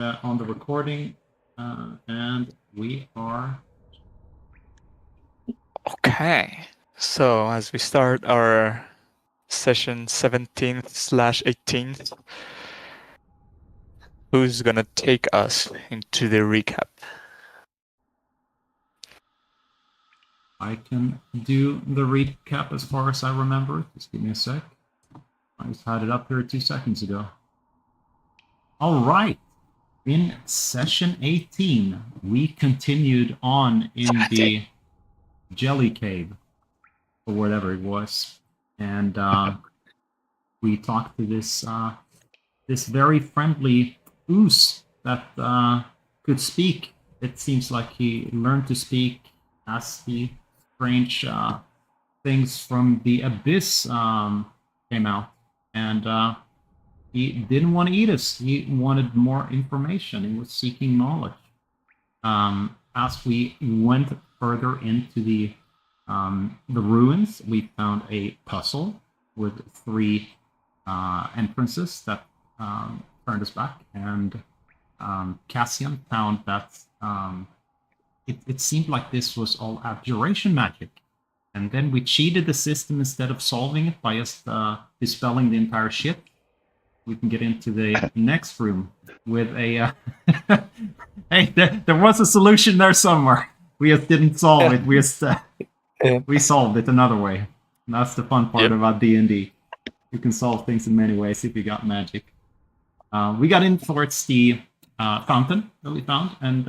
on the recording, and we are. Okay, so as we start our session 17/18th, who's gonna take us into the recap? I can do the recap as far as I remember. Just give me a sec. I just had it up here 2 seconds ago. All right. In session 18, we continued on in the jelly cave, or whatever it was, and we talked to this very friendly Oos that could speak. It seems like he learned to speak as the strange things from the abyss came out, and he didn't want to eat us. He wanted more information. He was seeking knowledge. As we went further into the ruins, we found a puzzle with 3 entrances that turned us back, and Cassian found that it seemed like this was all abjuration magic. And then we cheated the system instead of solving it by just dispelling the entire shit. We can get into the next room with a. Hey, there was a solution there somewhere. We just didn't solve it. We just we solved it another way. And that's the fun part about D&D. You can solve things in many ways if you got magic. We got in towards the fountain that we found and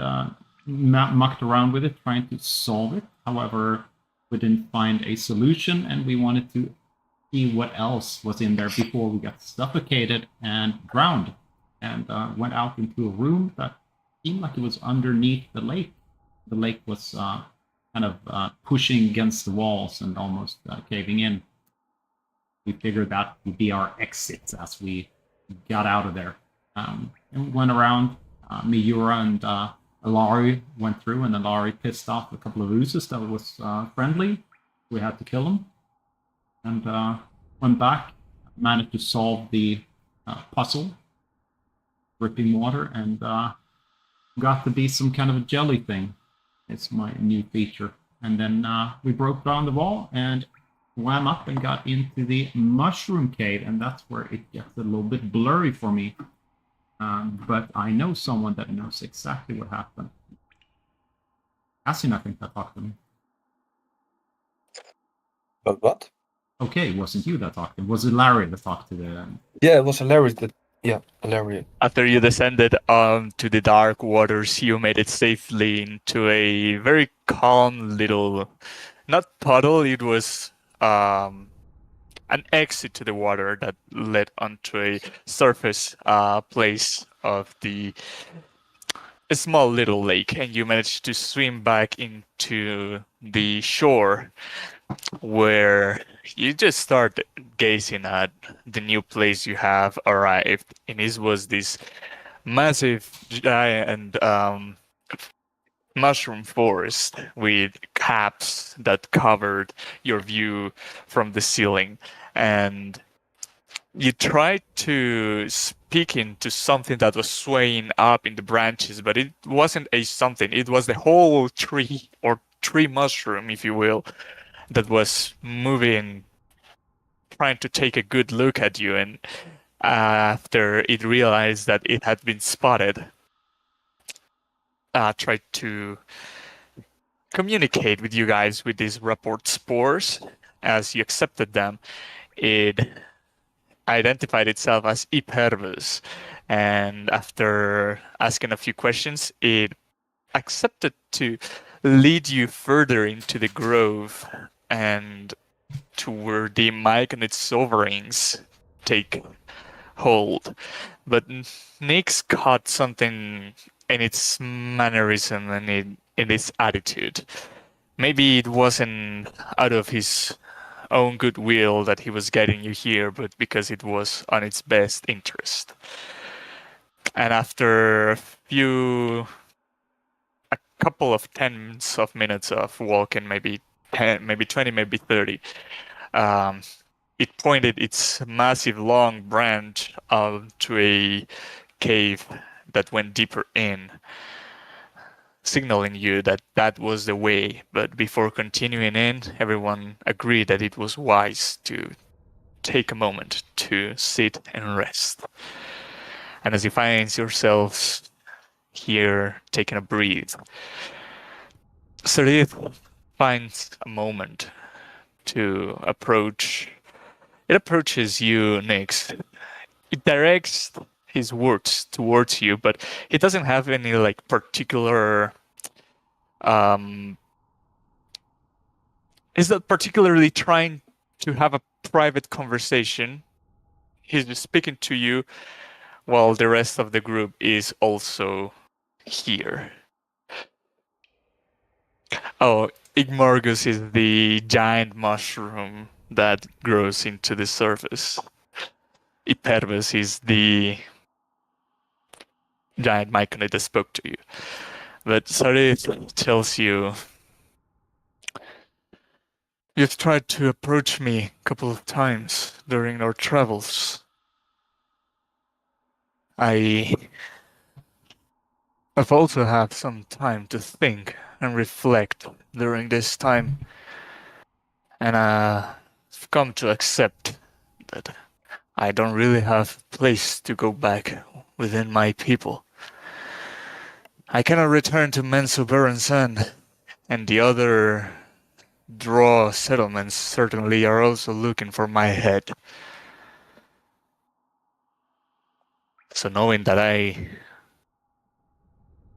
mucked around with it, trying to solve it. However, we didn't find a solution, and we wanted to see what else was in there before we got suffocated and drowned, and went out into a room that seemed like it was underneath the lake. The lake was kind of pushing against the walls and almost caving in. We figured that would be our exit as we got out of there. And we went around. Miura and Alari went through, and Alari pissed off a couple of oozes that was friendly. We had to kill them. And went back, managed to solve the puzzle, dripping water, and got to be some kind of a jelly thing. It's my new feature. And then we broke down the wall and swam up and got into the mushroom cave, and that's where it gets a little bit blurry for me. But I know someone that knows exactly what happened. Cassian, I think, that talked to me. But what? Okay, it wasn't you that talked to him. Was it Larry that talked to the... Yeah, it was Larry that... Yeah, Larry. After you descended to the dark waters, you made it safely into a very calm little, not puddle, it was an exit to the water that led onto a surface place of a small little lake, and you managed to swim back into the shore, where you just start gazing at the new place you have arrived. And this was this massive, giant mushroom forest with caps that covered your view from the ceiling. And you tried to speak into something that was swaying up in the branches, but it wasn't a something. It was the whole tree, or tree mushroom, if you will, that was moving, trying to take a good look at you. And after it realized that it had been spotted, tried to communicate with you guys with these rapport spores. As you accepted them, it identified itself as Hypervus, and after asking a few questions, it accepted to lead you further into the grove and to where the myconid sovereigns take hold. But Nyx caught something in its mannerism and in its attitude. Maybe it wasn't out of his own goodwill that he was getting you here, but because it was on its best interest. And after a couple of tens of minutes of walking, maybe 10, maybe 20, maybe 30, it pointed its massive long branch to a cave that went deeper in, signaling you that that was the way. But before continuing in, everyone agreed that it was wise to take a moment to sit and rest. And as you find yourselves here taking a breathe, Sarith finds a moment to approach. It approaches you, Nyx. It directs his words towards you, but it doesn't have any like particular is not particularly trying to have a private conversation. He's just speaking to you while the rest of the group is also here. Oh, Igmargus is the giant mushroom that grows into the surface. Ipervus is the giant myconid that spoke to you. But Sarith tells you, you've tried to approach me a couple of times during our travels. I've also had some time to think and reflect during this time, and I've come to accept that I don't really have a place to go back within my people. I cannot return to Mensuberansan, and the other draw settlements certainly are also looking for my head. So knowing that I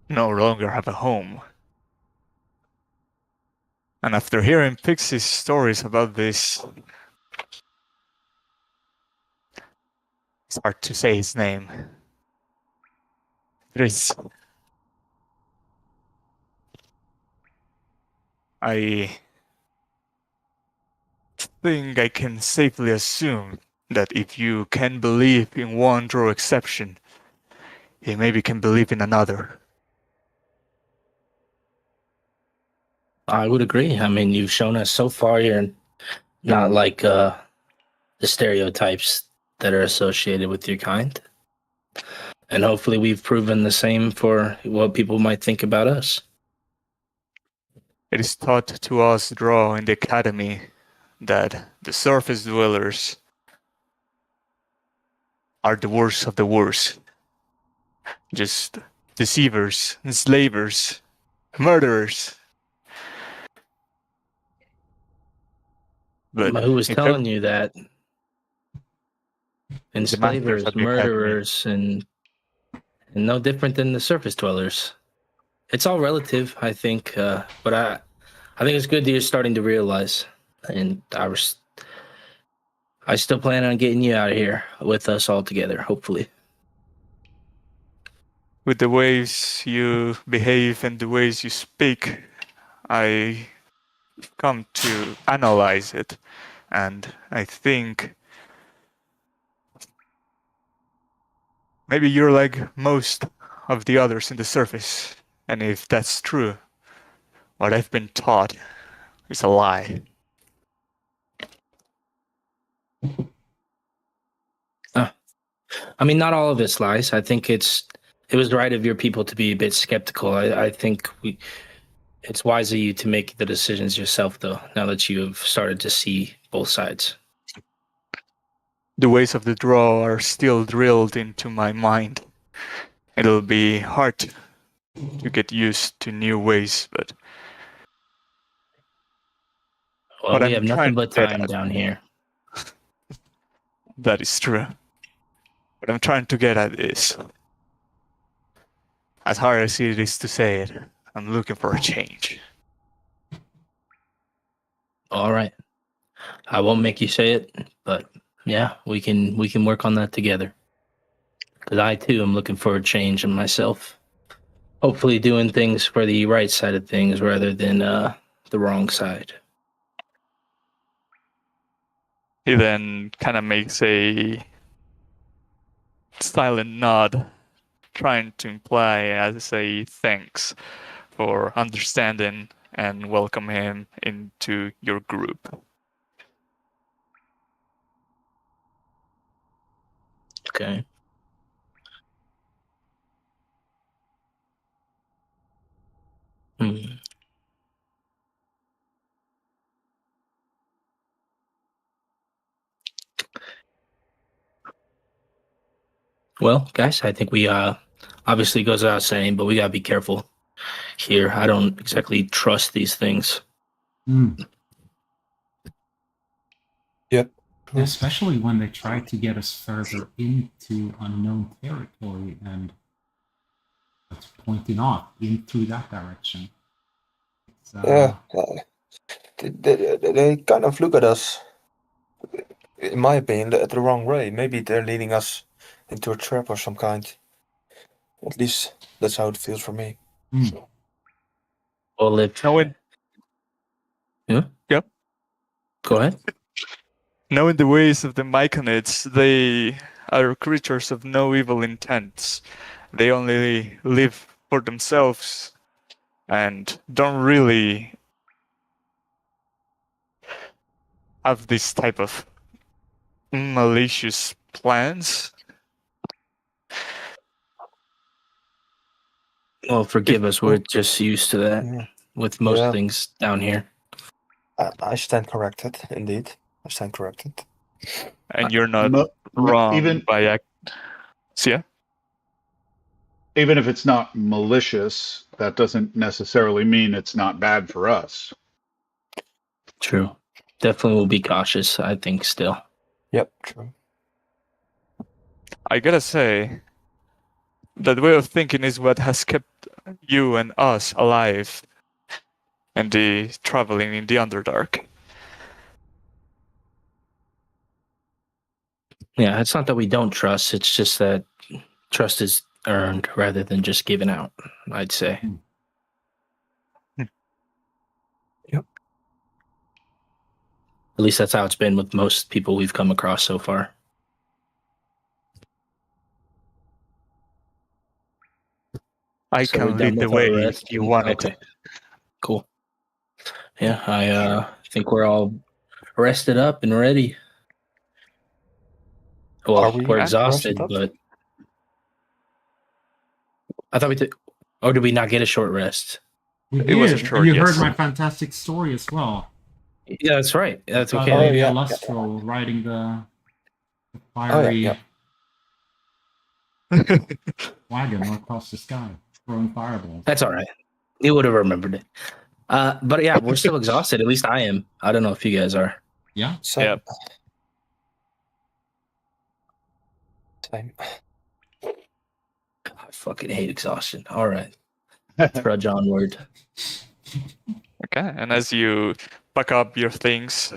no longer have a home, and after hearing Pixie's stories about this, it's hard to say his name. I think I can safely assume that if you can believe in one draw exception, you maybe can believe in another. I would agree. I mean, you've shown us so far you're not like the stereotypes that are associated with your kind. And hopefully we've proven the same for what people might think about us. It is taught to us draw in the academy that the surface dwellers are the worst of the worst. Just deceivers, enslavers, murderers. But Who was if telling you that? The masters Enslavers, of the academy. murderers, and no different than the surface dwellers. It's all relative, I think. But I think it's good that you're starting to realize. And I still plan on getting you out of here with us all together, hopefully. With the ways you behave and the ways you speak, I come to analyze it, and I think maybe you're like most of the others in the surface, and if that's true, what I've been taught is a lie. I mean, not all of it's lies. I think it was right of your people to be a bit skeptical. I think it's wise of you to make the decisions yourself, though, now that you have started to see both sides. The ways of the draw are still drilled into my mind. It'll be hard to get used to new ways, but Well, what we I'm have nothing trying but to get time at- down here. That is true. What I'm trying to get at is, as hard as it is to say it, I'm looking for a change. All right. I won't make you say it, but yeah, we can work on that together. Because I too am looking for a change in myself. Hopefully doing things for the right side of things rather than the wrong side. He then kind of makes a silent nod, trying to imply as a thanks for understanding and welcome him into your group. Okay. Well, guys, I think we obviously goes without saying, but we gotta be careful here. I don't exactly trust these things. Yep. Especially when they try to get us further into unknown territory and it's pointing off into that direction. It's, Yeah. They kind of look at us, in my opinion, the wrong way. Maybe they're leading us into a trap of some kind. At least that's how it feels for me. Well, if Knowing, yeah, Yep. Go ahead. knowing the ways of the myconids, they are creatures of no evil intents. They only live for themselves and don't really have this type of malicious plans. Well, forgive us. We're just used to that Yeah. with most Yeah. things down here. I stand corrected, indeed. I stand corrected. And you're not Mo- wrong by act. So yeah, even if it's not malicious, that doesn't necessarily mean it's not bad for us. True. Definitely will be cautious, I think, still. Yep, true. I gotta say, that way of thinking is what has kept you and us alive and the traveling in the Underdark. Yeah, it's not that we don't trust. It's just that trust is earned rather than just given out, I'd say. Yep. At least that's how it's been with most people we've come across so far. I So we're can done lead the with our way rest if you and- want okay. it. Cool. Yeah, I think we're all rested up and ready. Well, Are we we're rested exhausted, up? but I thought we did. Or did we not get a short rest? It was a And short, you yes. heard my fantastic story as well. Yeah, that's right. That's About okay. Lady yeah. Alustral riding the Oh, fiery yeah. wagon across the sky, throwing fireballs. That's all right. You would have remembered it. But yeah, we're still exhausted. At least I am. I don't know if you guys are. Yeah. Same. Yep. Same. I fucking hate exhaustion. All right. Trudge onward. Okay, and as you pack up your things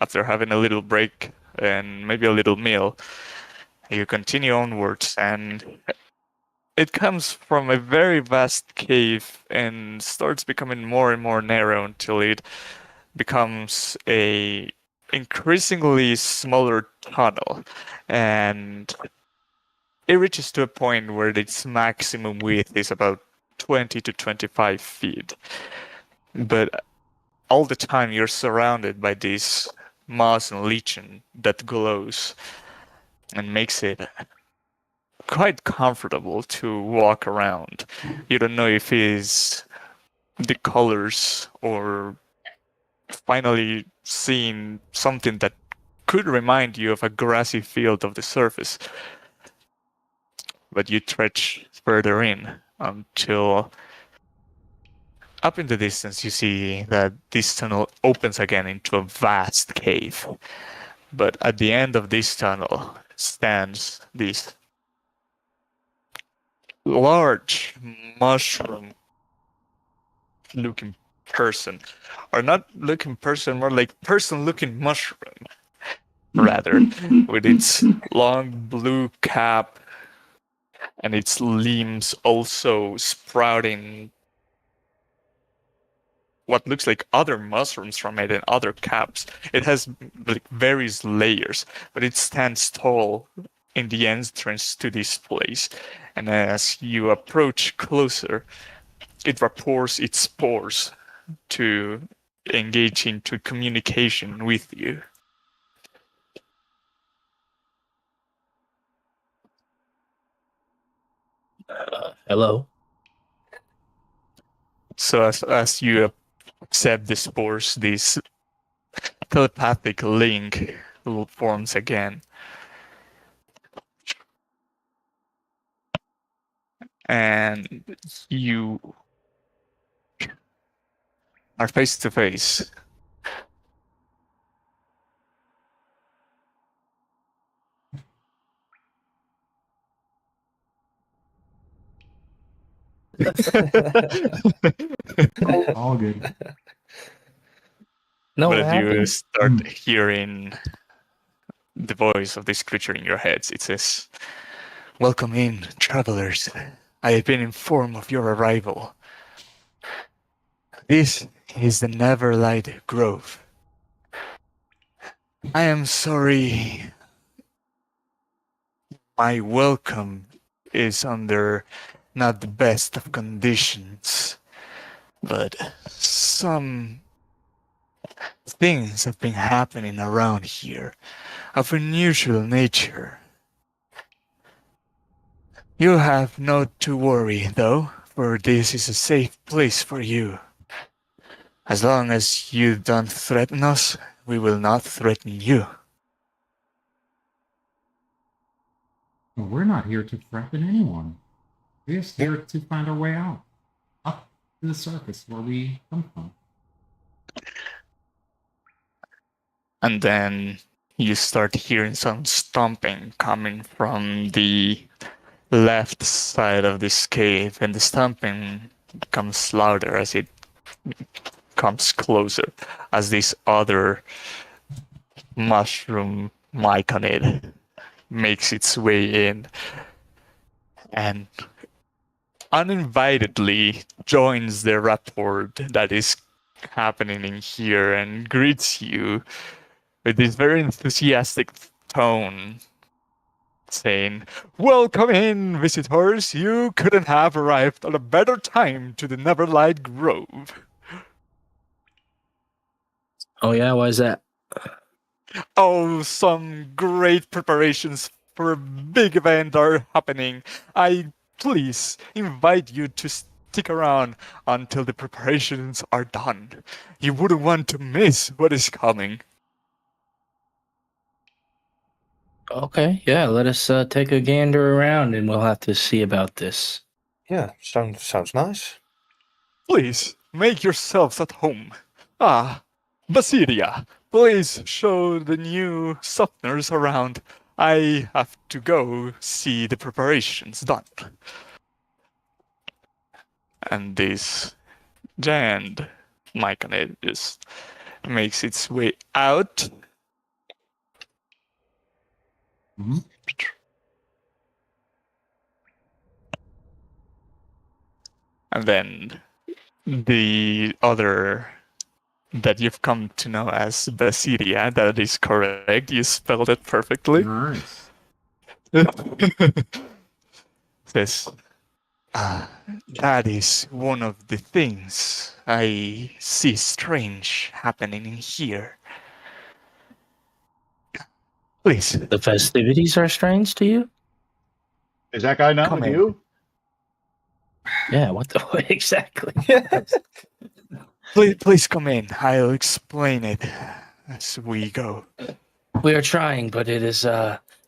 after having a little break and maybe a little meal, you continue onwards, and it comes from a very vast cave and starts becoming more and more narrow until it becomes a increasingly smaller tunnel, and it reaches to a point where its maximum width is about 20 to 25 feet. But all the time you're surrounded by this moss and lichen that glows and makes it quite comfortable to walk around. You don't know if it's the colors or finally seeing something that could remind you of a grassy field of the surface. But you trudge further in until up in the distance you see that this tunnel opens again into a vast cave. But at the end of this tunnel stands this large mushroom looking person. Or not looking person, more like person looking mushroom, rather, with its long blue cap and its limbs also sprouting what looks like other mushrooms from it and other caps. It has like various layers, but it stands tall in the entrance to this place. And as you approach closer, it rapports its spores to engage into communication with you. Hello. So as you accept the spores, this telepathic link forms again. and you are face to face. All good. No, But what as you happened? start hearing the voice of this creature in your heads, it says, "Welcome in, travelers. I have been informed of your arrival. This is the Neverlight Grove. I am sorry my welcome is under not the best of conditions, but some things have been happening around here of unusual nature. You have no to worry, though, for this is a safe place for you. As long as you don't threaten us, we will not threaten you." Well, we're not here to threaten anyone. We're just here to find our way out. Up to the surface where we come from. And then you start hearing some stomping coming from the left side of this cave, and the stomping becomes louder as it comes closer, as this other mushroom myconid makes its way in and uninvitedly joins the rapport that is happening in here and greets you with this very enthusiastic tone, saying, "Welcome in, visitors. You couldn't have arrived at a better time to the Neverlight Grove. Oh yeah, why is that? Oh, some great preparations for a big event are happening. I please invite you to stick around until the preparations are done. You wouldn't want to miss what is coming." Okay, yeah, let us take a gander around, and we'll have to see about this. Yeah, sounds nice. Please make yourselves at home. Ah, Basilia, please show the new softeners around. I have to go see the preparations done. And this giant myconid just makes its way out. Mhm. And then the other that you've come to know as Basilia, that is correct. You spelled it perfectly. Nice. Says, that is one of the things I see strange happening in here. Please, The festivities are strange to you? Is that guy not Come with in. you? Yeah, what the exactly? please come in. I'll explain it as we go. We are trying, but it is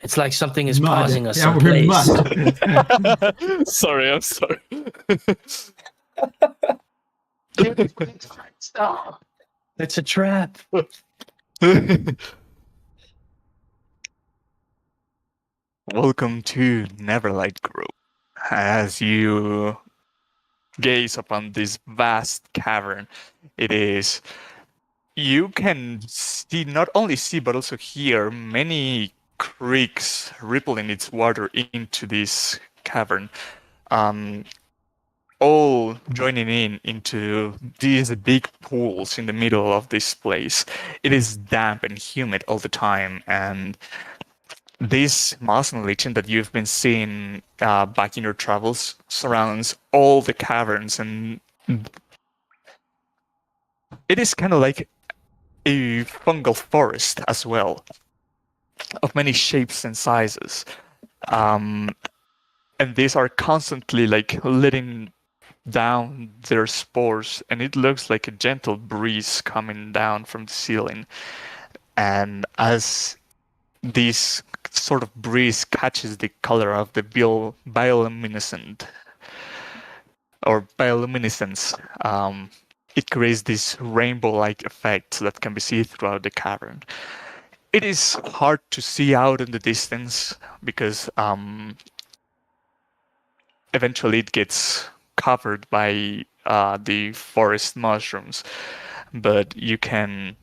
it's like something is Mud. pausing us Yeah, we're in someplace. mud. Sorry, I'm sorry. Stop. It's a trap. Welcome to Neverlight Grove. As you gaze upon this vast cavern, you can see, not only see, but also hear many creeks rippling its water into this cavern, all joining into these big pools in the middle of this place. It is damp and humid all the time, and this moss and lichen that you've been seeing back in your travels surrounds all the caverns, and it is kind of like a fungal forest as well, of many shapes and sizes. And these are constantly like letting down their spores, and it looks like a gentle breeze coming down from the ceiling. And as this sort of breeze catches the color of the bioluminescent or bioluminescence. It creates this rainbow-like effect that can be seen throughout the cavern. It is hard to see out in the distance because eventually it gets covered by the forest mushrooms, but you can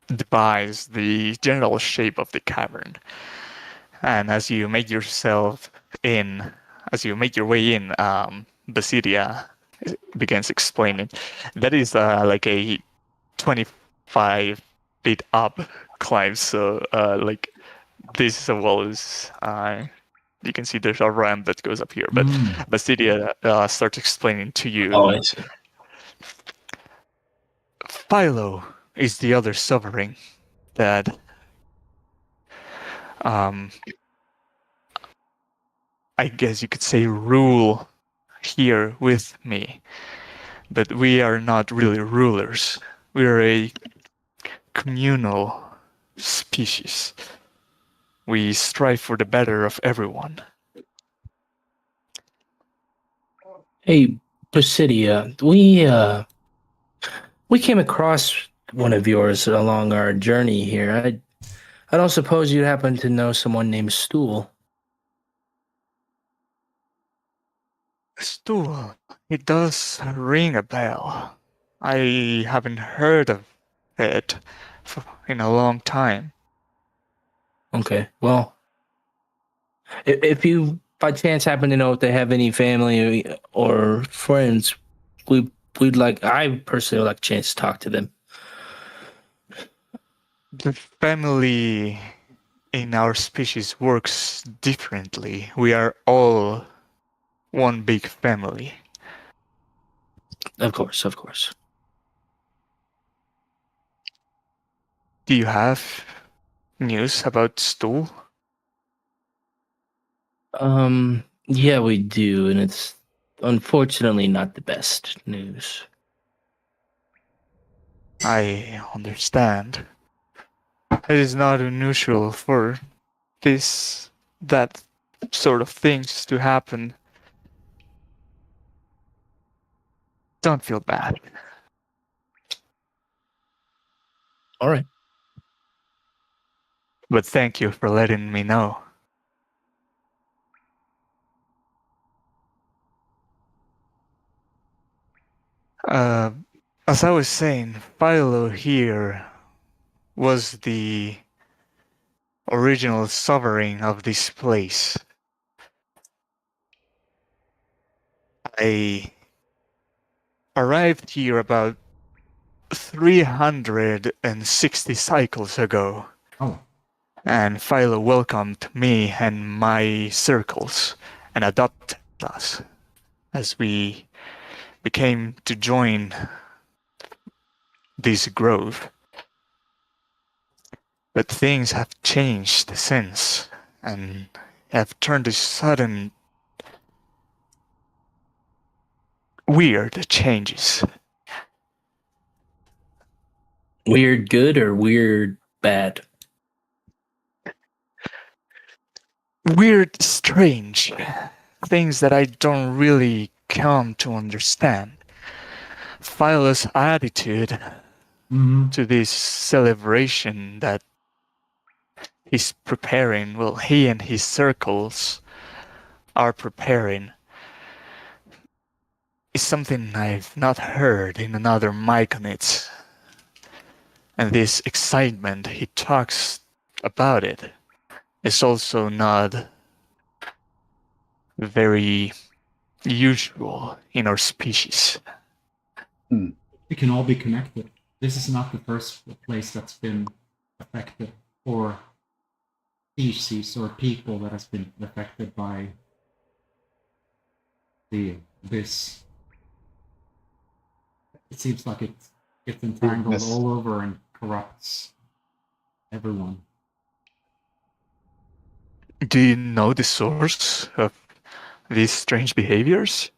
devise the general shape of the cavern. And as you make your way in, Basidia begins explaining that is like a 25 feet up climb. So like this wall is you can see there's a ramp that goes up here, but Basidia starts explaining to you. Oh, I see. Philo is the other sovereign that I guess you could say rule here with me, but we are not really rulers. We are a communal species. We strive for the better of everyone. Hey, Presidia, we came across one of yours along our journey here. I don't suppose you happen to know someone named Stool. Stool, it does ring a bell. I haven't heard of it in a long time. Okay, well, if you by chance happen to know if they have any family or friends, I personally would like a chance to talk to them. The family in our species works differently. We are all one big family. Of course, of course. Do you have news about Stool? Yeah, we do, and it's unfortunately not the best news. I understand. It is not unusual for that sort of things to happen. Don't feel bad. All right. But thank you for letting me know. As I was saying, Philo here was the original sovereign of this place. I arrived here about 360 cycles ago. Oh. And Philo welcomed me and my circles and adopted us as we became to join this grove. But things have changed since and have turned to sudden weird changes. Weird good or weird bad? Weird, strange things that I don't really come to understand. Philo's attitude to this celebration that he's preparing, well, he and his circles are preparing, is something I've not heard in another myconids. And this excitement he talks about it is also not very usual in our species. We can all be connected. This is not the first place that's been affected, or species or people that has been affected by this. It seems like it gets entangled all over and corrupts everyone. Do you know the source of these strange behaviors?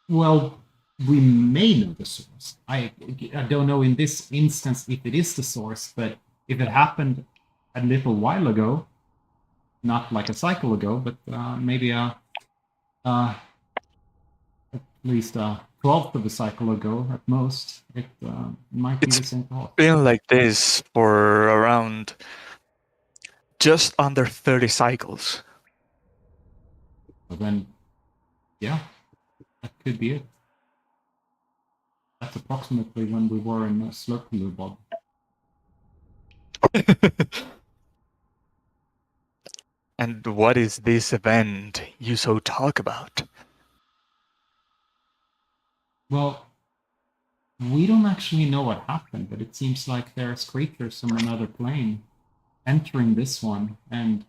Well, we may know the source. I don't know in this instance if it is the source, but if it happened a little while ago, not like a cycle ago, but maybe a at least a 12th of a cycle ago at most, it might be It's the same thought. been like this for around just under 30 cycles. But then, yeah, that could be it. That's approximately when we were in Slurpee Bob. And what is this event you so talk about? Well, we don't actually know what happened, but it seems like there's creatures from another plane entering this one, and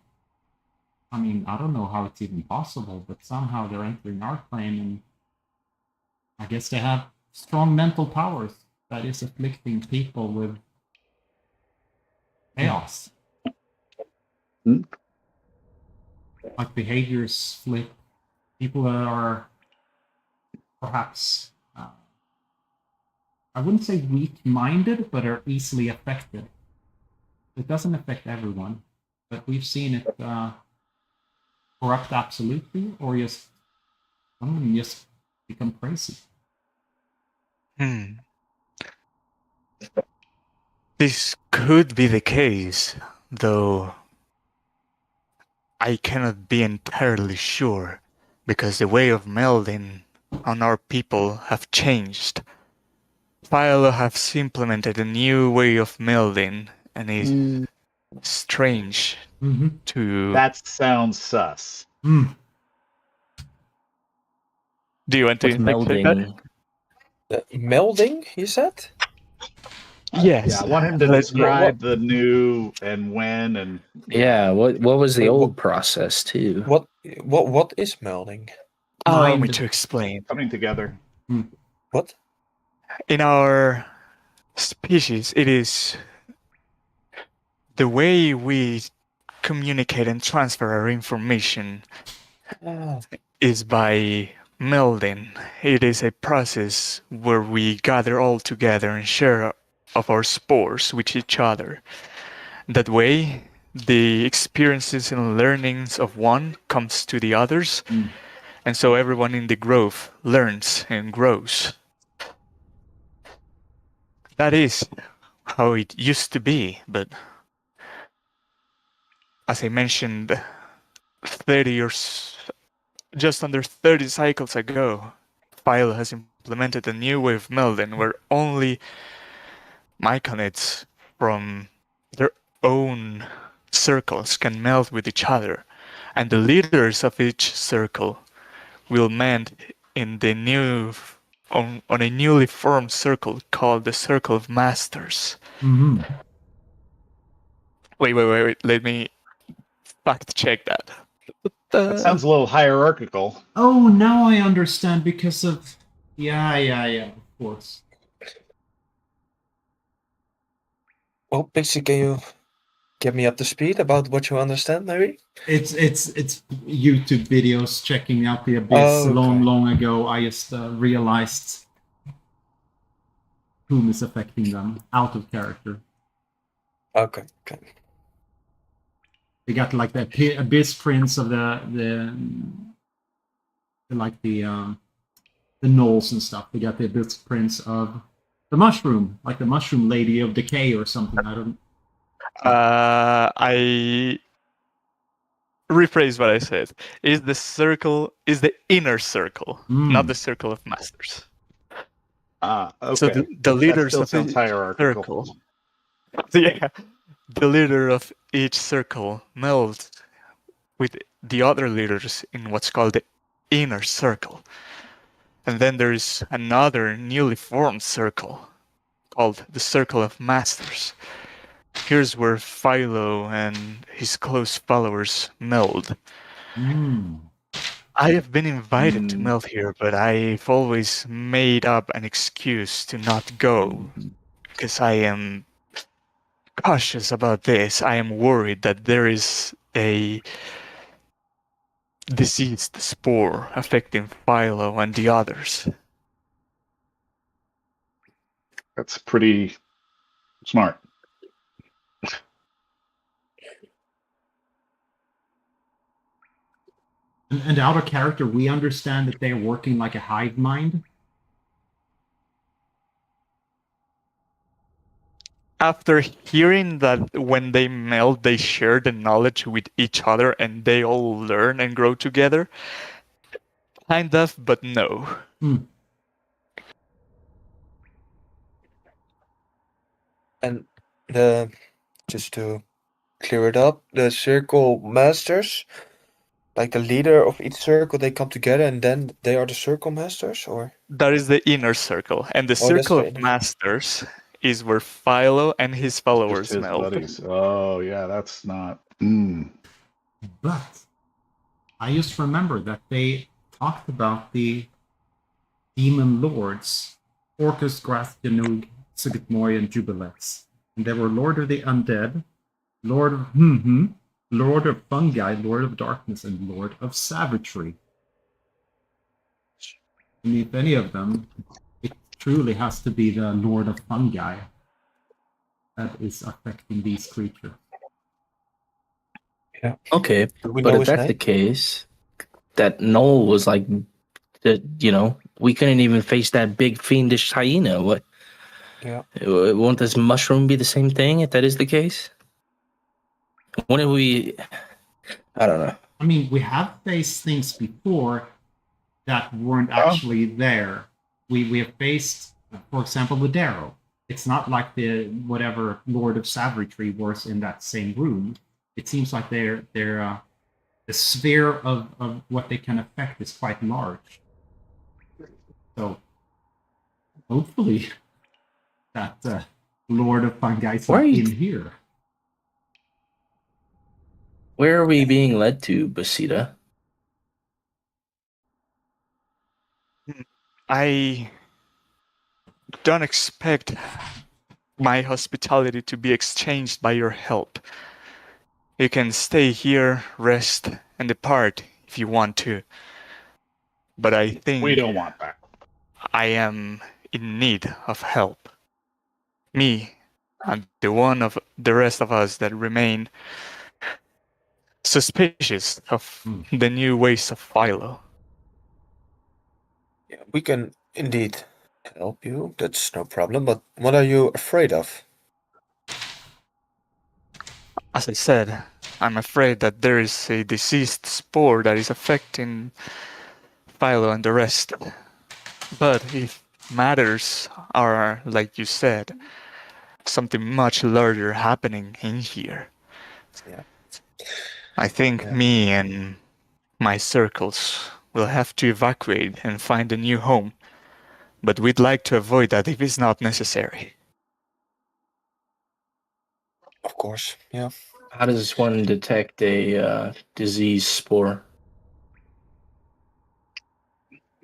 I mean, I don't know how it's even possible, but somehow they're entering our plane, and I guess they have strong mental powers that is afflicting people with chaos. Hmm? Like behaviors flip. People that are perhaps, I wouldn't say weak-minded, but are easily affected. It doesn't affect everyone, but we've seen it corrupt absolutely, or just someone just become crazy. This could be the case, though I cannot be entirely sure, because the way of melding on our people have changed. Philo has implemented a new way of melding, and it's strange to... That sounds sus. Mm. Do you want to What's check that? melding? Melding, you said? Yes. Yeah, I want him to Let's- describe the new and when and Yeah, what was the Wait, old what- process too? What is melding? Allow me Mind. to explain. coming together. What? In our species, it is the way we communicate and transfer our information is by melding. It is a process where we gather all together and share of our spores with each other. That way, the experiences and learnings of one comes to the others, and so everyone in the grove learns and grows. That is how it used to be, but as I mentioned, 30 or just under 30 cycles ago, Philo has implemented a new way of melding where only myconids from their own circles can meld with each other, and the leaders of each circle will mend in the new on a newly formed circle called the Circle of Masters. Wait, let me fact check that. That sounds a little hierarchical. Oh, now I understand because of... Yeah, of course. Well, Pixie, can you get me up to speed about what you understand, maybe? It's YouTube videos checking out the abyss Oh, okay. long ago. I just realized whom is affecting them out of character. Okay. They got like the abyss prince of the gnolls and stuff. They got the abyss prince of the mushroom, like the mushroom lady of decay or something. I don't. I rephrase what I said. Is the inner circle, not the Circle of Masters. Okay. So the That leaders still of sounds each hierarchical. circle. Yeah, the leader of each circle melds with the other leaders in what's called the inner circle. And then there's another newly formed circle called the Circle of Masters. Here's where Philo and his close followers meld. I have been invited to meld here, but I've always made up an excuse to not go because I am cautious about this. I am worried that there is a diseased spore affecting Philo and the others. That's pretty smart. And out of character, we understand that they're working like a hive mind. After hearing that when they meld, they share the knowledge with each other and they all learn and grow together, kind of, but no. And just to clear it up, the circle masters, like the leader of each circle, they come together and then they are the circle masters, or? That is the inner circle, and the Oh, that's circle the of inner- masters is where Philo and his Just followers his meld. buddies. Oh, yeah, that's not. But I just remember that they talked about the demon lords, Orcus, Grath, Janug, Sigitmoi, and Jubilex. And they were Lord of the Undead, Lord of Lord of Fungi, Lord of Darkness, and Lord of Savagery. And if any of them, it truly has to be the Lord of Fungi that is affecting these creatures. Yeah. Okay, Do we but know if his that's the name? case, that Noel was like, that we couldn't even face that big fiendish hyena. What? Yeah. Won't this mushroom be the same thing if that is the case? Wouldn't we? I don't know. I mean, we have faced things before that weren't actually there. We have faced, for example, the Darrow. It's not like the whatever Lord of Savagery was in that same room. It seems like they're the sphere of what they can affect is quite large. So hopefully that Lord of Fungi is Why not are you- in here. Where are we being led to, Basita? I don't expect my hospitality to be exchanged by your help. You can stay here, rest, and depart if you want to. But I think We don't want that. I am in need of help. Me and the one of the rest of us that remain suspicious of the new ways of Philo. Yeah, we can indeed help you. That's no problem. But what are you afraid of? As I said, I'm afraid that there is a diseased spore that is affecting Philo and the rest. But if matters are, like you said, something much larger happening in here, Yeah. I think Yeah. me and my circles will have to evacuate and find a new home. But we'd like to avoid that if it's not necessary. Of course. Yeah. How does one detect a disease spore?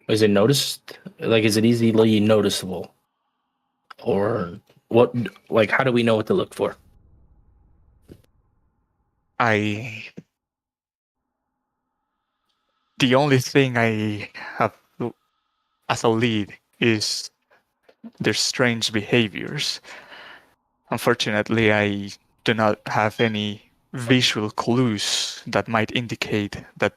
Is it noticed? Like, is it easily noticeable? Or what? Like, how do we know what to look for? The only thing I have as a lead is their strange behaviors. Unfortunately, I do not have any visual clues that might indicate that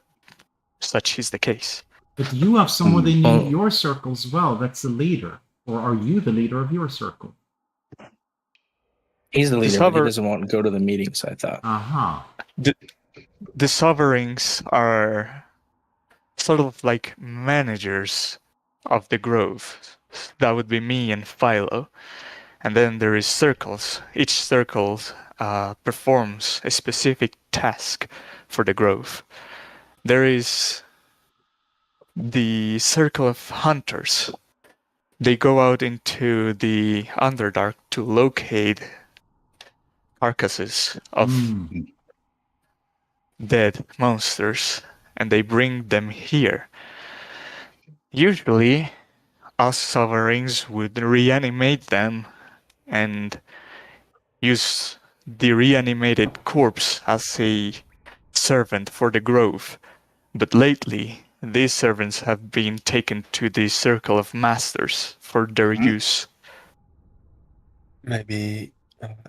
such is the case. But you have someone in Oh. your circle as well that's the leader. Or are you the leader of your circle? He's the leader, but he Discover- doesn't want to go to the meetings, I thought. Aha. The sovereigns are sort of like managers of the grove. That would be me and Philo. And then there is circles. Each circle performs a specific task for the grove. There is the circle of hunters. They go out into the Underdark to locate carcasses of dead monsters, and they bring them here. Usually, us sovereigns would reanimate them and use the reanimated corpse as a servant for the grove. But lately, these servants have been taken to the Circle of Masters for their use. Maybe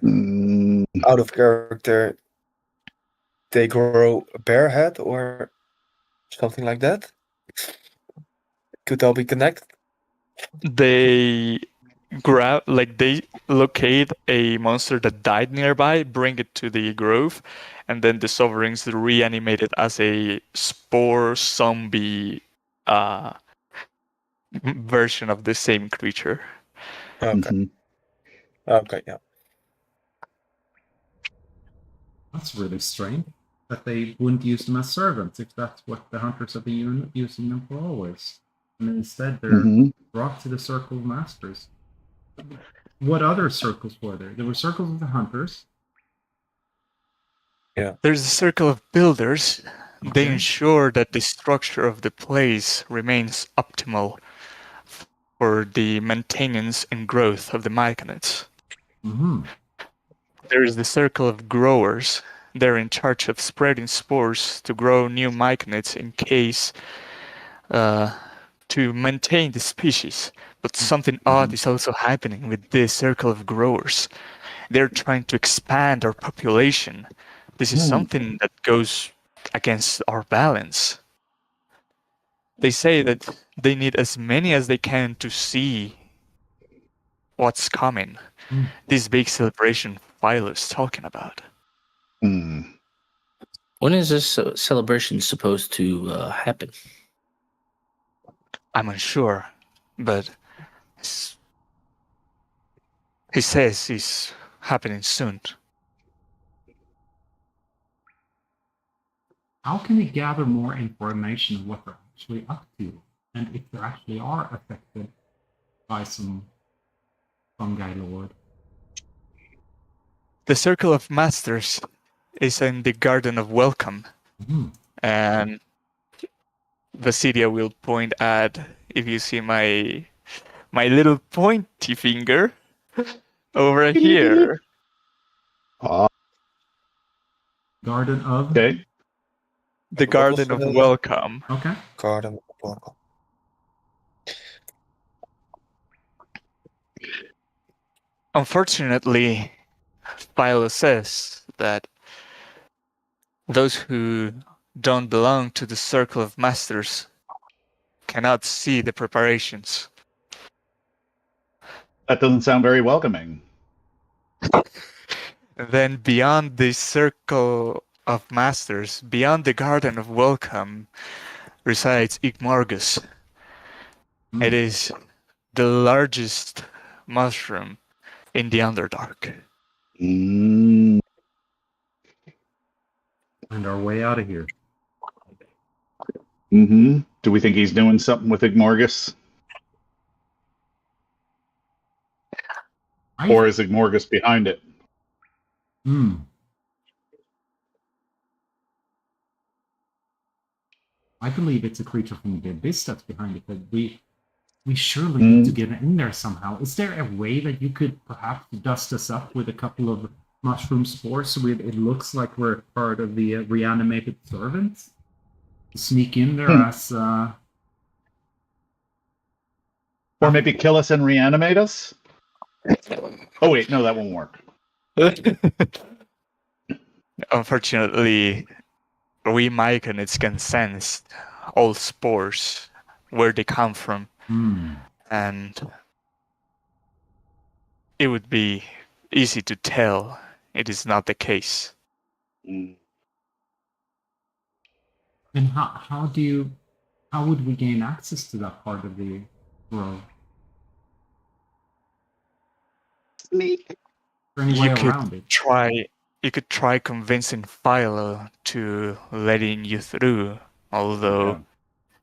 Mm, out of character, they grow a bear head or Something like that? Could all be connected? They they locate a monster that died nearby, bring it to the grove, and then the sovereigns reanimate it as a spore zombie version of the same creature. Okay. Mhm. Okay, yeah. That's really strange that they wouldn't use them as servants if that's what the hunters have been using them for always. And instead they're Mhm. brought to the Circle of Masters. What other circles were there? There were circles of the hunters. There's a circle of builders. They Okay. ensure that the structure of the place remains optimal for the maintenance and growth of the myconids. Mm-hmm. There is the circle of growers. They're in charge of spreading spores to grow new myconids in case to maintain the species. But something odd is also happening with this circle of growers. They're trying to expand our population. This is something that goes against our balance. They say that they need as many as they can to see what's coming. Mm. This big celebration Philo is talking about. Mm. When is this celebration supposed to happen? I'm unsure, but he says it's happening soon. How can we gather more information of what they're actually up to, and if they actually are affected by some fungi lord? The Circle of Masters is in the Garden of Welcome, and Vasilia will point at, if you see my little pointy finger over here. Garden of. Okay. The Garden of Welcome. Okay. Garden of Welcome. Unfortunately, Philo says that those who don't belong to the Circle of Masters cannot see the preparations. That doesn't sound very welcoming. Then beyond the Circle of Masters, beyond the Garden of Welcome, resides Igmorgus. It is the largest mushroom in the Underdark. Mm. And our way out of here. Mm-hmm. Do we think he's doing something with Igmorgus? Or is Igmorgus behind it? I believe it's a creature from the abyss that's behind it, but we surely need to get in there somehow. Is there a way that you could perhaps dust us up with a couple of mushroom spores so it looks like we're part of the reanimated servants? Sneak in there as... Or maybe kill us and reanimate us? Oh wait, no, that won't work. Unfortunately, we myconids can sense all spores, where they come from. And it would be easy to tell it is not the case. And how would we gain access to that part of the grove? Sneak. Is there any way around it? You could try convincing Philo to letting you through, although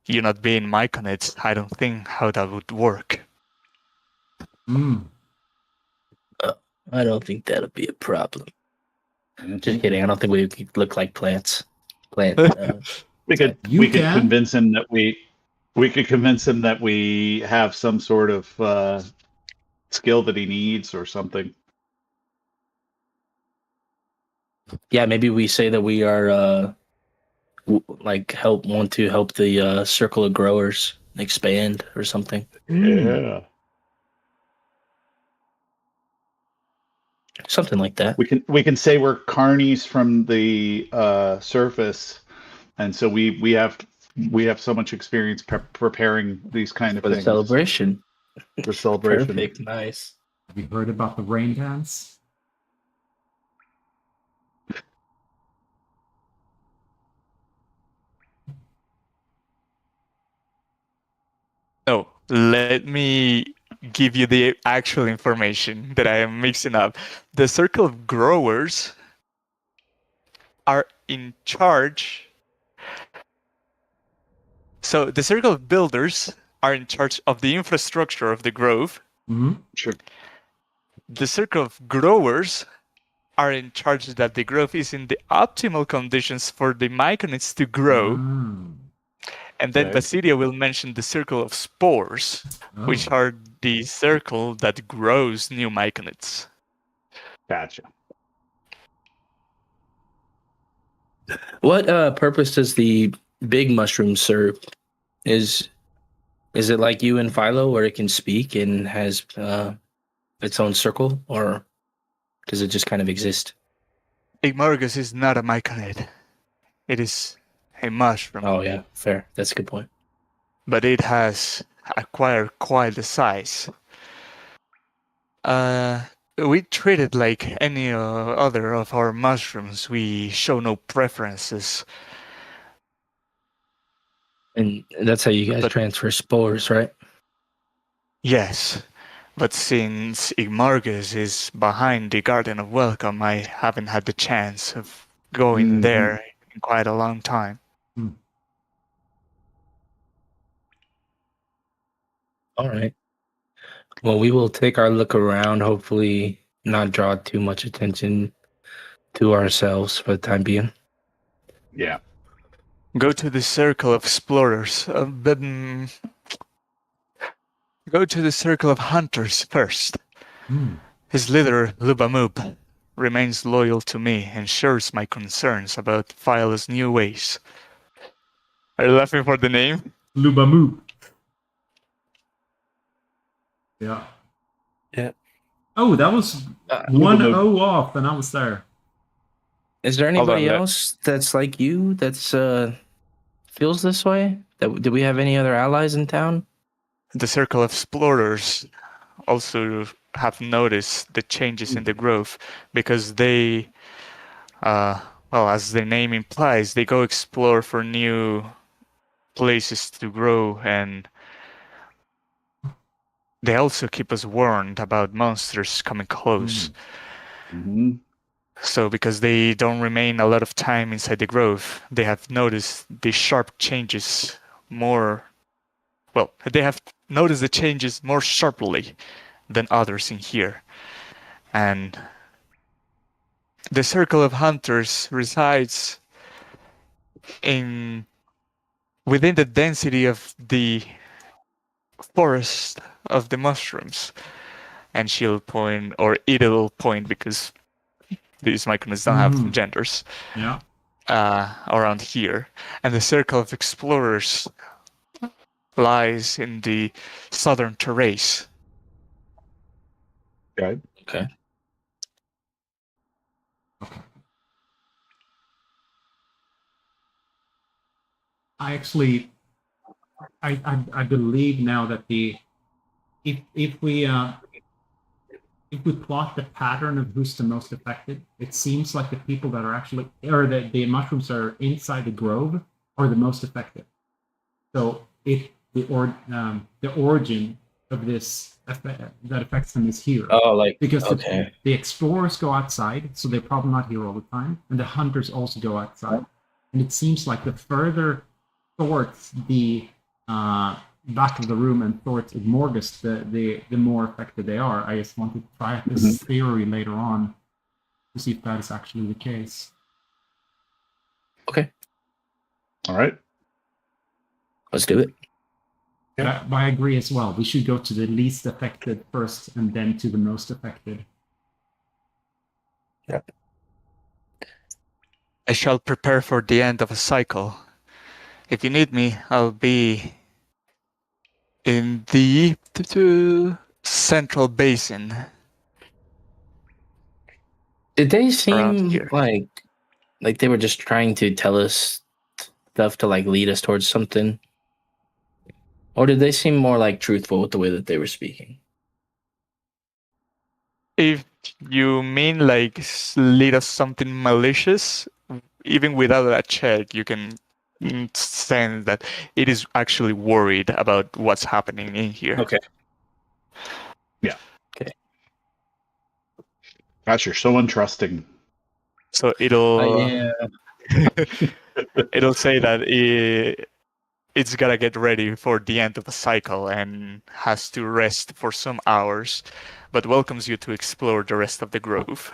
you not being myconids, I don't think how that would work. I don't think that'll be a problem. Just kidding. I don't think we look like plants. We could convince him that we have some sort of skill that he needs or something. Yeah, maybe we say that we are want to help the circle of growers expand or something. Yeah. Something like that. We can say we're carnies from the surface, and so we have We have so much experience preparing these kind of For the things. celebration. For celebration. Perfect. Nice. Have you heard about the rain dance? No, let me give you the actual information that I am mixing up. The circle of growers are in charge. So the circle of builders are in charge of the infrastructure of the grove. Mm-hmm. Sure. The circle of growers are in charge that the grove is in the optimal conditions for the myconids to grow. And then Okay. Basidia will mention the circle of spores, which Oh. are the circle that grows new myconids. Gotcha. What purpose does the big mushroom serve? Is it like you and Philo, where it can speak and has its own circle, or does it just kind of exist? Igmorgus is not a myconid. It is a mushroom. Oh yeah, fair. That's a good point. But it has acquired quite the size. We treat it like any other of our mushrooms. We show no preferences. And that's how you guys But- transfer spores, right? Yes, but since Igmargus is behind the Garden of Welcome, I haven't had the chance of going Mhm. there in quite a long time. All right. Well, we will take our look around. Hopefully, not draw too much attention to ourselves for the time being. Yeah. Go to the circle of explorers. Go to the circle of hunters first. Hmm. His leader, Lubamub, remains loyal to me and shares my concerns about Philo's new ways. Are you laughing for the name? Lubamu. Yeah. Yeah. Oh, that was Lubamu. 1-0 off, and I was there. Is there Hold on, anybody else that's like you that's feels this way? Do we have any other allies in town? The circle of explorers also have noticed the changes in the grove because they, well, as the name implies, they go explore for new places to grow, and they also keep us warned about monsters coming close. Mm-hmm. So because they don't remain a lot of time inside the grove, they have noticed the sharp changes more. Well, they have noticed the changes more sharply than others in here. And the circle of hunters resides within the density of the forest of the mushrooms. And she'll point, or it'll point, because these myconids don't have genders, Yeah. around here. And the circle of explorers lies in the southern terrace. Okay. Okay. I actually, I believe now that if we plot the pattern of who's the most affected, it seems like the people that are actually, or the mushrooms that are inside the grove are the most affected. So the origin of this that affects them is here. Oh, like Because okay. the explorers go outside, so they're probably not here all the time, and the hunters also go outside. And it seems like the further towards the back of the room and towards Morgus, the more affected they are. I just want to try out this theory later on to see if that is actually the case. Okay. All right. Let's do it. But I agree as well. We should go to the least affected first and then to the most affected. Yeah. I shall prepare for the end of a cycle. If you need me, I'll be in the central basin. Did they Around seem here. like they were just trying to tell us stuff to like lead us towards something? Or did they seem more like truthful with the way that they were speaking? If you mean like lead us something malicious, even without a check, you can sense that it is actually worried about what's happening in here. Okay. Gosh, you're so untrusting. So it'll Yeah. it'll say that it's gotta get ready for the end of the cycle and has to rest for some hours, but welcomes you to explore the rest of the grove.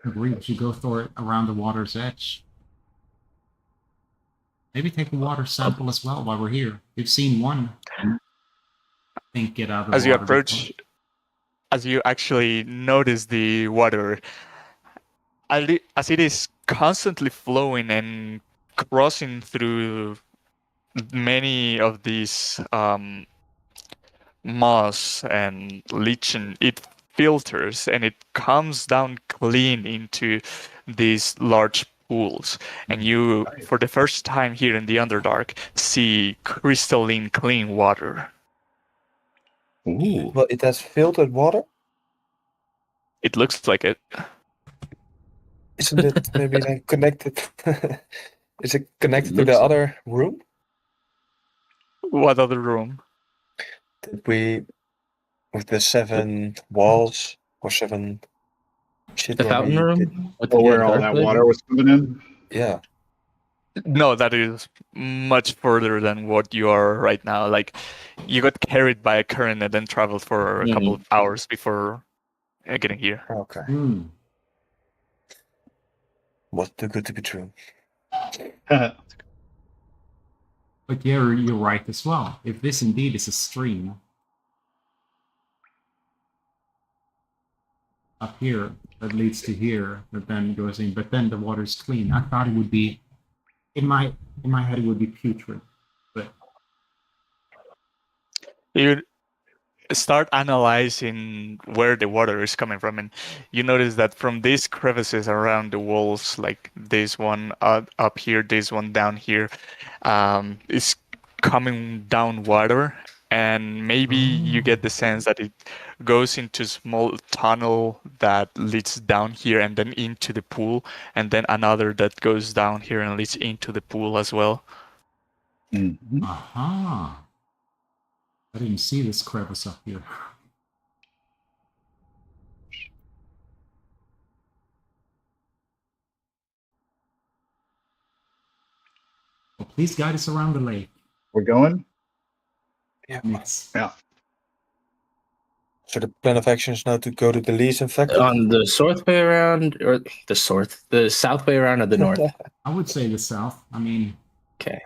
Agreed. We should go for it around the water's edge. Maybe take a water sample as well while we're here. We've seen one. I think get out of the As you water approach, before. as you actually notice the water, as it is constantly flowing and crossing through many of these moss and lichen, it filters and it comes down clean into these large pools. And you, for the first time here in the Underdark, see crystalline clean water. Ooh. Well, it has filtered water. It looks like it. Isn't it maybe like connected? Is it connected to looks the like- other room What other room? that we with the 7 walls or 7 shit? The where fountain we room? did- With Oh, the where all dark that lady? water was coming in? Yeah. No, that is much further than what you are right now. Like, you got carried by a current and then traveled for a couple of hours before getting here. Okay. Hmm. Was too good to be true. But you're right as well. If this indeed is a stream up here that leads to here, that then goes in, but then the water's clean. I thought it would be in my head it would be putrid. But You start analyzing where the water is coming from, and you notice that from these crevices around the walls, like this one up here, this one down here, is coming down water, and maybe you get the sense that it goes into a small tunnel that leads down here and then into the pool, and then another that goes down here and leads into the pool as well. Mhm. aha. I didn't see this crevice up here. Well, please guide us around the lake. We're going? Yeah. It's Yeah. So the plan of action is now to go to the least infected. On the south way around, or the south way around or the north? I would say the south. I mean, Okay.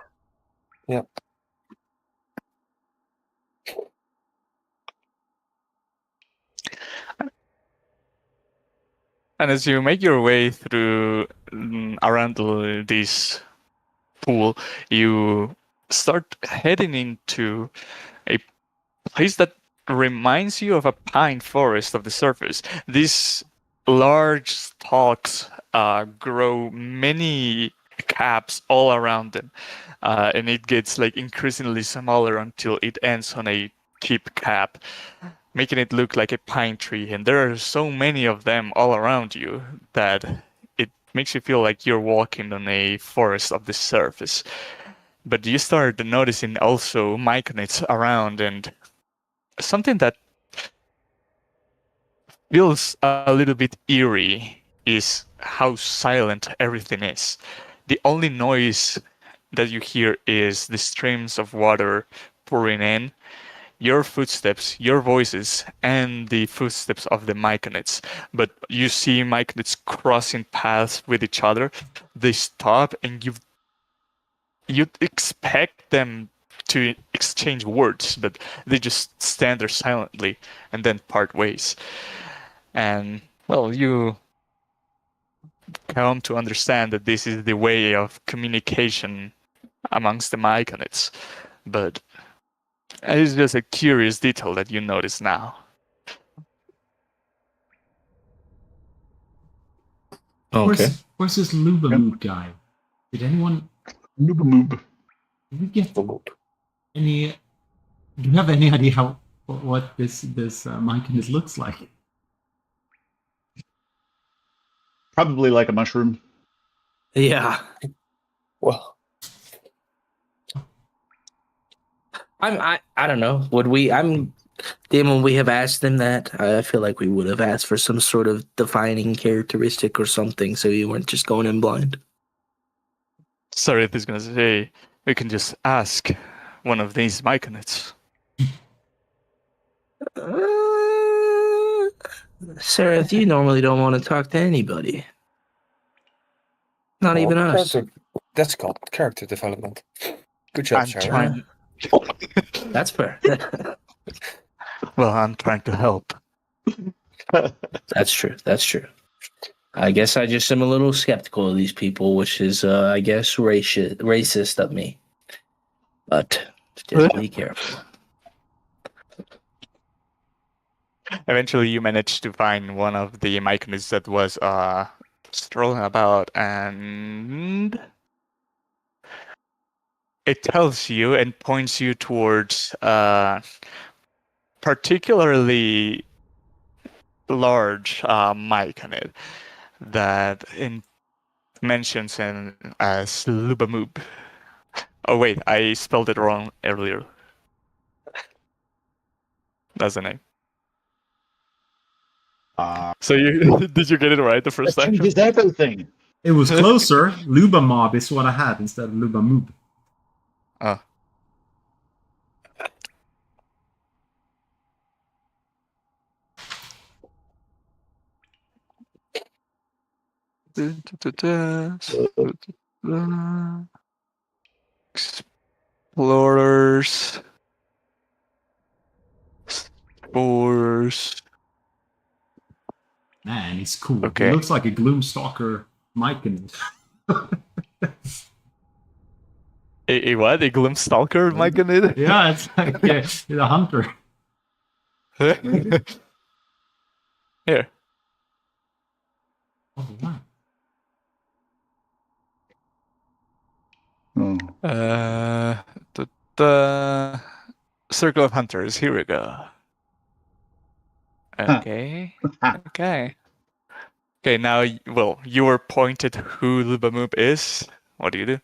And as you make your way through around this pool, you start heading into a place that reminds you of a pine forest of the surface. These large stalks grow many caps all around them, and it gets like increasingly smaller until it ends on a tip cap, making it look like a pine tree. And there are so many of them all around you that it makes you feel like you're walking on a forest of the surface. But you start noticing also myconids around, and something that feels a little bit eerie is how silent everything is. The only noise that you hear is the streams of water pouring in, your footsteps, your voices, and the footsteps of the myconids. But you see myconids crossing paths with each other. They stop, and you'd expect them to exchange words, but they just stand there silently and then part ways. And, well, you come to understand that this is the way of communication amongst the myconids. But it's just a curious detail that you notice now. Okay. Where's this Lubamoot guy? Did anyone? Moob moob. Did we get any? Do you have any idea what this Myconid looks like? Probably like a mushroom. Yeah. Well, I don't know. Would we? Damon, we have asked them that. I feel like we would have asked for some sort of defining characteristic or something, so you weren't just going in blind. Sorry, is gonna say we can just ask one of these myconids. Sarah, you normally don't want to talk to anybody. Not even us. That's called character development. Good job, I'm Sarah. trying. That's fair. Well, I'm trying to help. That's true. That's true. I guess I just am a little skeptical of these people, which is, I guess, racist of me. But just be careful. Eventually, you managed to find one of the myconids that was strolling about, and it tells you and points you towards particularly large myconid that mentions him as Lubamoop. Oh wait, I spelled it wrong earlier. That's the name. So you did you get it right the first time? Changes everything. It was closer. Lubamob is what I had instead of Lubamoop. Oh. Explorers. Spores. Man, he's cool. Okay. He looks like a Gloomstalker Myconid. A what? A Gloomstalker myconid? Yeah, it's like he's a hunter. Here. Oh, wow. Oh. The Circle of Hunters. Here we go. Okay. Okay. Okay, now, well, you were pointed who Lubamoop is. What do you do?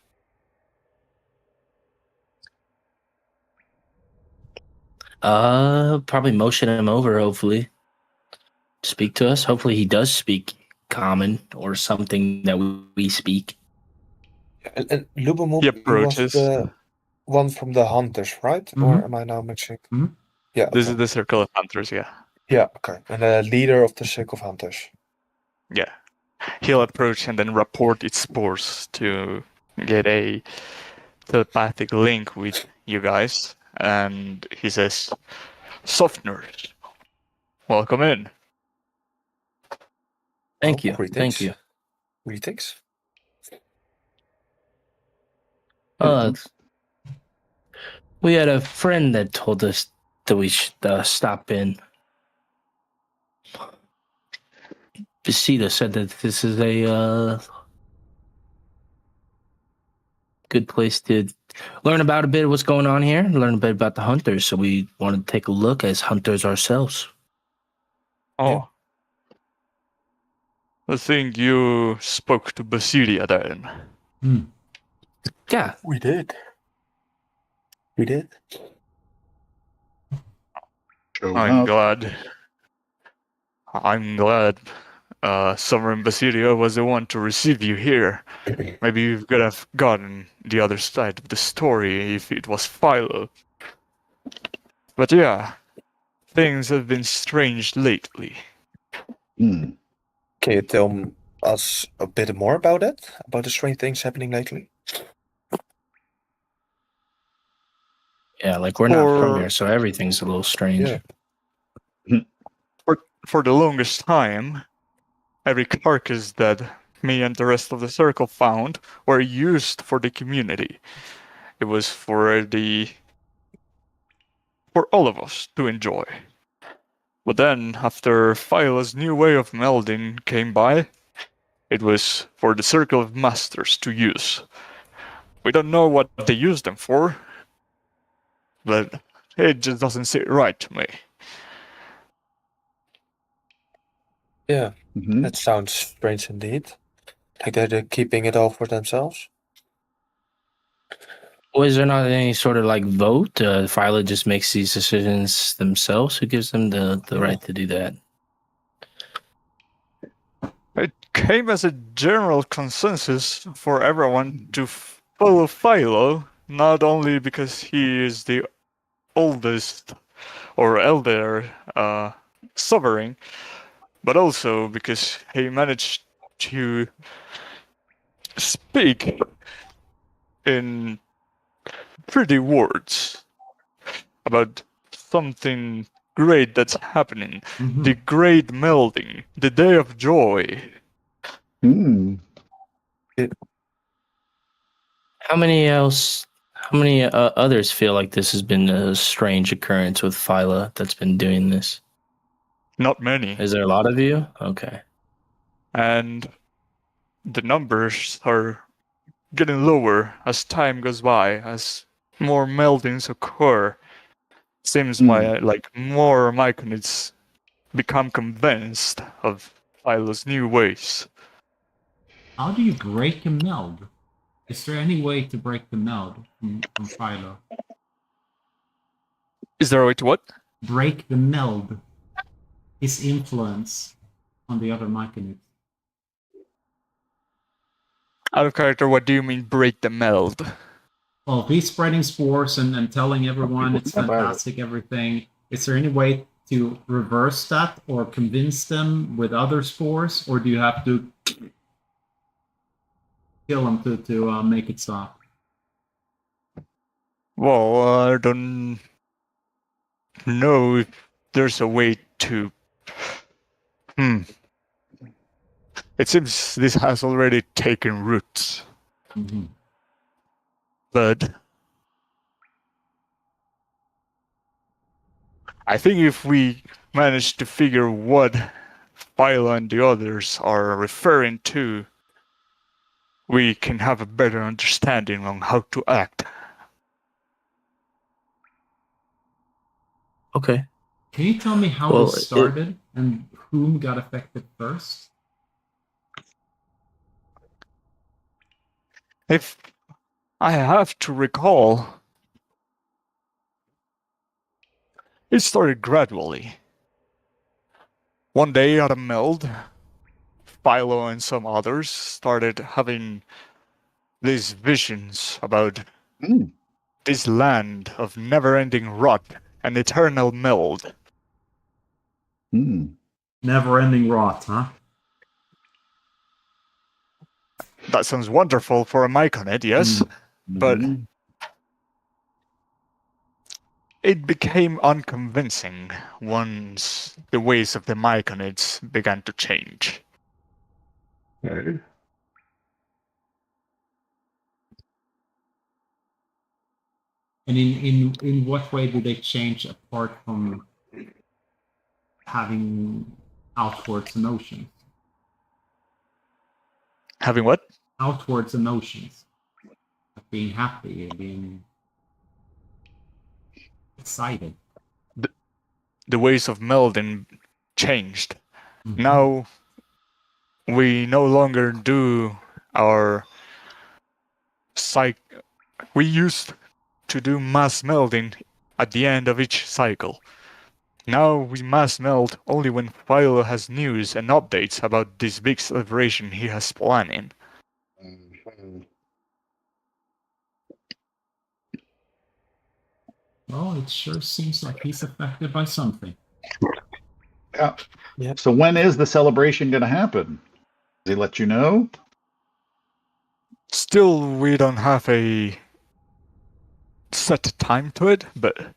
Probably motion him over, hopefully. Speak to us. Hopefully he does speak common or something that we speak. And Lubamoop He was approaches. the one from the hunters, right? Or am I now mixing? Mhm. Yeah. This okay. is the Circle of Hunters, yeah. Yeah. Okay. And the leader of the Circle of Hunters. Yeah. He'll approach and then report its spores to get a telepathic link with you guys. And he says, Softeners, welcome in. Thank you. Greetings. Thank you. Greetings. We had a friend that told us that we should stop in. Visita said that this is a good place to learn about a bit of what's going on here, learn a bit about the hunters. So we wanted to take a look as hunters ourselves. Oh. I think you spoke to Basilia then. Yeah. We did. We did. Show I'm up. glad. I'm glad Sovereign Basilia was the one to receive you here. Maybe you could have gotten the other side of the story if it was Philo. But yeah, things have been strange lately. Can you tell us a bit more about it? About the strange things happening lately? Yeah, like we're not from here, so everything's a little strange. Yeah. For the longest time, every carcass that me and the rest of the circle found were used for the community. It was for all of us to enjoy. But then, after Philo's new way of melding came by, It was for the Circle of Masters to use. We don't know what they use them for, but it just doesn't sit right to me. Yeah, Mhm. that sounds strange indeed. Like they're keeping it all for themselves. Was there not any sort of like vote? Phyla just makes these decisions themselves. Who gives them the right to do that? It came as a general consensus for everyone to follow Philo, not only because he is the oldest or elder sovereign, but also because he managed to speak in pretty words about something great that's happening. Mhm. The Great Melding, the Day of Joy. Hmm. How many others feel like this has been a strange occurrence with Phyla that's been doing this? Not many. Is there a lot of you? Okay. And the numbers are getting lower as time goes by, as more meldings occur. Seems like more myconids become convinced of Philo's new ways. How do you break a meld? Is there any way to break the meld from Philo? Is there a way to what? Break the meld. His influence on the other Myconids. Out of character, what do you mean break the meld? Well, if he's spreading spores and telling everyone it's Not bad. fantastic, everything, is there any way to reverse that or convince them with other spores, or do you have to kill them to make it stop? Well, I don't know if there's a way to... It seems this has already taken roots. Mhm. But I think if we manage to figure what Philo and the others are referring to, we can have a better understanding on how to act. Okay. Can you tell me how Well, this started and whom got affected first? If I have to recall, it started gradually. One day at a meld, Philo and some others started having these visions about Hmm. this land of never-ending rot and eternal meld. Hmm. Never-ending rot, huh? That sounds wonderful for a myconid, yes, but Mhm. it became unconvincing once the ways of the myconids began to change. Okay. And in what way do they change apart from having outwards emotions? Having what? Outwards emotions. Like being happy, being excited. The ways of melding changed. Mhm. Now we no longer do our we used to do mass melding at the end of each cycle. Now we mass meld only when Philo has news and updates about this big celebration he has planning. Mhm. Well, it sure seems like he's affected by something. Yeah. Yep. So when is the celebration going to happen? Does he let you know? Still, we don't have a set time to it, but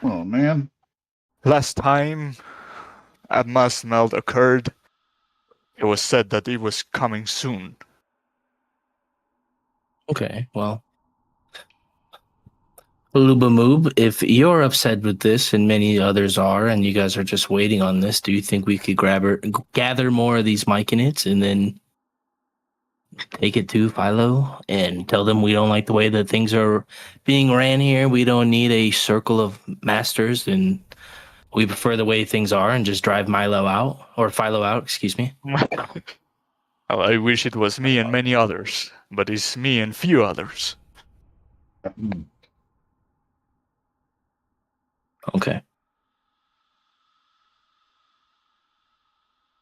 Oh man. last time a mass meld occurred, it was said that it was coming soon. Okay. Well, Lubamoob, if you're upset with this and many others are, and you guys are just waiting on this, do you think we could gather more of these myconids and then take it to Philo and tell them we don't like the way that things are being ran here. We don't need a circle of masters, and we prefer the way things are, and just drive Milo out or Philo out. Excuse me. Well, I wish it was me and many others, but it's me and few others. Hmm. Okay.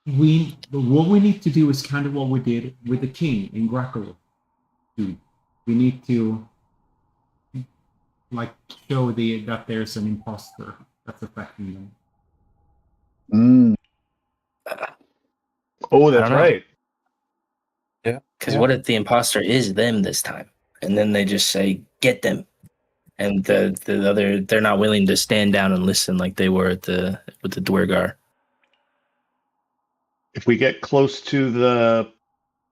What we need to do is kind of what we did with the king in Greco. We need to like show that there's an imposter that's affecting them. Mm. Oh, that's I don't know. right. Yeah. Because what if the imposter is them this time, and then they just say, "Get them," and the other they're not willing to stand down and listen like they were with the Dwergar. If we get close to the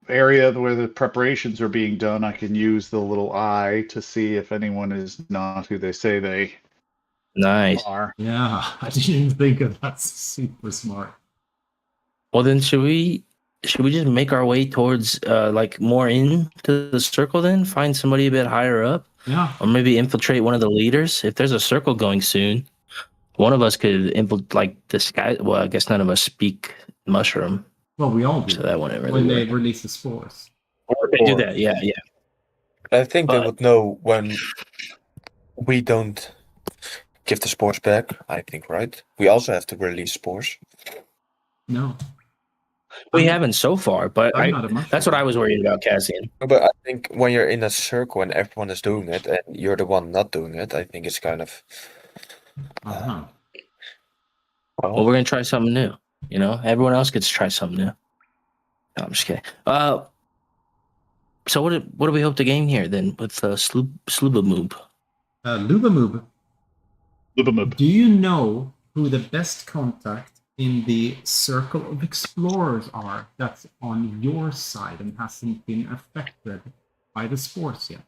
area where the preparations are being done, I can use the little eye to see if anyone is not who they say they Nice. are. Yeah, I didn't even think of that. Super smart. Well, then should we just make our way towards like more into the circle? Then find somebody a bit higher up, Yeah. or maybe infiltrate one of the leaders. If there's a circle going soon, one of us could like this guy. Well, I guess none of us speak mushroom, Well, we all do so that wouldn't really when they work. release the spores. They do that, yeah. I think they But- would know when we don't give the spores back, I think, right? We also have to release spores. No, We I'm- haven't so far, but I'm not a mushroom. that's what I was worried about, Cassian. But I think when you're in a circle and everyone is doing it and you're the one not doing it, I think it's kind of Uh-huh. Well, we're gonna try something new. You know, everyone else gets to try something new. No, I'm just kidding. So what do we hope to gain here then with Slubamoob? Lubamoob, Lubamub. do you know who the best contact in the circle of explorers are that's on your side and hasn't been affected by the spores yet?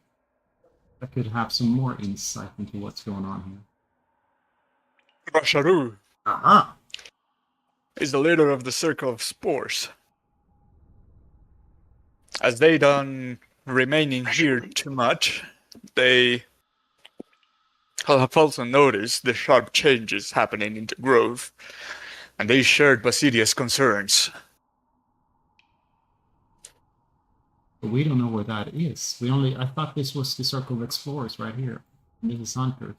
That could have some more insight into what's going on here. Rasharu Aha! is the leader of the Circle of Spores. As they don't remaining here too much, they have also noticed the sharp changes happening in the grove, and they shared Basilia's concerns. But we don't know where that is. I thought this was the circle of explorers right here. And this is hunters.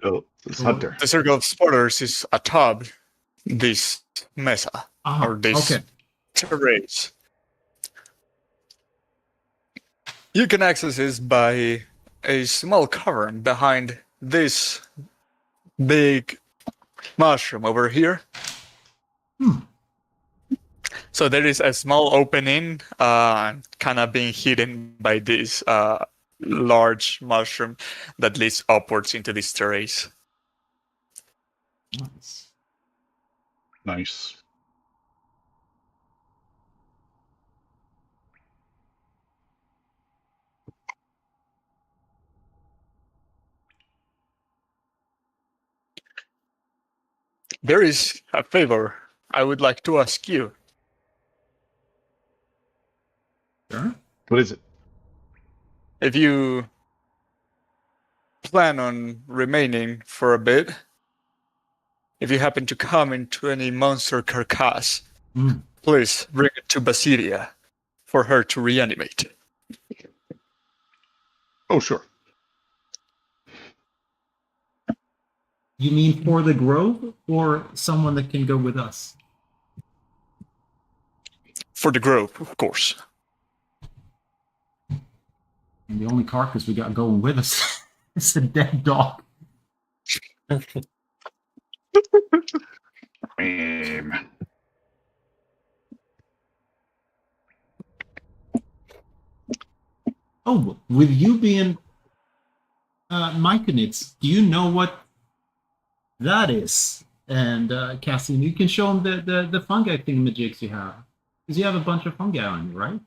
Oh, this hunter. The Circle of Spores is atop this mesa, Ah, or this okay. terrace. You can access this by a small cavern behind this big mushroom over here. Hmm. So there is a small opening, kind of being hidden by this large mushroom that leads upwards into this terrace. Nice. Nice. There is a favor I would like to ask you. Sure. What is it? If you plan on remaining for a bit, if you happen to come into any monster carcass, Hmm. please bring it to Basilia for her to reanimate. Oh, sure. You mean for the grove or someone that can go with us? For the grove, of course. And the only carcass we got going with us is a dead dog. Oh, with you being myconids, do you know what that is? And Cassian, you can show them the fungi thingamajigs you have. Because you have a bunch of fungi on you, right?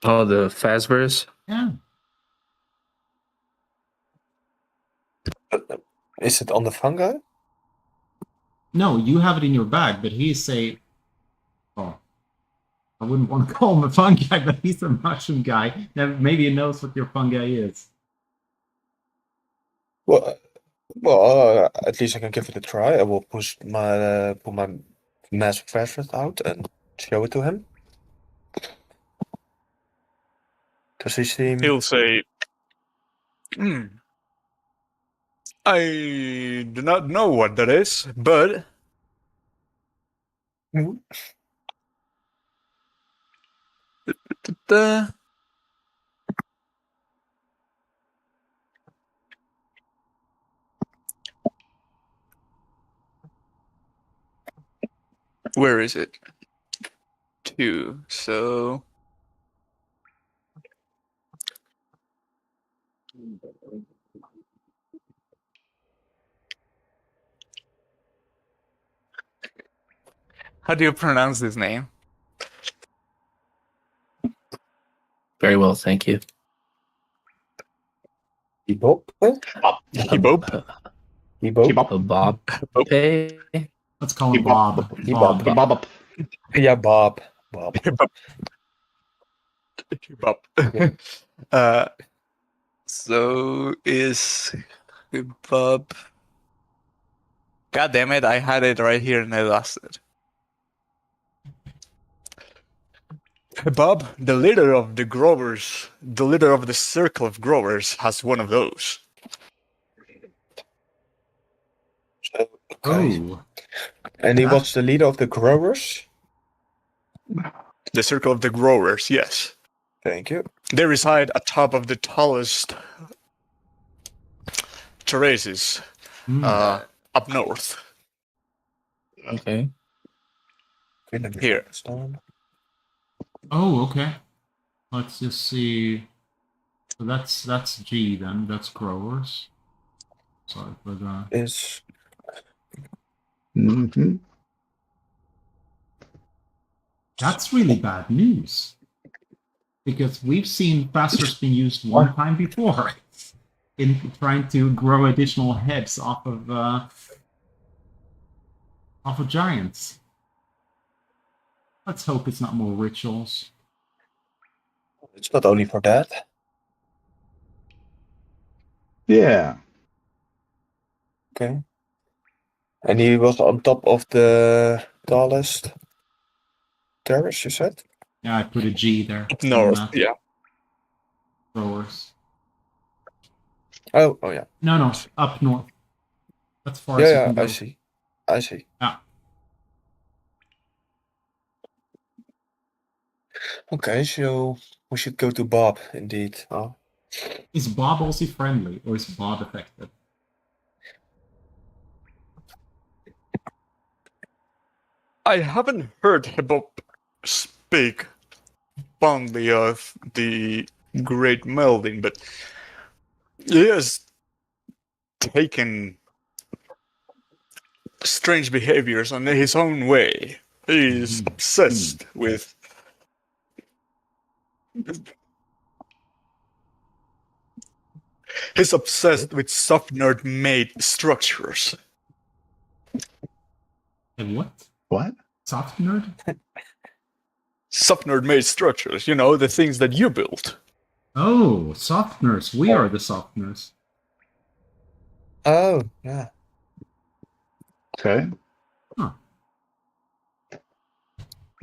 Oh, the Phasverus? Yeah. Is it on the fungi? No, you have it in your bag, but he say, oh, I wouldn't want to call him a fungi, but he's a mushroom guy. Now, maybe he knows what your fungi is. Well, at least I can give it a try. I will push my put my massive flashlight out and show it to him. Does he seem? He'll say, "Hmm, I do not know what that is, but Mhm. uh, where is it? 2. So how do you pronounce this name? Very well, thank you. Bebop? Hibop? Bebop? Bob. Okay. Let's call him Bebop. Bob. Bebop. Bob. Bob. Yeah, Bob. Bob. Hibop. Hibop. So is Hibop. God damn it, I had it right here and I lost it. Bob, the leader of the growers, the leader of the circle of growers, has one of those. Okay. Oh. And he was the leader of the growers? The circle of the growers, yes. Thank you. They reside atop of the tallest terraces Hmm. up north. Okay. Okay, let me Here. write this down. Oh, okay. Let's just see. So that's G then. That's growers. Sorry for the. Is Mm-hmm. That's really bad news. Because we've seen Phastos being used one time before in trying to grow additional heads off of giants. Let's hope it's not more rituals. it's not only for that. Yeah. Okay. And he was on top of the tallest terrace, you said? Yeah, I put a G there. Up north, on, yeah. growers. Oh yeah. No, up north. That's far Yeah, as you yeah, can go. I see. I see. Yeah. Okay, so we should go to Bob, indeed. Oh. Is Bob also friendly, or is Bob affected? I haven't heard Hibop speak fondly of the Great Melding, but he has taken strange behaviors on his own way. He's Mhm. obsessed with soft nerd made structures. And what? What? Soft nerd? Soft nerd made structures, you know, the things that you built. Oh, softeners. We are the softeners. Oh, yeah. Okay.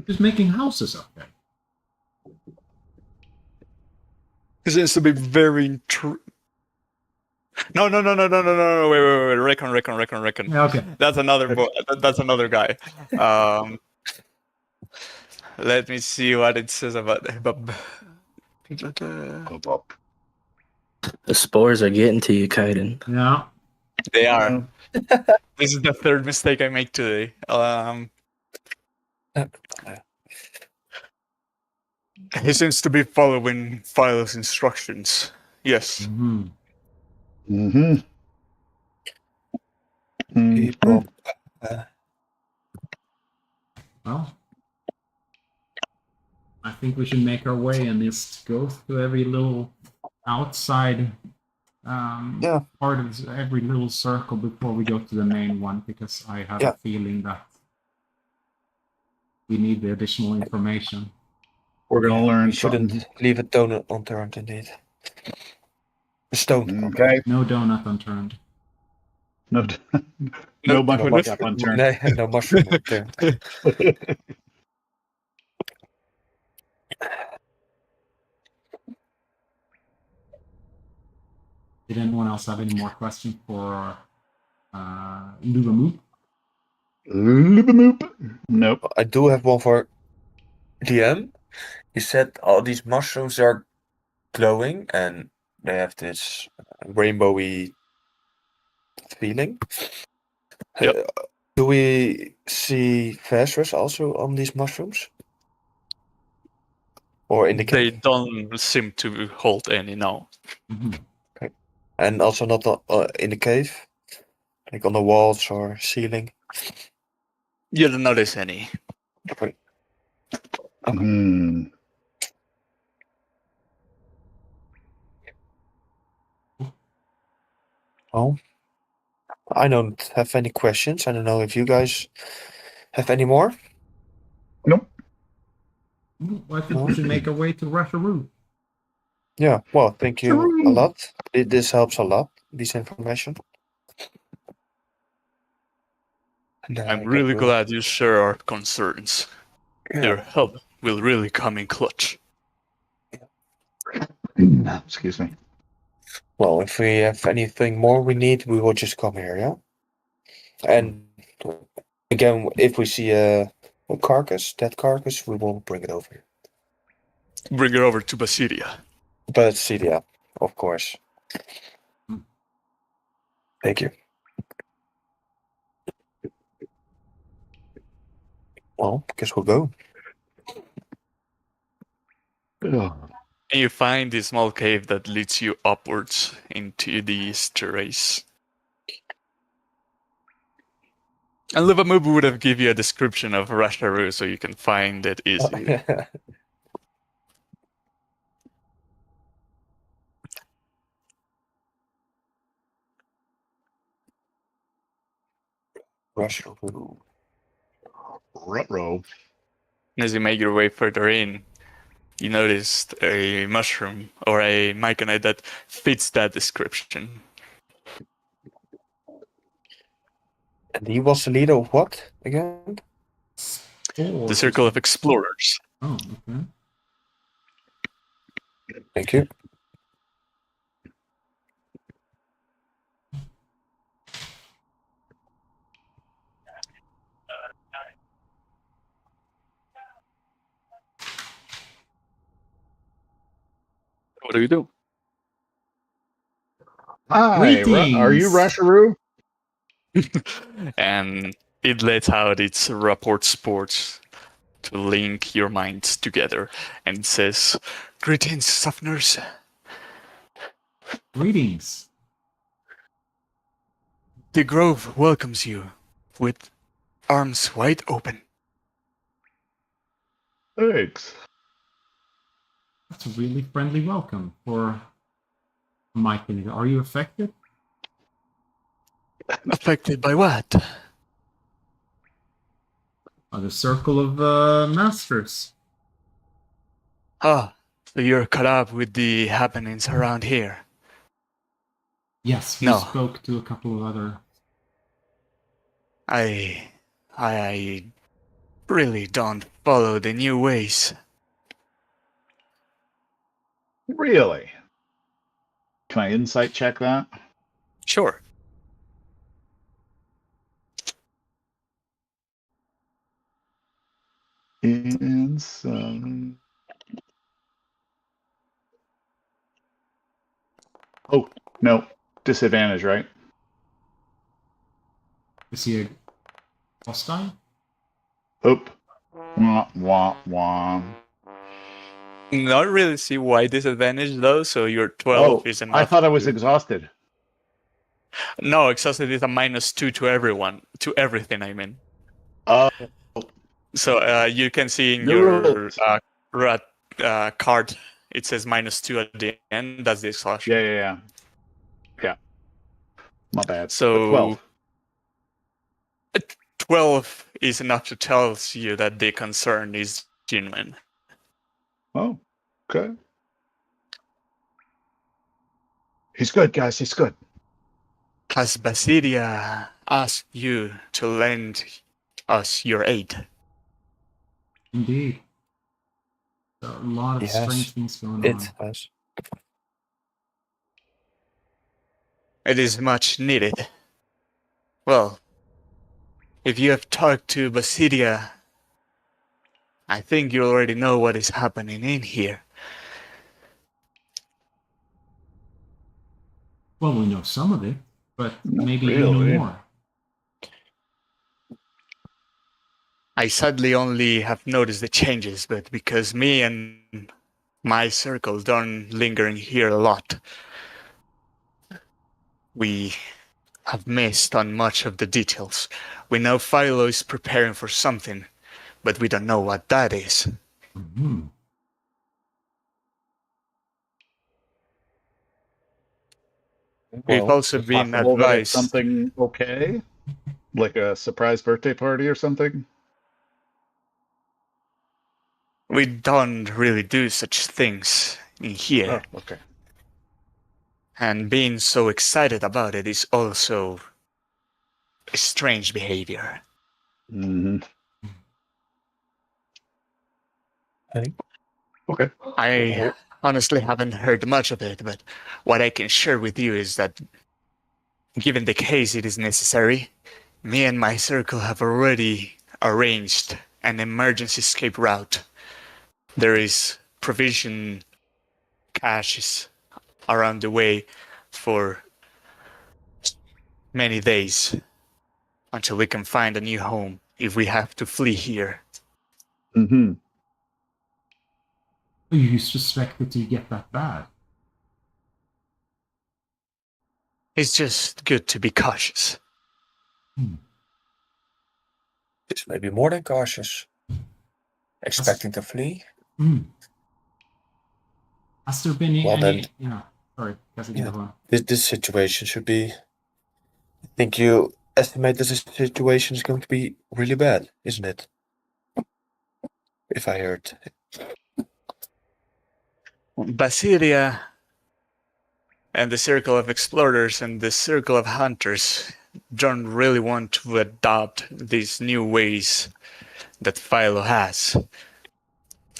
Just making houses up there. He seems to be very No, wait, reckon. Yeah, okay. That's another that's another guy. Let me see what it says about Hibop. Bob. The spores are getting to you, Kaiden. Yeah. They are. This is the third mistake I make today. He seems to be following Philo's instructions. Yes. Mm-hmm. Mm-hmm. People. Well, I think we should make our way and just go through every little outside part of every little circle before we go to the main one, because I have a feeling that we need the additional information. We're gonna We learn shouldn't something. leave a donut unturned, indeed. A stone. Okay. No donut unturned. No, No, no bunch No, of mushroom, makeup unturned. no mushroom unturned. Did anyone else have any more questions for Lugamoop? Loopamoop. Nope. I do have one for DM. He said all these mushrooms are glowing and they have this rainbowy feeling. Yep. Do we see phosphorus also on these mushrooms? Or in the They cave? don't seem to hold any now. Mm-hmm. And also not in the cave? Like on the walls or ceiling? You don't notice any. Okay. Hmm. Well, I don't have any questions. I don't know if you guys have any more. Nope. I think we should make our way to Rasharoo. Yeah, well, thank you a True. lot. This helps a lot, this information. And, I'm I really will- glad you share our concerns. Yeah. Your help will really come in clutch. Excuse me. Well, if we have anything more we need, we will just come here, yeah? And again, if we see a carcass, dead carcass, we will bring it over here. Bring her over to Basidia. But see, yeah, of course. Thank you. Well, guess we'll go. Ugh. And you find the small cave that leads you upwards into these terrace. And Livamubu would have give you a description of Rasharu so you can find it easily. Russia. Ruh-roh. As you make your way further in, you noticed a mushroom or a myconid that fits that description. And he was the leader of what again? The Circle of Explorers. Oh, okay. Thank you. What do you do? Hi, are you Greetings. Rasharoo? And it lets out its rapport sports to link your minds together. And it says, "Greetings, Sufners. Greetings. The Grove welcomes you with arms wide open." Thanks. That's a really friendly welcome for Myconid. Are you affected? Affected by what? By the Circle of Masters. Ah, so you're caught up with the happenings around here. Yes, we No. spoke to a couple of other. I really don't follow the new ways. Really? Can I insight check that? Sure. Insight. Oh, no. Disadvantage, right? Is he a hostile? Oop. Wah, wah, wah. Not really see why disadvantage though, so your 12 Oh, is enough. I thought I was to- exhausted. No, exhausted is a -2 to everyone. To everything, I mean. Oh, So you can see in The your rules. card, it says -2 at the end. That's the exhaustion. yeah. My bad. So But 12. 12 is enough to tell you that the concern is genuine. Oh, okay. He's good, guys. He's good. Has Basidia asked you to lend us your aid? Indeed. A lot of Yes, strange things going it on. has. It is much needed. Well, if you have talked to Basidia, I think you already know what is happening in here. Well, we know some of it, but Not maybe you know really. more. I sadly only have noticed the changes, but because me and my circle don't linger in here a lot, we have missed on much of the details. We know Philo is preparing for something, but we don't know what that is. Mm-hmm. We've Well, also Is it been possible that it's advised. something okay? Like a surprise birthday party or something? We don't really do such things in here, Oh, okay. and being so excited about it is also a strange behavior. Hmm. okay. Okay. I honestly haven't heard much of it, but what I can share with you is that, given the case it is necessary, me and my circle have already arranged an emergency escape route. There is provision caches around the way for many days until we can find a new home if we have to flee here. Hmm. You suspect it to get that bad? It's just good to be cautious. It's maybe more than cautious. Expecting to flee? Mm. Has there been Well, any? then, Yeah. Sorry, yeah. This situation should be. I think you estimate that this situation is going to be really bad, isn't it? If I heard. Basilia and the circle of explorers and the circle of hunters don't really want to adopt these new ways that Philo has.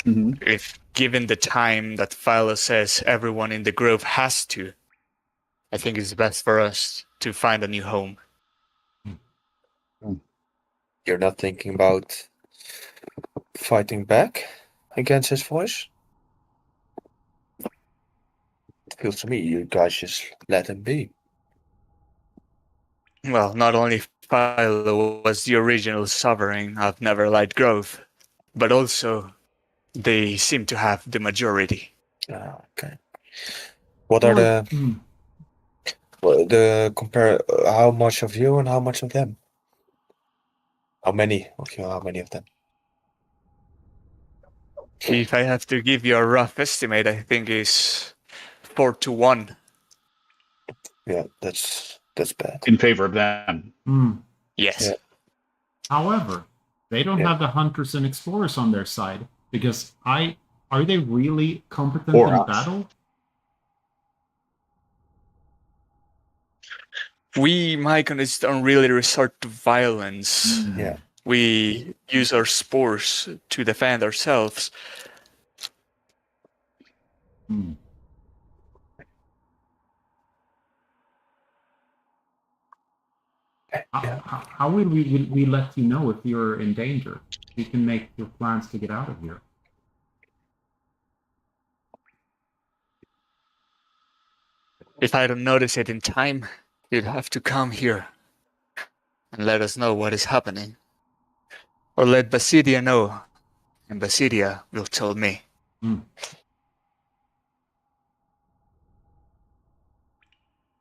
Hmm. If given the time that Philo says everyone in the grove has to, I think it's best for us to find a new home. You're not thinking about fighting back against his voice? It feels to me you guys just let him be. Well, not only Philo was the original sovereign of Neverlight Grove, but also they seem to have the majority. Okay. What are the compare? How much of you and how much of them? How many of you? How many of them? If I have to give you a rough estimate, I think is 4-1. Yeah, that's bad. In favor of them. Yes. Yeah. However, they don't have the hunters and explorers on their side because are they really competent Or in us. battle? We myconids don't really resort to violence. Yeah. We use our spores to defend ourselves. Hmm. How will we let you know if you're in danger? You can make your plans to get out of here. If I don't notice it in time, you'd have to come here and let us know what is happening. Or let Basidia know, and Basidia will tell me.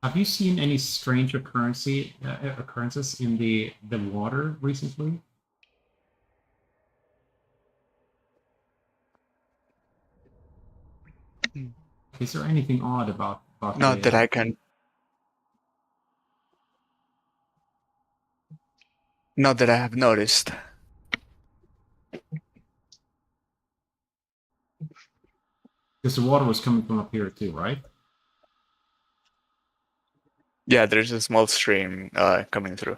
Have you seen any strange occurrences in the water recently? Is there anything odd about Not that I can. Not that I have noticed. Because the water was coming from up here too, right? Yeah, there's a small stream coming through.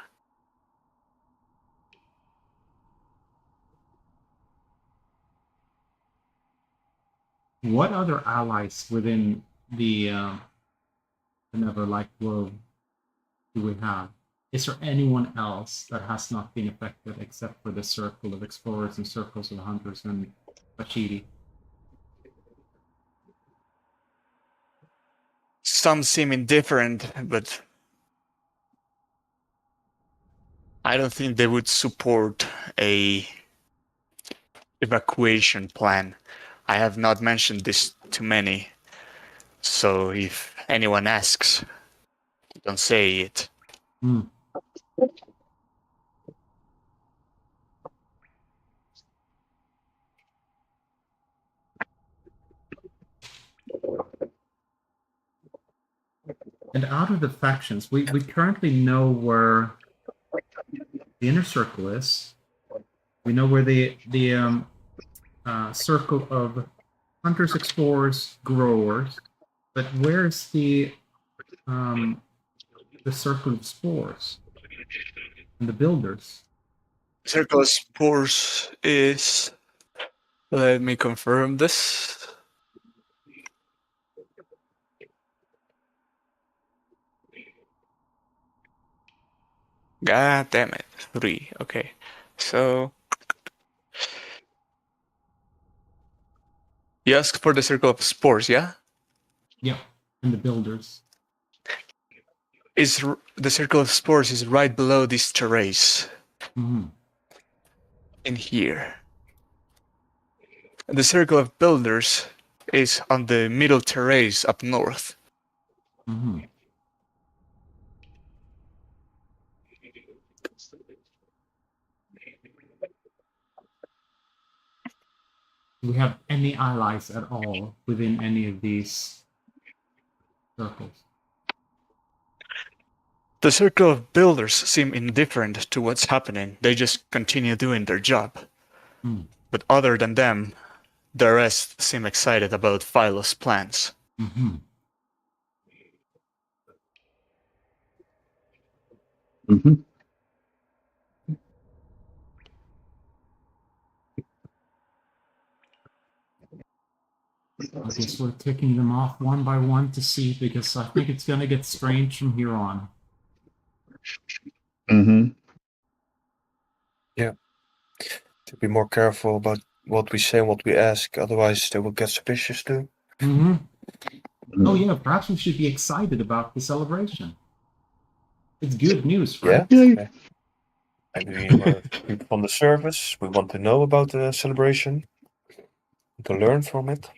What other allies within the Neverlight Grove do we have? Is there anyone else that has not been affected except for the circle of explorers and circles of hunters and Bachidi? Some seem indifferent, but I don't think they would support a evacuation plan. I have not mentioned this to many, so if anyone asks, don't say it. Hmm. And out of the factions, we currently know where the inner circle is. We know where the circle of hunters, explorers, growers. But where's the circle of spores and the builders? Circle of Spores is... Let me confirm this. God damn it. 3. Okay. So you asked for the Circle of Spores, yeah? Yeah, and the builders. The Circle of Spores is right below this terrace. Mm-hmm. In here. The Circle of Builders is on the middle terrace up north. Mm-hmm. Do we have any allies at all within any of these circles? The Circle of Builders seem indifferent to what's happening. They just continue doing their job. Mm. But other than them, the rest seem excited about Philo's plans. Mm-hmm. Mm-hmm. I guess we're ticking them off one by one to see, because I think it's going to get strange from here on. Mm-hmm. To be more careful about what we say and what we ask, otherwise they will get suspicious too. Mm-hmm. Oh yeah, perhaps we should be excited about the celebration. It's good news, right? Yeah. And we were on the service. We want to know about the celebration, to learn from it,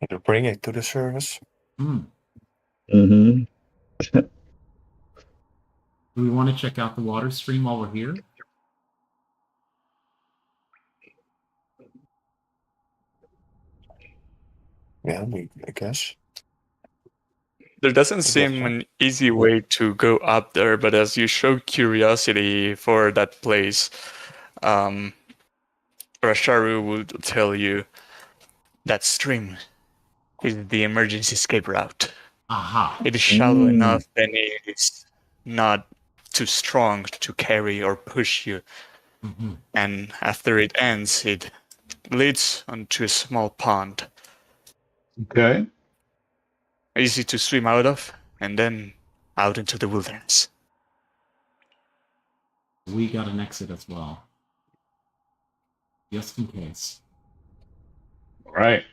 and to bring it to the service. Mm. Mm-hmm. Do we want to check out the water stream while we're here? Yeah, I guess. There doesn't guess seem so. an easy way to go up there, but as you show curiosity for that place, Rasharu will tell you that stream is the emergency escape route. Aha. It is shallow enough and it is not too strong to carry or push you. Mm-hmm. And after it ends, it leads onto a small pond, Okay. easy to swim out of, and then out into the wilderness. We got an exit as well, just in case. All right.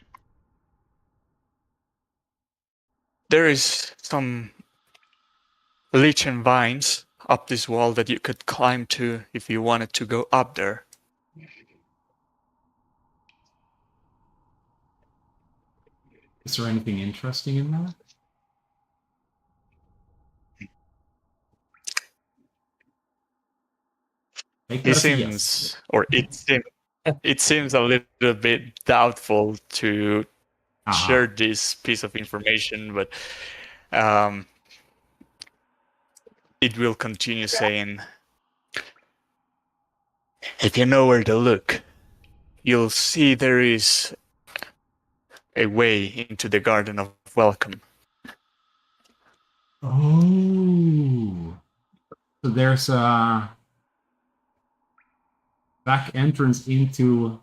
There is some lichen vines up this wall that you could climb to if you wanted to go up there. Is there anything interesting in there? Make that It as a seems, yes. or it seems a little bit doubtful to share this piece of information, but it will continue saying, if you know where to look, you'll see there is a way into the Garden of Welcome. Oh, so there's a back entrance into,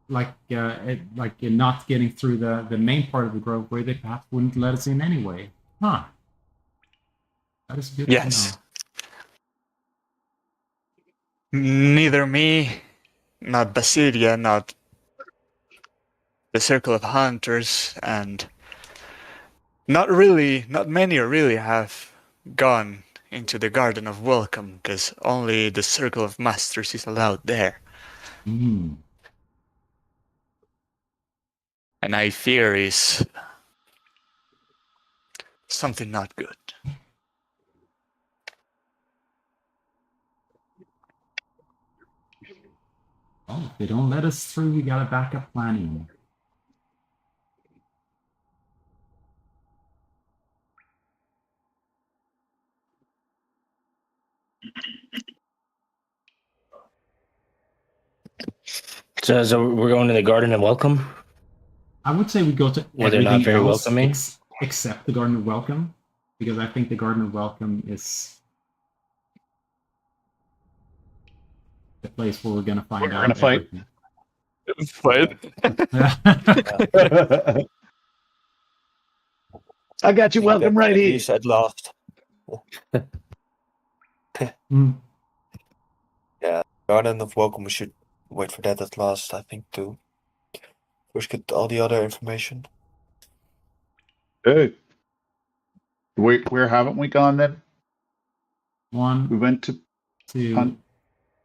like not getting through the main part of the grove where they perhaps wouldn't let us in anyway. Huh. That is good Yes. to Neither me, not Basilia, not the Circle of Hunters, and not many really have gone into the Garden of Welcome, because only the Circle of Masters is allowed there. know. Hmm. And I fear is something not good. Oh, if they don't let us through, we got a backup planning. So we're going to the Garden of Welcome. I would say we go to Where they're not everything very else welcoming? except the Garden of Welcome, because I think the Garden of Welcome is the place where we're gonna find We're out gonna fight. everything. I got you. Welcome right At here. least at last. Hmm. Garden of Welcome, we should wait for that at last, I think, to first get all the other information. Good. Where haven't we gone then? We 1, went to 2, Hunt.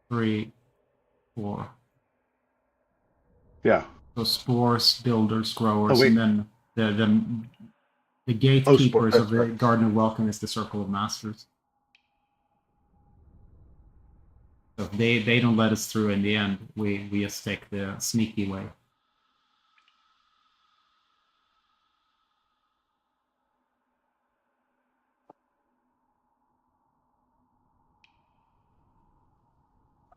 3, 4. Yeah. So spores, builders, growers, Oh, wait. and then the gatekeepers of the Garden of Welcome is the Circle of Masters. So if they don't let us through in the end, we just take the sneaky way.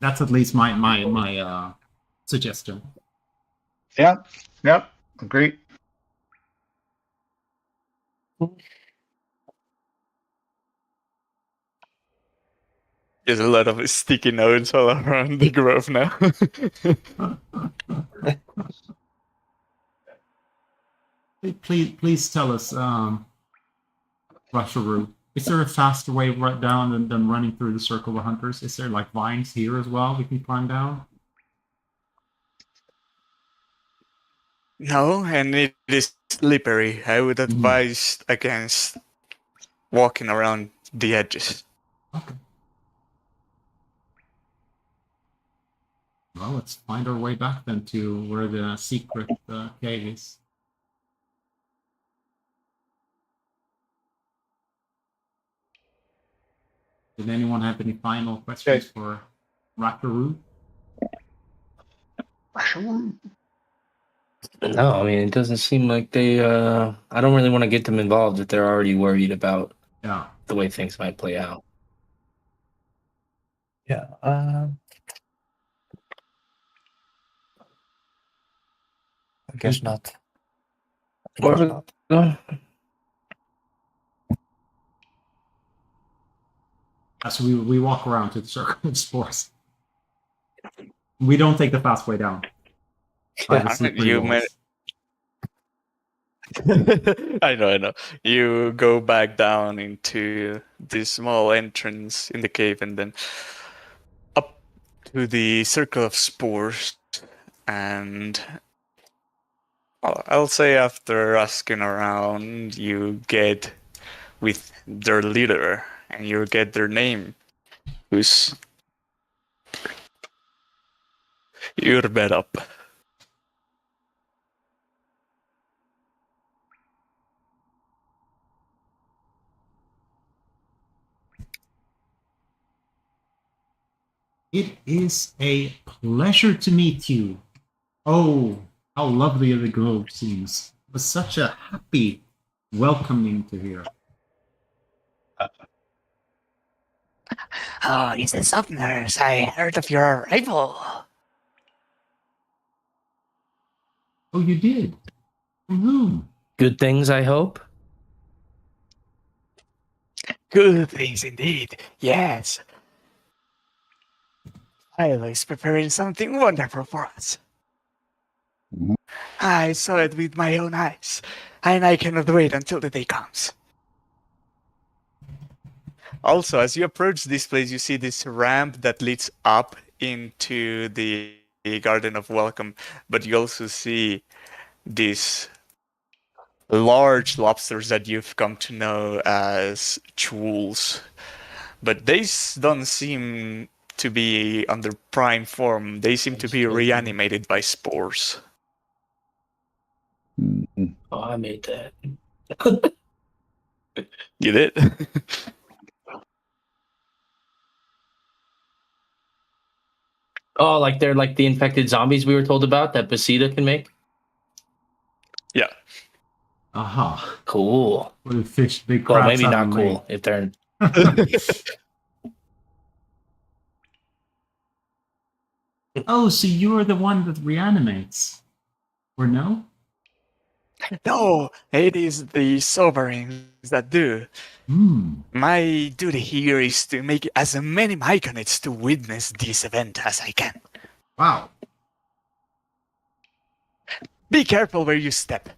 That's at least my suggestion. Yeah. Yep. Great. There's a lot of sticky notes all around the grove now. Please tell us, Rusharoo, is there a faster way right down than running through the Circle of Hunters? Is there like vines here as well we can climb down? No, and it is slippery. I would advise against walking around the edges. Okay. Well, let's find our way back then to where the secret cave is. Did anyone have any final questions for Rusharoo? No, I mean it doesn't seem like they. I don't really want to get them involved if they're already worried about the way things might play out. Yeah. I guess not. Where are we going? So we walk around to the Circle of Spores. We don't take the fast way down. By the slippery walls. I know. You go back down into this small entrance in the cave and then up to the Circle of Spores. And I'll say after asking around, you get with their leader and you get their name, who's Urberup. It is a pleasure to meet you. Oh, how lovely the grove seems. It was such a happy welcoming to hear. Oh, it's the Southerners. I heard of your arrival. Oh, you did? From whom? Good things, I hope. Good things indeed. Yes. Philo is preparing something wonderful for us. Mhm. I saw it with my own eyes, and I cannot wait until the day comes. Also, as you approach this place, you see this ramp that leads up into the Garden of Welcome, but you also see these large lobsters that you've come to know as chewls. But they don't seem to be under prime form. They seem to be reanimated by spores. Mhm. Oh, I made that. You did? Oh, like they're like the infected zombies we were told about that Basida can make? Yeah. Aha. Cool. We fished big Well, crabs maybe out not of the cool if they're. lake. Oh, so you're the one that reanimates. Or no? No, it is the sovereigns that do. Hmm. My duty here is to make as many myconids to witness this event as I can. Wow. Be careful where you step.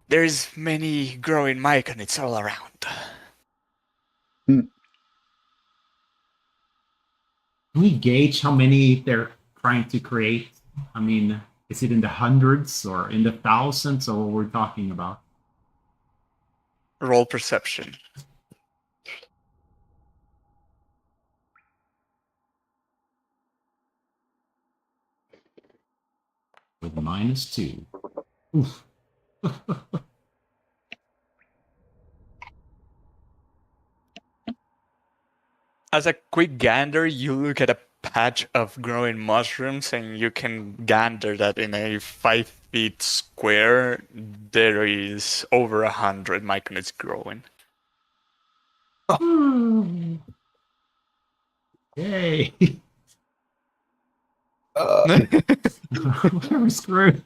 There's many growing myconids all around. Can we gauge how many they're trying to create? I mean, is it in the hundreds or in the thousands or what we're talking about? Roll perception. With -2. Oof. As a quick gander, you look at a patch of growing mushrooms and you can gander that in a 5 feet square, there is over 100 myconids growing. Yay. Uh, We're screwed.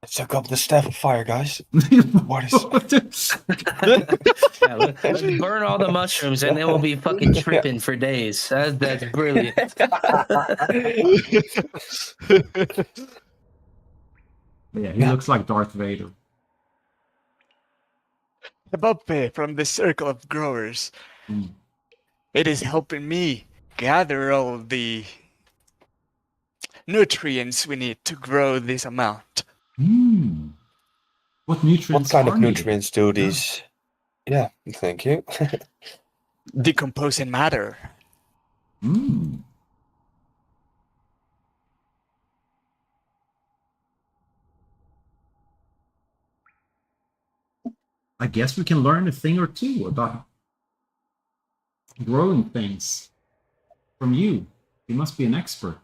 Suck up the staff of fire, guys. What is? Yeah, let's burn all the mushrooms and then we'll be fucking tripping for days. That's brilliant. Yeah, he looks like Darth Vader. Above from the circle of growers. Mm. It is helping me gather all the nutrients we need to grow this amount. Hmm. What nutrients What kind are of needed? nutrients do these? Yeah, thank you. Decomposing matter. Hmm. I guess we can learn a thing or two about growing things from you. You must be an expert.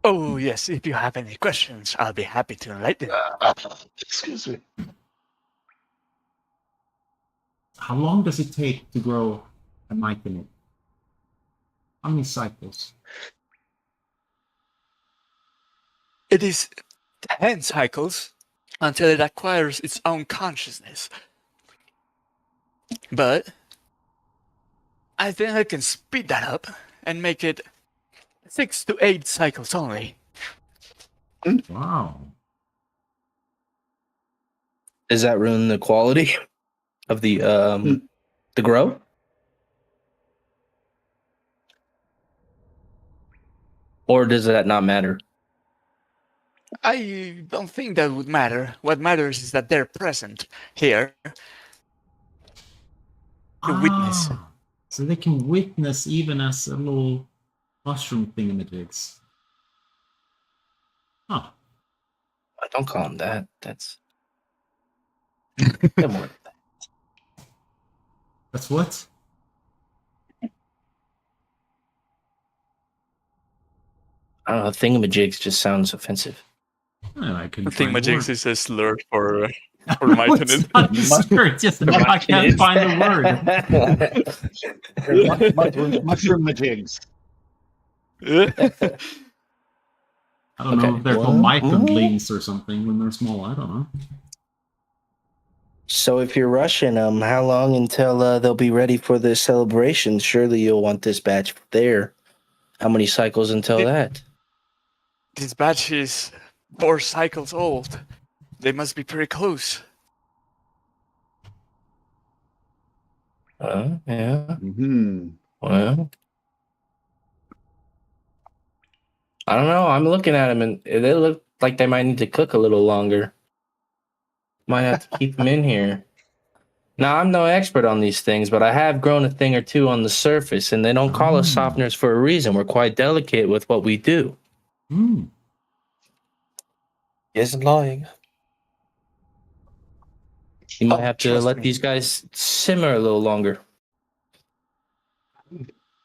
Oh, yes, if you have any questions, I'll be happy to enlighten. Excuse me. How long does it take to grow a myconid? How many cycles? It is 10 cycles until it acquires its own consciousness. But I think I can speed that up and make it 6 to 8 cycles only. Wow. Does that ruin the quality of the grow? Or does that not matter? I don't think that would matter. What matters is that they're present here to witness. So they can witness even as a little mushroom thingamajigs. Huh. I don't call them that. That's they're more than that. That's what? I don't know. Thingamajigs just sounds offensive. Well, I can I think find the Magix word. is a slur for No, myconid. it's not a slur, it's just I can't find the word. Mushroom majigs. I don't know Okay, if they're called well, myconid or something when they're small. I don't know. So if you're rushing them, how long until they'll be ready for the celebration? Surely you'll want this batch there. How many cycles until that? This batch is 4 cycles old. They must be pretty close. Yeah. Hmm. Well, I don't know. I'm looking at them, and they look like they might need to cook a little longer. Might have to keep them in here. Now, I'm no expert on these things, but I have grown a thing or two on the surface, and they don't call us softeners for a reason. We're quite delicate with what we do. Hmm. He isn't lying. You might Oh, have to trust let me. these guys simmer a little longer.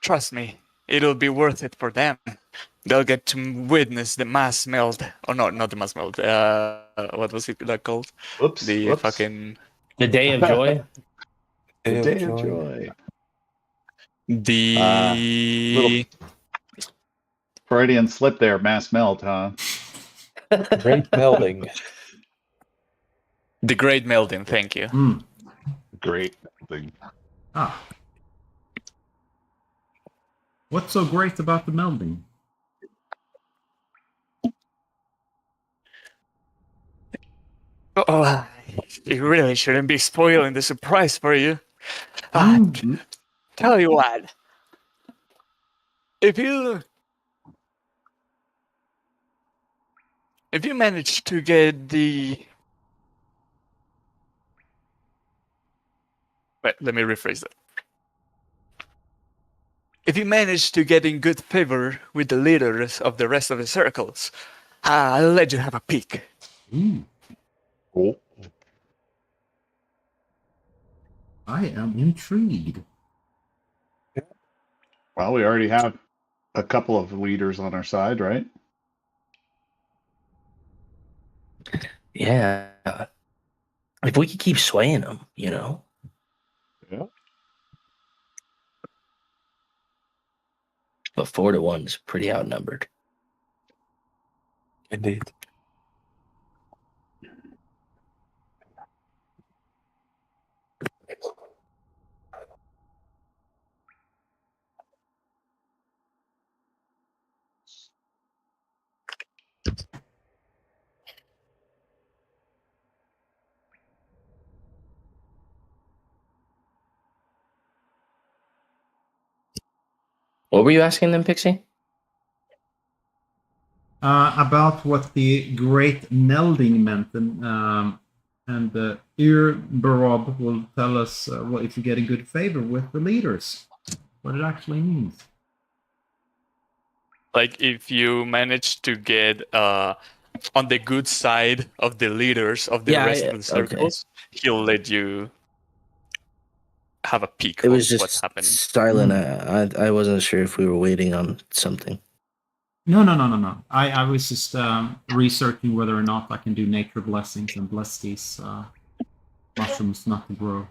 Trust me, it'll be worth it for them. They'll get to witness the mass melt. Or no, not the mass melt. What was it that called? Whoops. The whoops. fucking... The day of joy. The Day day of of joy. joy. The... Little Freudian slip there, mass melt, huh? Great Melding. The Great Melding, thank you. Hmm. Great thing. Ah. What's so great about the melding? Oh, you really shouldn't be spoiling the surprise for you. Hmm. Tell you what. If you manage to get the... Wait, let me rephrase that. If you manage to get in good favor with the leaders of the rest of the circles, I'll let you have a peek. Ooh. Cool. I am intrigued. Well, we already have a couple of leaders on our side, right? Yeah. If we could keep swaying them, you know. Yeah. But 4-1 is pretty outnumbered. Indeed. What were you asking them, Pixie? About what the Great Melding meant, and the Barob will tell us what if you get in good favor with the leaders, what it actually means. Like, if you manage to get on the good side of the leaders of the rest of the circles, he'll let you have a peek It of was what's just happening. silent. I wasn't sure if we were waiting on something. No. I was just researching whether or not I can do nature blessings and bless these mushrooms not to grow.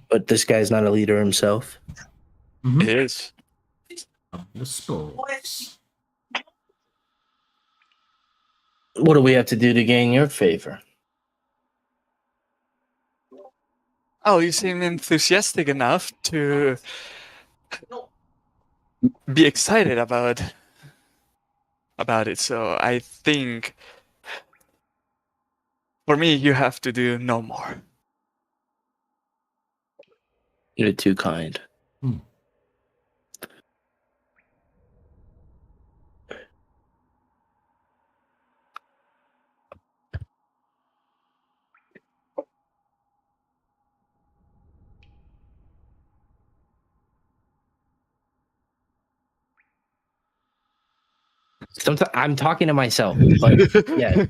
But this guy's not a leader himself. Mm-hmm. It is. Of the spores. What do we have to do to gain your favor? Oh, you seem enthusiastic enough to be excited about it. So I think for me, you have to do no more. You're too kind. Sometimes I'm talking to myself, but yeah.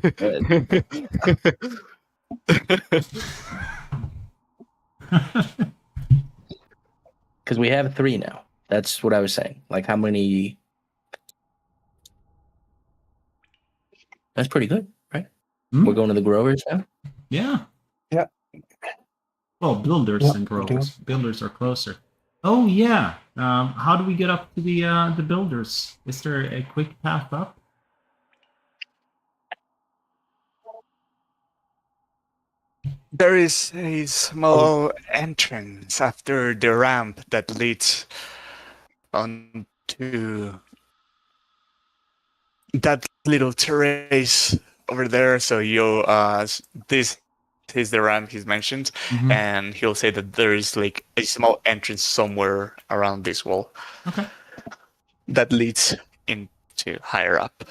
Because we have 3 now. That's what I was saying. Like, how many? That's pretty good, right? Hmm? We're going to the Grovers now. Yeah. Yeah. Well, builders Yeah, and we do. growers. Builders are closer. Oh yeah. How do we get up to the builders? Is there a quick path up? There is a small entrance after the ramp that leads onto that little terrace over there. So this is the ramp he's mentioned, Mhm. and he'll say that there is like a small entrance somewhere around this wall Okay. that leads into higher up.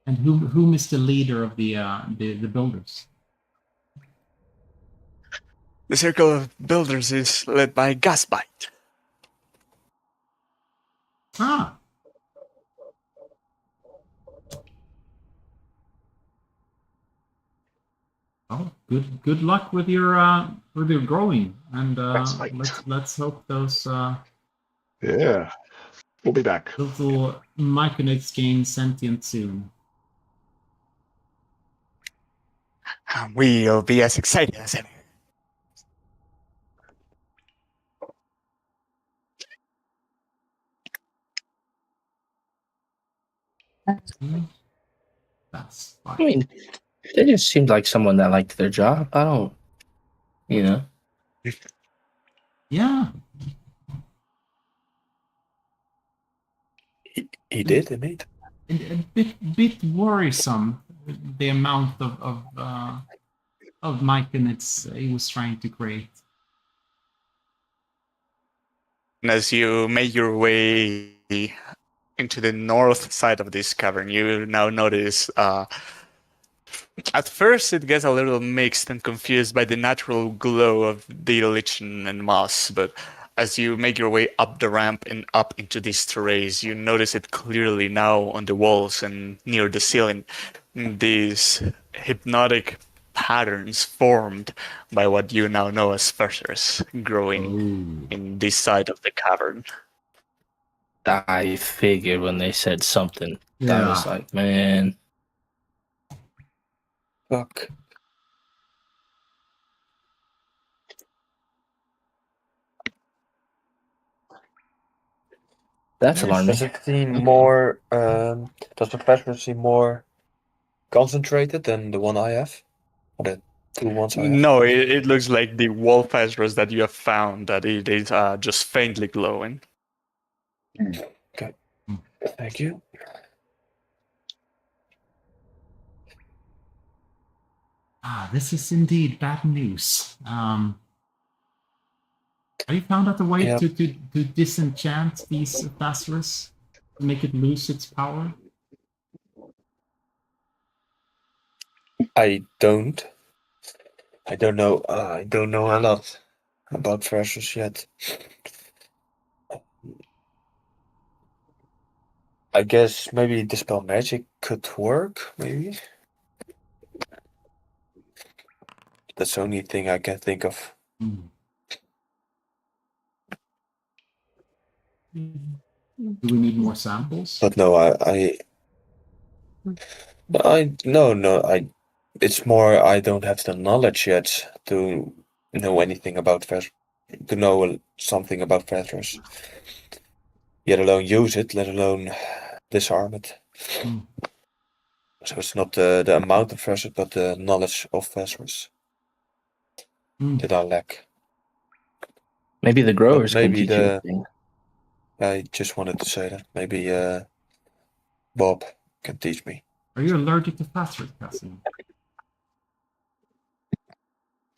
And whom is the leader of the builders? The circle of builders is led by Gasbite. Ah. Oh, good luck with your growing, and That's right. let's hope those Yeah. We'll be back. little myconids gain sentience soon. We'll be as excited as ever. That's I fine. mean, they just seemed like someone that liked their job. I don't, you know. Yeah. He did indeed. A bit worrisome, the amount of myconids he was trying to create. And as you make your way into the north side of this cavern, you now notice at first it gets a little mixed and confused by the natural glow of the lichen and moss, but as you make your way up the ramp and up into this terrace, you notice it clearly now on the walls and near the ceiling. These hypnotic patterns formed by what you now know as feathers growing in this side of the cavern. I figured when they said something, I Yeah. was like, man, Fuck. that's alarming. Does it seem more? Does the pressure seem more concentrated than the one I have? Or the two ones I have? No, it looks like the wall feathers that you have found, that it is just faintly glowing. Okay. Thank you. This is indeed bad news. Have you found out a way Yep. to disenchant these Thassaras? Make it lose its power? I don't. I don't know. I don't know a lot about pressures yet. I guess maybe dispel magic could work. Maybe. That's the only thing I can think of. Hmm. Do we need more samples? But no, no. It's more I don't have the knowledge yet to know anything about feathers, to know something about feathers. Let alone use it, let alone disarm it. Hmm. So it's not the amount of feathers, but the knowledge of feathers Hmm. that I lack. Maybe the growers can maybe teach you a thing. I just wanted to say that. Maybe Bob can teach me. Are you allergic to Thassaras, Cassie?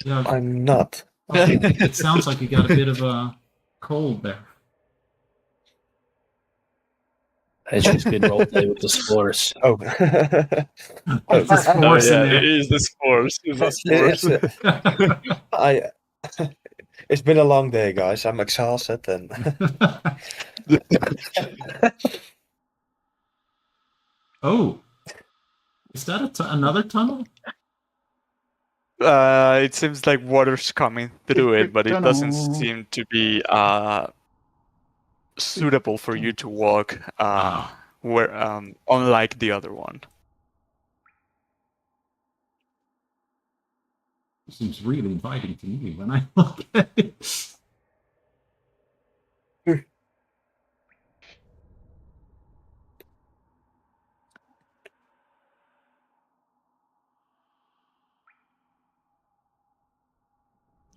Yeah. I'm not. Okay. It sounds like you got a bit of a cold there. It's just good roleplay with the spores. Oh. It's the spores in it there. is the spores. It's the spores. It's been a long day, guys. I'm exhausted and Oh, is that another tunnel? It seems like water's coming through it, but it doesn't Tunnel. seem to be suitable for you to walk. Where unlike the other one. It seems really inviting to me when I look at it.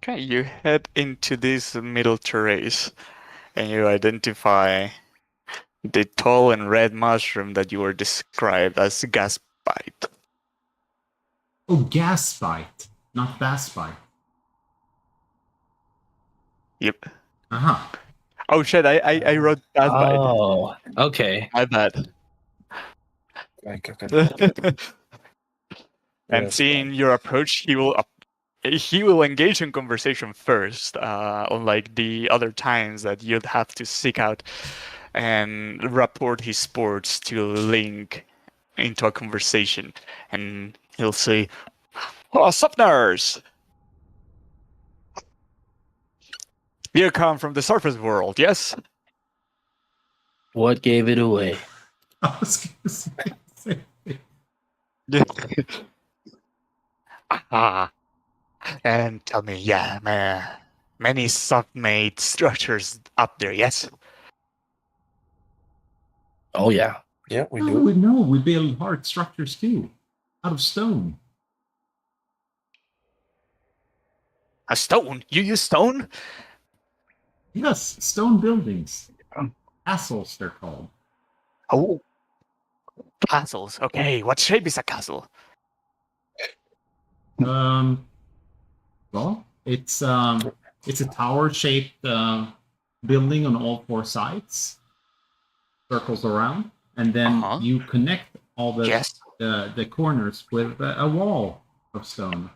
Okay, you head into this middle terrace, and you identify the tall and red mushroom that you were described as gas bite. Oh, gas bite, not bass bite. Yep. Uh-huh. Oh shit! I wrote gas bite. Oh, okay. My bad. Okay. And Yes, seeing your approach, he will engage in conversation first, unlike the other times that you'd have to seek out and report his sports to link into a conversation. And he'll say, "Oh, Supners! You come from the surface world, yes?" What gave it away? I was gonna say the same thing. Ah, and tell me, yeah, many self-made structures up there, yes? Oh yeah. Yeah, we No, do. we build hard structures too, out of stone. A stone? You use stone? Yes, stone buildings. Oh. Castles, they're called. Oh, castles. Okay, what shape is a castle? Well, it's a tower-shaped building on all four sides, circles around, and then Uh-huh. you connect all Yes. the corners with a wall of stone.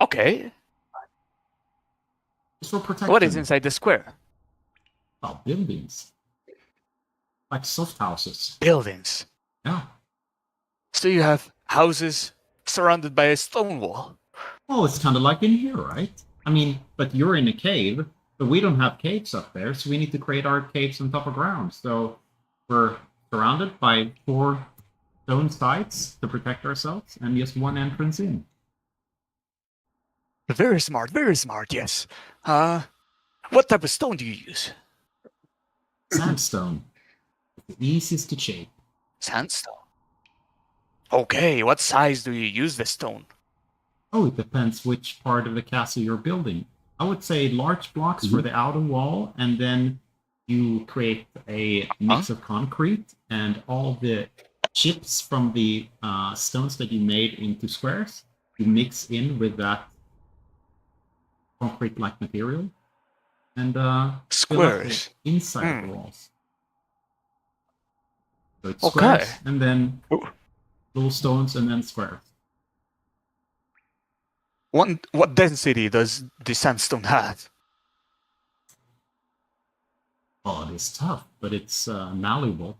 Okay. Just for protection. What is inside the square? Oh, buildings, like soft houses. Buildings. Yeah. So you have houses surrounded by a stone wall. Well, it's kind of like in here, right? I mean, but you're in a cave, but we don't have caves up there, so we need to create our caves on top of ground. So we're surrounded by 4 stone sides to protect ourselves, and just one entrance in. Very smart, yes. What type of stone do you use? Sandstone. It's the easiest to shape. Sandstone. Okay, what size do you use the stone? Oh, it depends which part of the castle you're building. I would say large blocks for the outer wall, and then you create a mix of concrete and all the chips from the stones that you made into squares. You mix in with that concrete-like material, and fill up the Squares. inside the walls. So it's Okay. squares, and then Ooh. little stones, and then squares. What density does the sandstone have? Oh, it is tough, but it's malleable.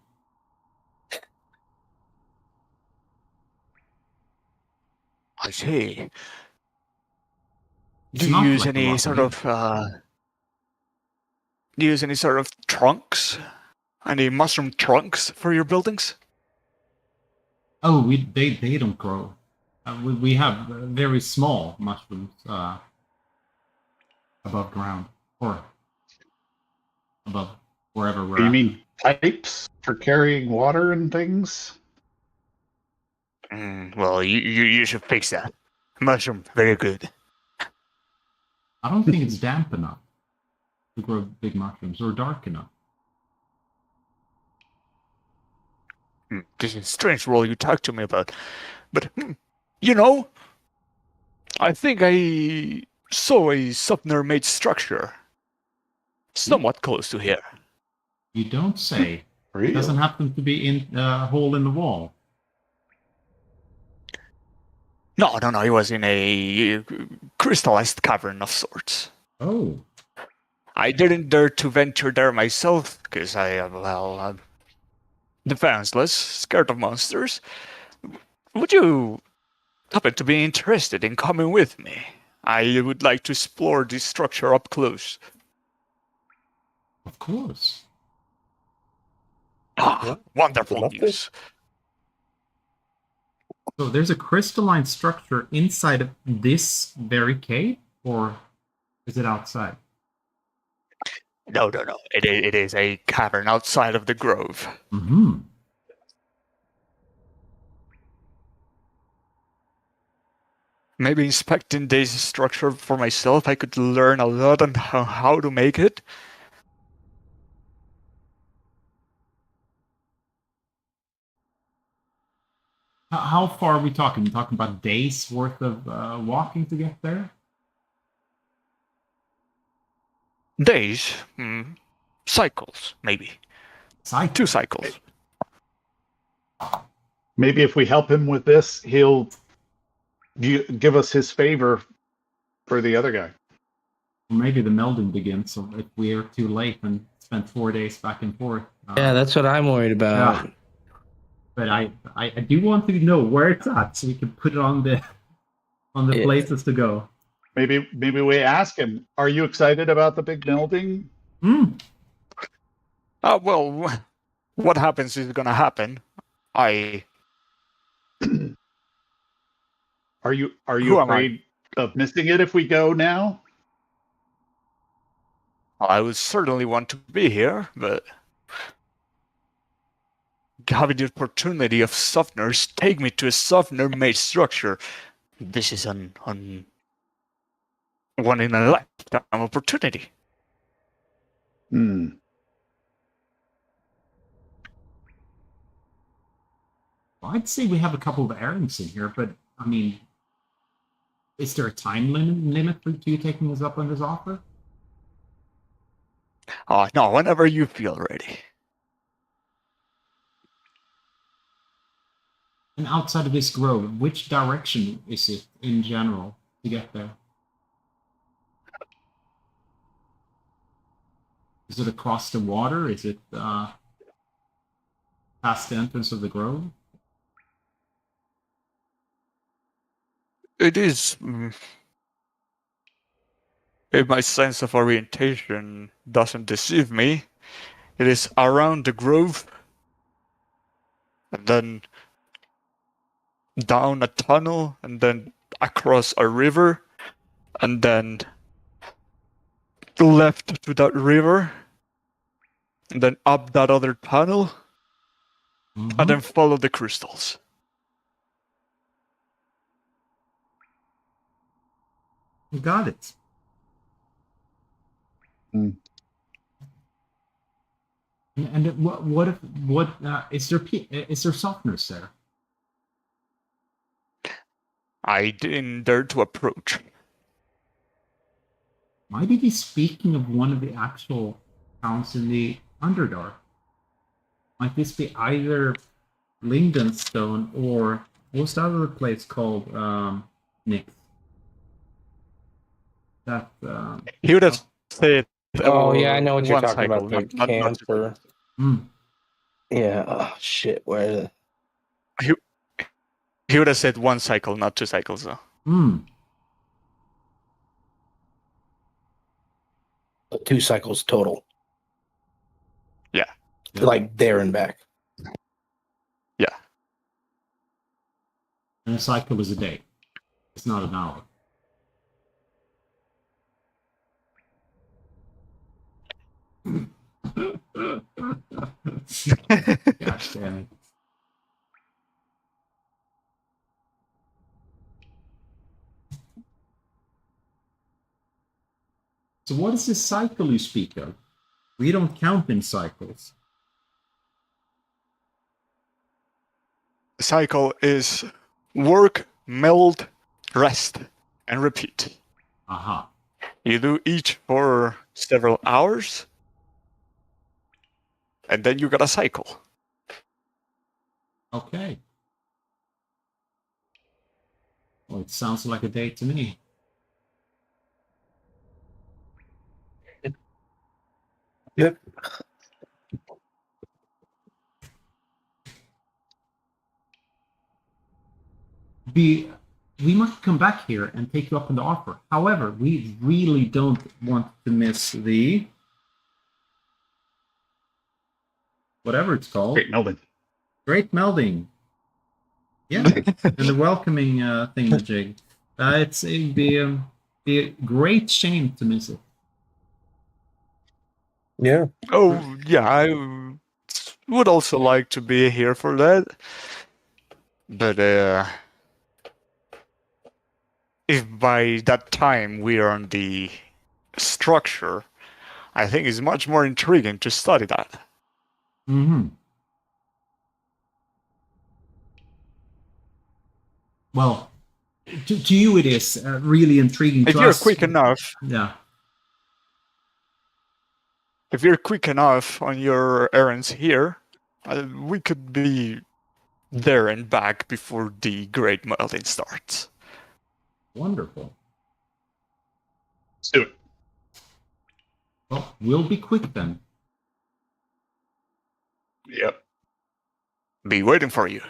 I see. It's Do you not use like a any rock sort wood. of do you use any sort of trunks? Any mushroom trunks for your buildings? Oh, they don't grow. We have very small mushrooms above ground, or above wherever we're You at. mean pipes for carrying water and things? Well, you should fix that. Mushroom, very good. I don't think it's damp enough to grow big mushrooms, or dark enough. This is a strange role you talked to me about. But, you know, I think I saw a Supner-made structure. Somewhat close to here. You don't say. It Really? doesn't happen to be in a hole in the wall. No, it was in a crystallized cavern of sorts. Oh, I didn't dare to venture there myself, because I am, well, defenseless, scared of monsters. Would you happen to be interested in coming with me? I would like to explore this structure up close. of course. Ah, Yeah, wonderful love to. news. So there's a crystalline structure inside of this very cave, or is it outside? No. It is a cavern outside of the grove. Mm-hmm. Maybe inspecting this structure for myself, I could learn a lot on how to make it. How far are we talking? We're talking about days worth of walking to get there? Days, cycles, maybe. 2 cycles. Maybe if we help him with this, he'll give us his favor for the other guy. Maybe the melding begins. So if we're too late and spend 4 days back and forth. Yeah, that's what I'm worried about. Yeah. But I do want to know where it's at, so we can put it on the Yeah. places to go. Maybe we ask him, are you excited about the big melding? Well, what happens is gonna happen. Are you Who am I? afraid of missing it if we go now? I would certainly want to be here, but having the opportunity of softeners take me to a softener-made structure, this is an one in a lifetime opportunity. I'd say we have a couple of errands in here, but I mean, is there a time limit for you taking us up on this offer? No, whenever you feel ready. And outside of this grove, which direction is it in general to get there? Is it across the water? Is it past the entrance of the grove? It is. If my sense of orientation doesn't deceive me, it is around the grove, and then down a tunnel, and then across a river, and then left to that river, and then up that other tunnel, and then follow the crystals. You got it. And what is there softeners there? I didn't dare to approach. Might he be speaking of one of the actual towns in the Underdark? Might this be either Lindenstone or what's the other place called, Nick? That He would have said. Oh yeah, I know what you're one talking cycle, about. The not camper. Mm. Yeah. Oh shit. Where? He would have said 1 cycle, not 2 cycles, though. 2 cycles total. Yeah. Like there and back. Yeah. And a cycle is a day. It's not an hour. Gosh damn it. So what is this cycle you speak of? We don't count in cycles. Cycle is work, meld, rest, and repeat. Aha. You do each for several hours, and then you got a cycle. Okay. Well, it sounds like a day to me. Yep. We might come back here and take you up on the offer. However, we really don't want to miss the whatever it's called. Great melding. Great Melding. Yeah, and the welcoming thingamajig. It'd be a great shame to miss it. Yeah. Oh, yeah, I would also like to be here for that. But if by that time we are on the structure, I think it's much more intriguing to study that. Mm-hmm. Well, to you it is really intriguing. If to you're us, quick enough, yeah. if you're quick enough on your errands here, we could be there and back before the Great Melding starts. Wonderful. Let's do it. Well, we'll be quick then. Yep. Be waiting for you.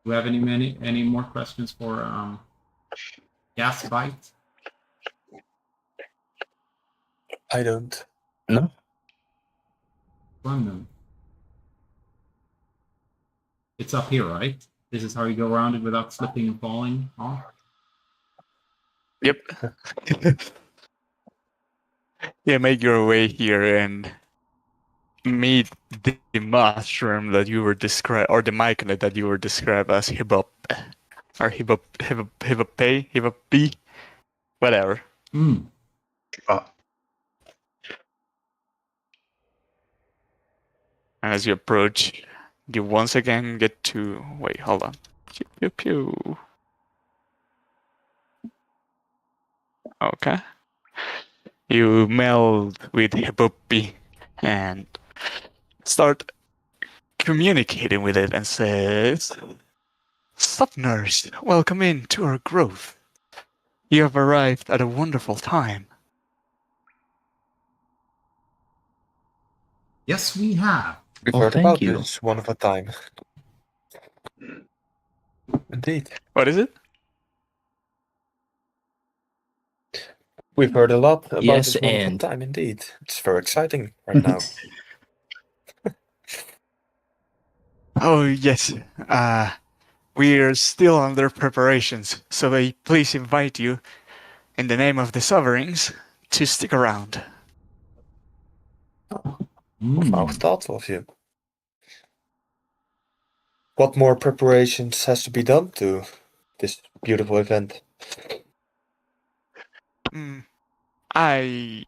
Do you have any more questions for Gasbite? I don't. No. Run them. It's up here, right? This is how you go around it without slipping and falling off. Yep. Yeah, make your way here and meet the mushroom that you were described, or the myconid that you were described as hibop, or hibop, whatever. Mm. And as you approach, you once again get to wait. Hold on. Pew, pew, pew. Okay. You meld with Hiboppi and start communicating with it and says, "Sup, nurse, welcome in to our grove. You have arrived at a wonderful time." Yes, we have. We've Well, heard thank about you. this one of a time. Indeed. What is it? We've heard a lot about Yes, this one of a and- time, indeed. It's very exciting right now. Oh, yes. We're still under preparations, so I please invite you, in the name of the sovereigns, to stick around. How thoughtful of you. What more preparations has to be done to this beautiful event? I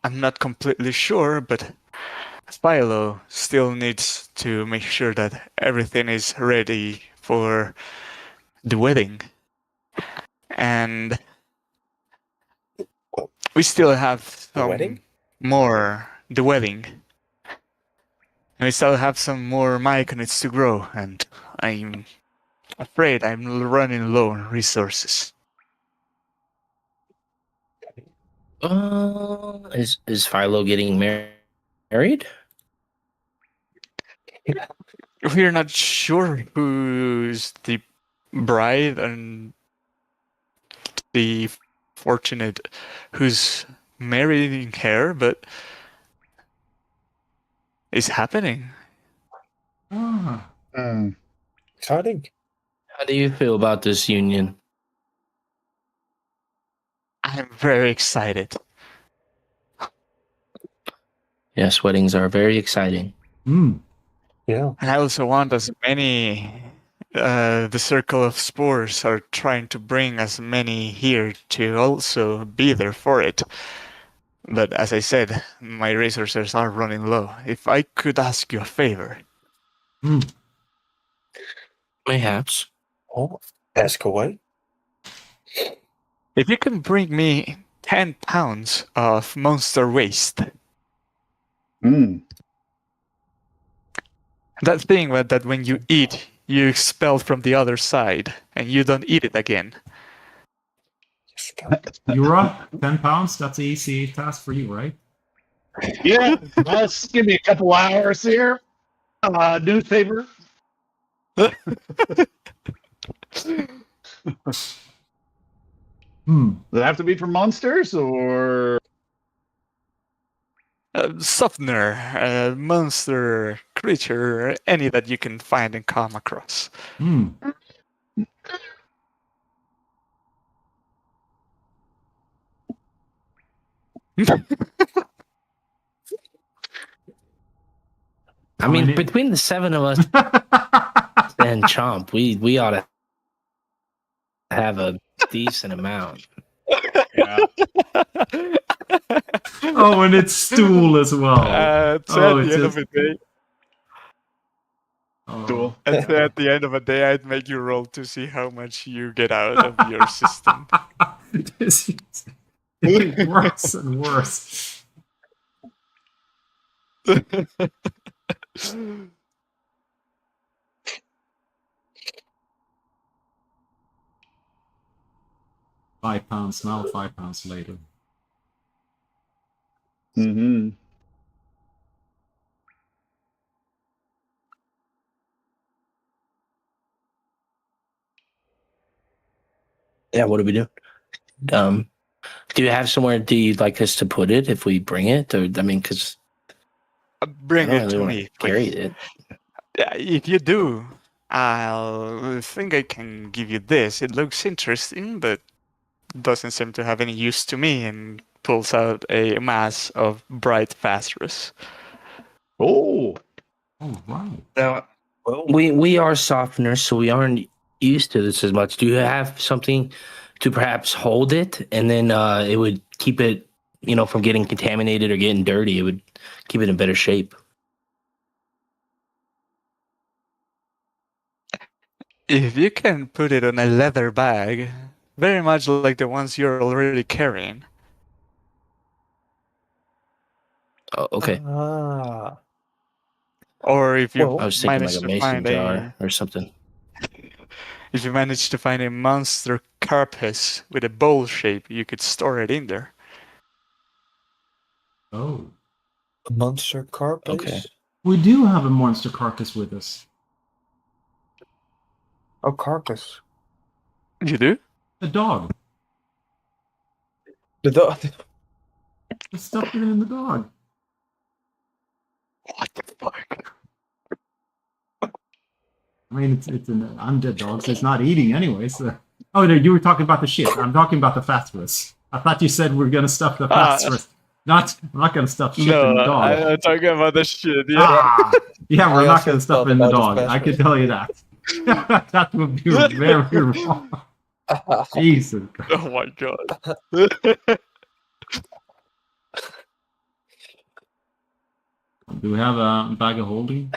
am not completely sure, but Philo still needs to make sure that everything is ready for the wedding. And we still have some wedding? more the wedding. And we still have some more myconids to grow, and I'm afraid I'm running low on resources. Is Philo getting married? We're not sure who's the bride and the fortunate who's marrying her, but it's happening. Ah. Exciting. How do you feel about this union? I'm very excited. Yes, weddings are very exciting. Mm. Yeah. And I also want as many, the circle of spores are trying to bring as many here to also be there for it. But as I said, my resources are running low. If I could ask you a favor. Mm. Mayhaps. Oh, ask away. If you can bring me 10 pounds of monster waste, that thing that when you eat, you expel from the other side, and you don't eat it again. Yura, 10 pounds, that's an easy task for you, right? Yeah, let's give me a couple hours here. Newspaper. Hmm. Does it have to be for monsters or? Softener, monster creature, any that you can find and come across. Hmm. I mean, mean, it- between the 7 of us and Chomp, we ought to have a decent amount. Yeah. Oh, and it's stool as well. So Oh, at it's the end of just. the day, Oh. Cool. and so at the end of the day, I'd make you roll to see how much you get out of your system. This is getting worse and worse. £5 now, £5 later. Mm-hmm. Yeah, what do we do? Do you have somewhere do you like us to put it if we bring it? Or I mean, because I Bring don't it really to want me, to carry please. it. If you do, I'll think I can give you this. It looks interesting, but doesn't seem to have any use to me, and pulls out a mass of bright phosphorus. Oh. Oh, right. Now, well, We are softeners, so we aren't used to this as much. Do you have something to perhaps hold it, and then it would keep it, from getting contaminated or getting dirty? It would keep it in better shape. If you can put it on a leather bag, very much like the ones you're already carrying. Oh, okay. Or if you Well, I was thinking like manage a to mason find jar or something. if you manage to find a monster carapace with a bowl shape, you could store it in there. Oh. a monster carapace. Okay. We do have a monster carcass with us. Oh, carcass. You do? A dog. The dog. Let's stuff it in the dog. What the fuck? I mean, it's an undead dog, so it's not eating anyway. So. Oh, no, you were talking about the shit. I'm talking about the phosphorus. I thought you said we're gonna stuff the phosphorus. I'm not gonna stuff shit in the dog. I'm talking about the shit. Yeah. Ah, yeah, we're I not also gonna stuff thought it in the about the dog. I can tell you that. That would be very wrong. Jesus Christ. Oh my god. Do we have a bag of holding?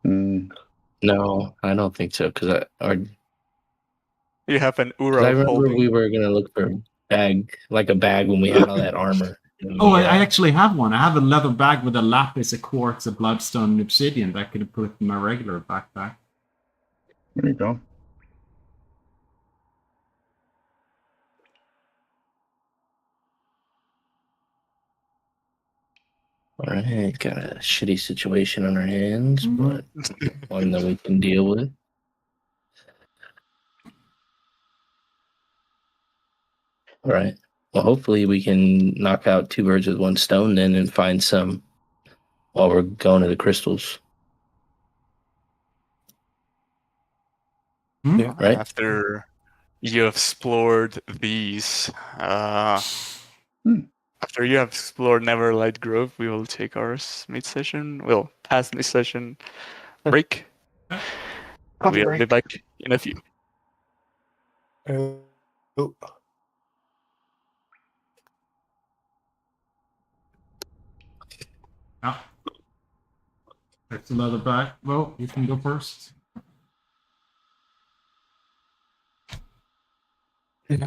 Mm. No, I don't think so. Because You have an I Uro remember holding. we were gonna look for a bag when we had all that armor. Oh, I Yeah. actually have one. I have a leather bag with a lapis, a quartz, a bloodstone, and obsidian that I could put in my regular backpack. There you go. All right, got a shitty situation on our hands, but one that we can deal with. All right. Well, hopefully we can knock out 2 birds with 1 stone then and find some while we're going to the crystals. Yeah. Right? After you have explored these, after you have explored Neverlight Grove, we will take our mid session. We'll pass mid session break. Coffee We'll break. be back in a few. Oh. Yeah. There's another bag. Well, you can go first. Yeah.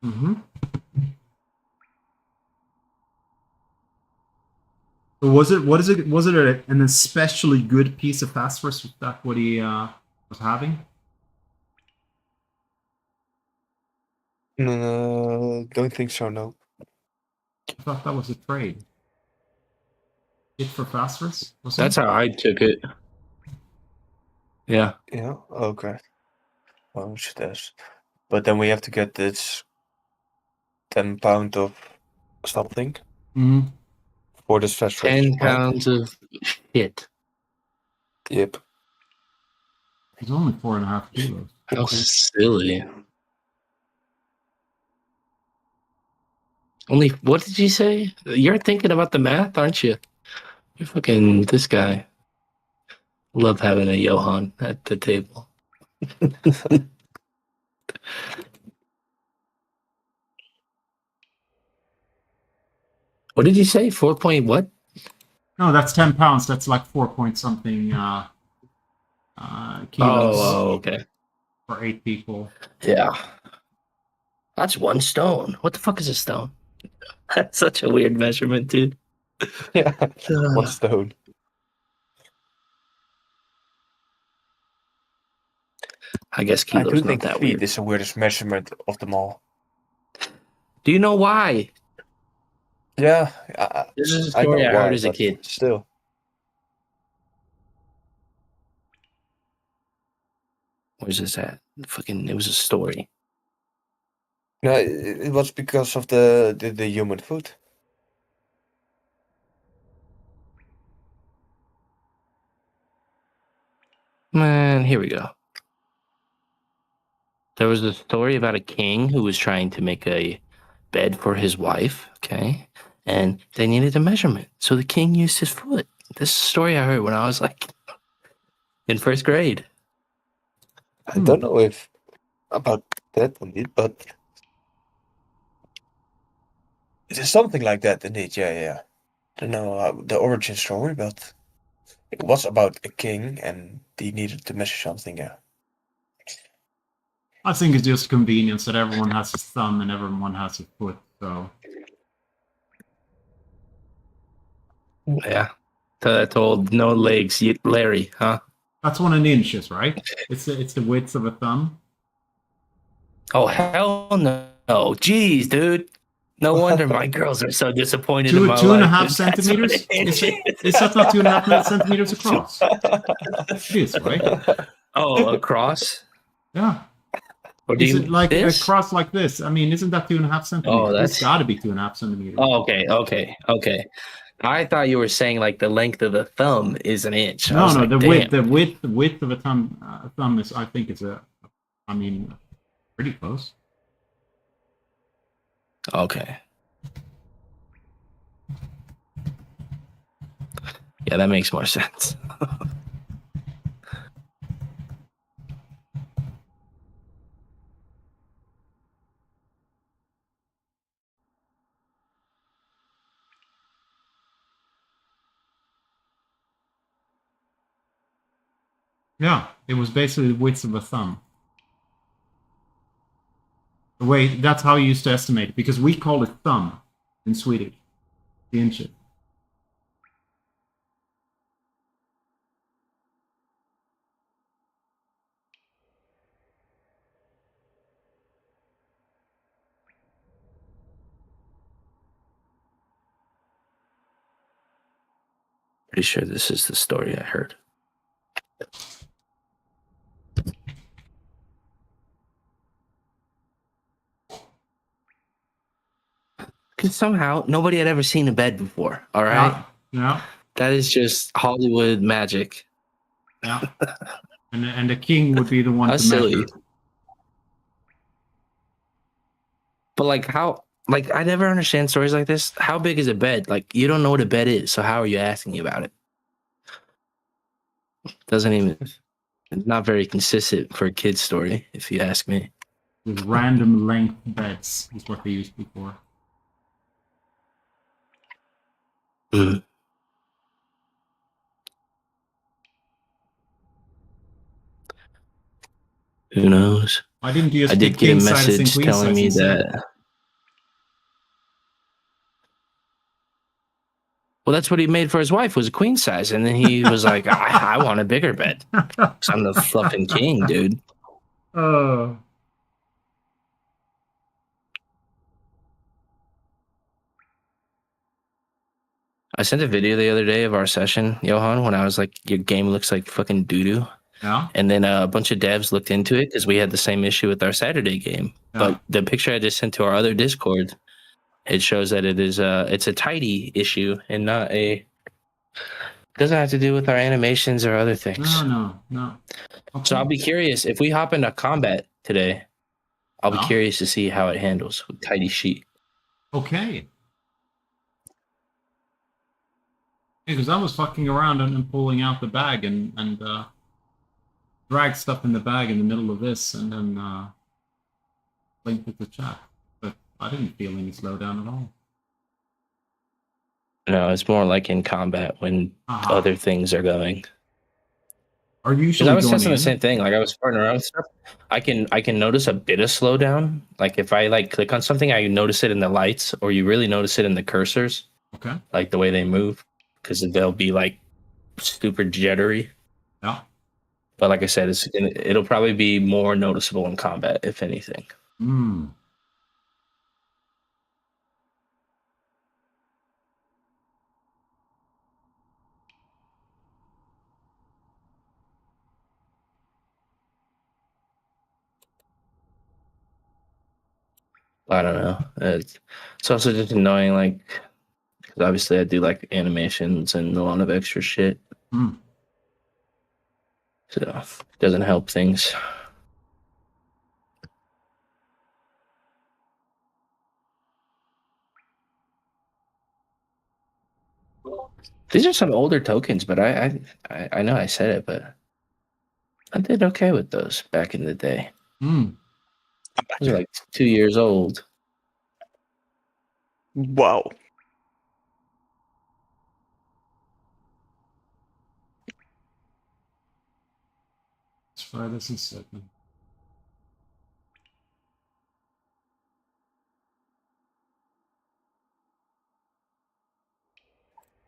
Mm-hmm. Was it an especially good piece of phosphorus? Was that what he was having? No, don't think so. No. I thought that was a trade. Hit for phosphorus? Was That's it? how I took it. Yeah. Yeah. Okay. Well, it does. But then we have to get this 10 pound of something Mm-hmm. for this phosphorus. 10 right? pounds of shit. Yep. It's only 4.5 kilos. How silly. Only, what did you say? You're thinking about the math, aren't you? You're fucking this guy. Love having a Johan at the table. What did you say? 4 point what? No, that's 10 pounds. That's like 4 point something kilos Oh, okay. for 8 people. Yeah. That's 1 stone. What the fuck is a stone? That's such a weird measurement, dude. Yeah. 1 stone. I guess I do kilo's not think that feet weird. is the weirdest measurement of them all. Do you know why? Yeah. This is a I know story I why, heard as a but kid. still. Where's this at? Fucking, it was a story. No, it was because of the human foot. Man, here we go. There was a story about a king who was trying to make a bed for his wife, okay? And they needed a measurement. So the king used his foot. This is a story I heard when I was like in 1st grade. I don't know if about that indeed, but it is something like that indeed. Yeah. I don't know the origin story, but it was about a king and he needed to measure something. Yeah. I think it's just convenience that everyone has a thumb and everyone has a foot. So Yeah. That old no legs, Larry, huh? that's 1 inch, right? It's the width of a thumb. Oh, hell no. Jeez, dude. No wonder my girls are so disappointed in my Two and a life. half That's what centimeters? it Is that not 2.5 centimeters across? It is, right? Oh, across? Yeah. Or do Is you it like this? across like this? I mean, isn't that 2.5 centimeters? Oh, It's that's got to be 2.5 centimeters. Oh, okay. I thought you were saying like the length of the thumb is an inch. I No, was no, like, the damn. width of a thumb is, I think, pretty close. Okay. Yeah, that makes more sense. Yeah, it was basically the width of a thumb. Wait, that's how you used to estimate it, because we call it thumb in Swedish, the inches. Pretty sure this is the story I heard. Because somehow nobody had ever seen a bed before. All right. Yeah. That is just Hollywood magic. Yeah. And the king would be the one How to silly. measure. But like how like I never understand stories like this. How big is a bed? Like you don't know what a bed is, so how are you asking me about it? Doesn't even it's not very consistent for a kid's story, if you ask me. With random length beds is what they used before. Mm. Who knows? Why didn't you just I did pick get a king size and message queen telling size me instead? that Well, that's what he made for his wife, was a queen size. And then he was like, I want a bigger bed. 'Cause I'm the fluffing king, dude. Oh. I sent a video the other day of our session, Johan, when I was like, your game looks like fucking doo-doo. Yeah. And then a bunch of devs looked into it because we had the same issue with our Saturday game. Yeah. But the picture I just sent to our other Discord, it shows that it's a tidy issue and not a... Doesn't have to do with our animations or other things. No. Okay. So I'll be curious if we hop into combat today. I'll be Yeah. curious to see how it handles with tidy sheet. Okay. Because I was fucking around and pulling out the bag and dragged stuff in the bag in the middle of this and then linked it to chat. But I didn't feel any slowdown at all. No, it's more like in combat when Uh-huh. other things are going. Are you Because usually I was going testing in? the same thing. Like I was farting around with stuff. I can notice a bit of slowdown. Like if I like click on something, I notice it in the lights, or you really notice it in the cursors, Okay. like the way they move, because they'll be like super jittery. Yeah. But like I said, it'll probably be more noticeable in combat, if anything. Hmm. I don't know. It's also just annoying, like, because obviously I do like animations and a lot of extra shit. Hmm. So it doesn't help things. These are some older tokens, but I know I said it, but I did okay with those back in the day. Hmm. Those are like 2 years old. Wow. Let's try this in a second.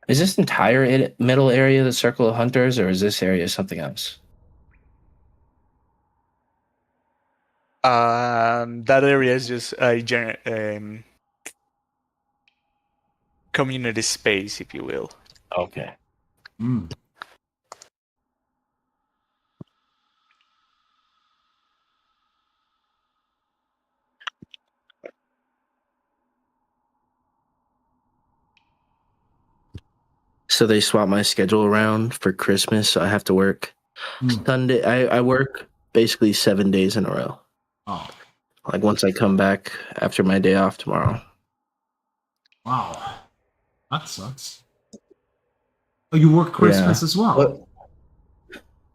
Is this entire middle area the Circle of Hunters, or is this area something else? That area is just a community space, if you will. Okay. Hmm. So they swap my schedule around for Christmas, so I have to work Sunday. I work basically 7 days in a row. Oh. Like once I come back after my day off tomorrow. Wow. That sucks. Oh, you work Christmas as well? What?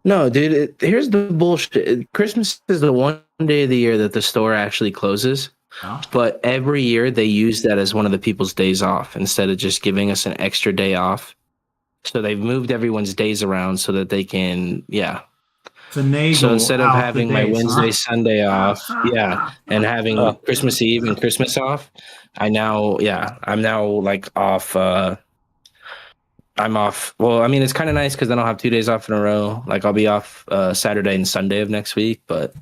No, dude. Here's the bullshit. Christmas is the one day of the year that the store actually closes. Yeah. But every year they use that as one of the people's days off instead of just giving us an extra day off. So they've moved everyone's days around so that they can, So instead of having my Wednesday, Sunday off, and having Christmas Eve and Christmas off, I'm now like off. I'm off. Well, I mean, it's kind of nice because then I'll have 2 days off in a row. Like I'll be off Saturday and Sunday of next week, but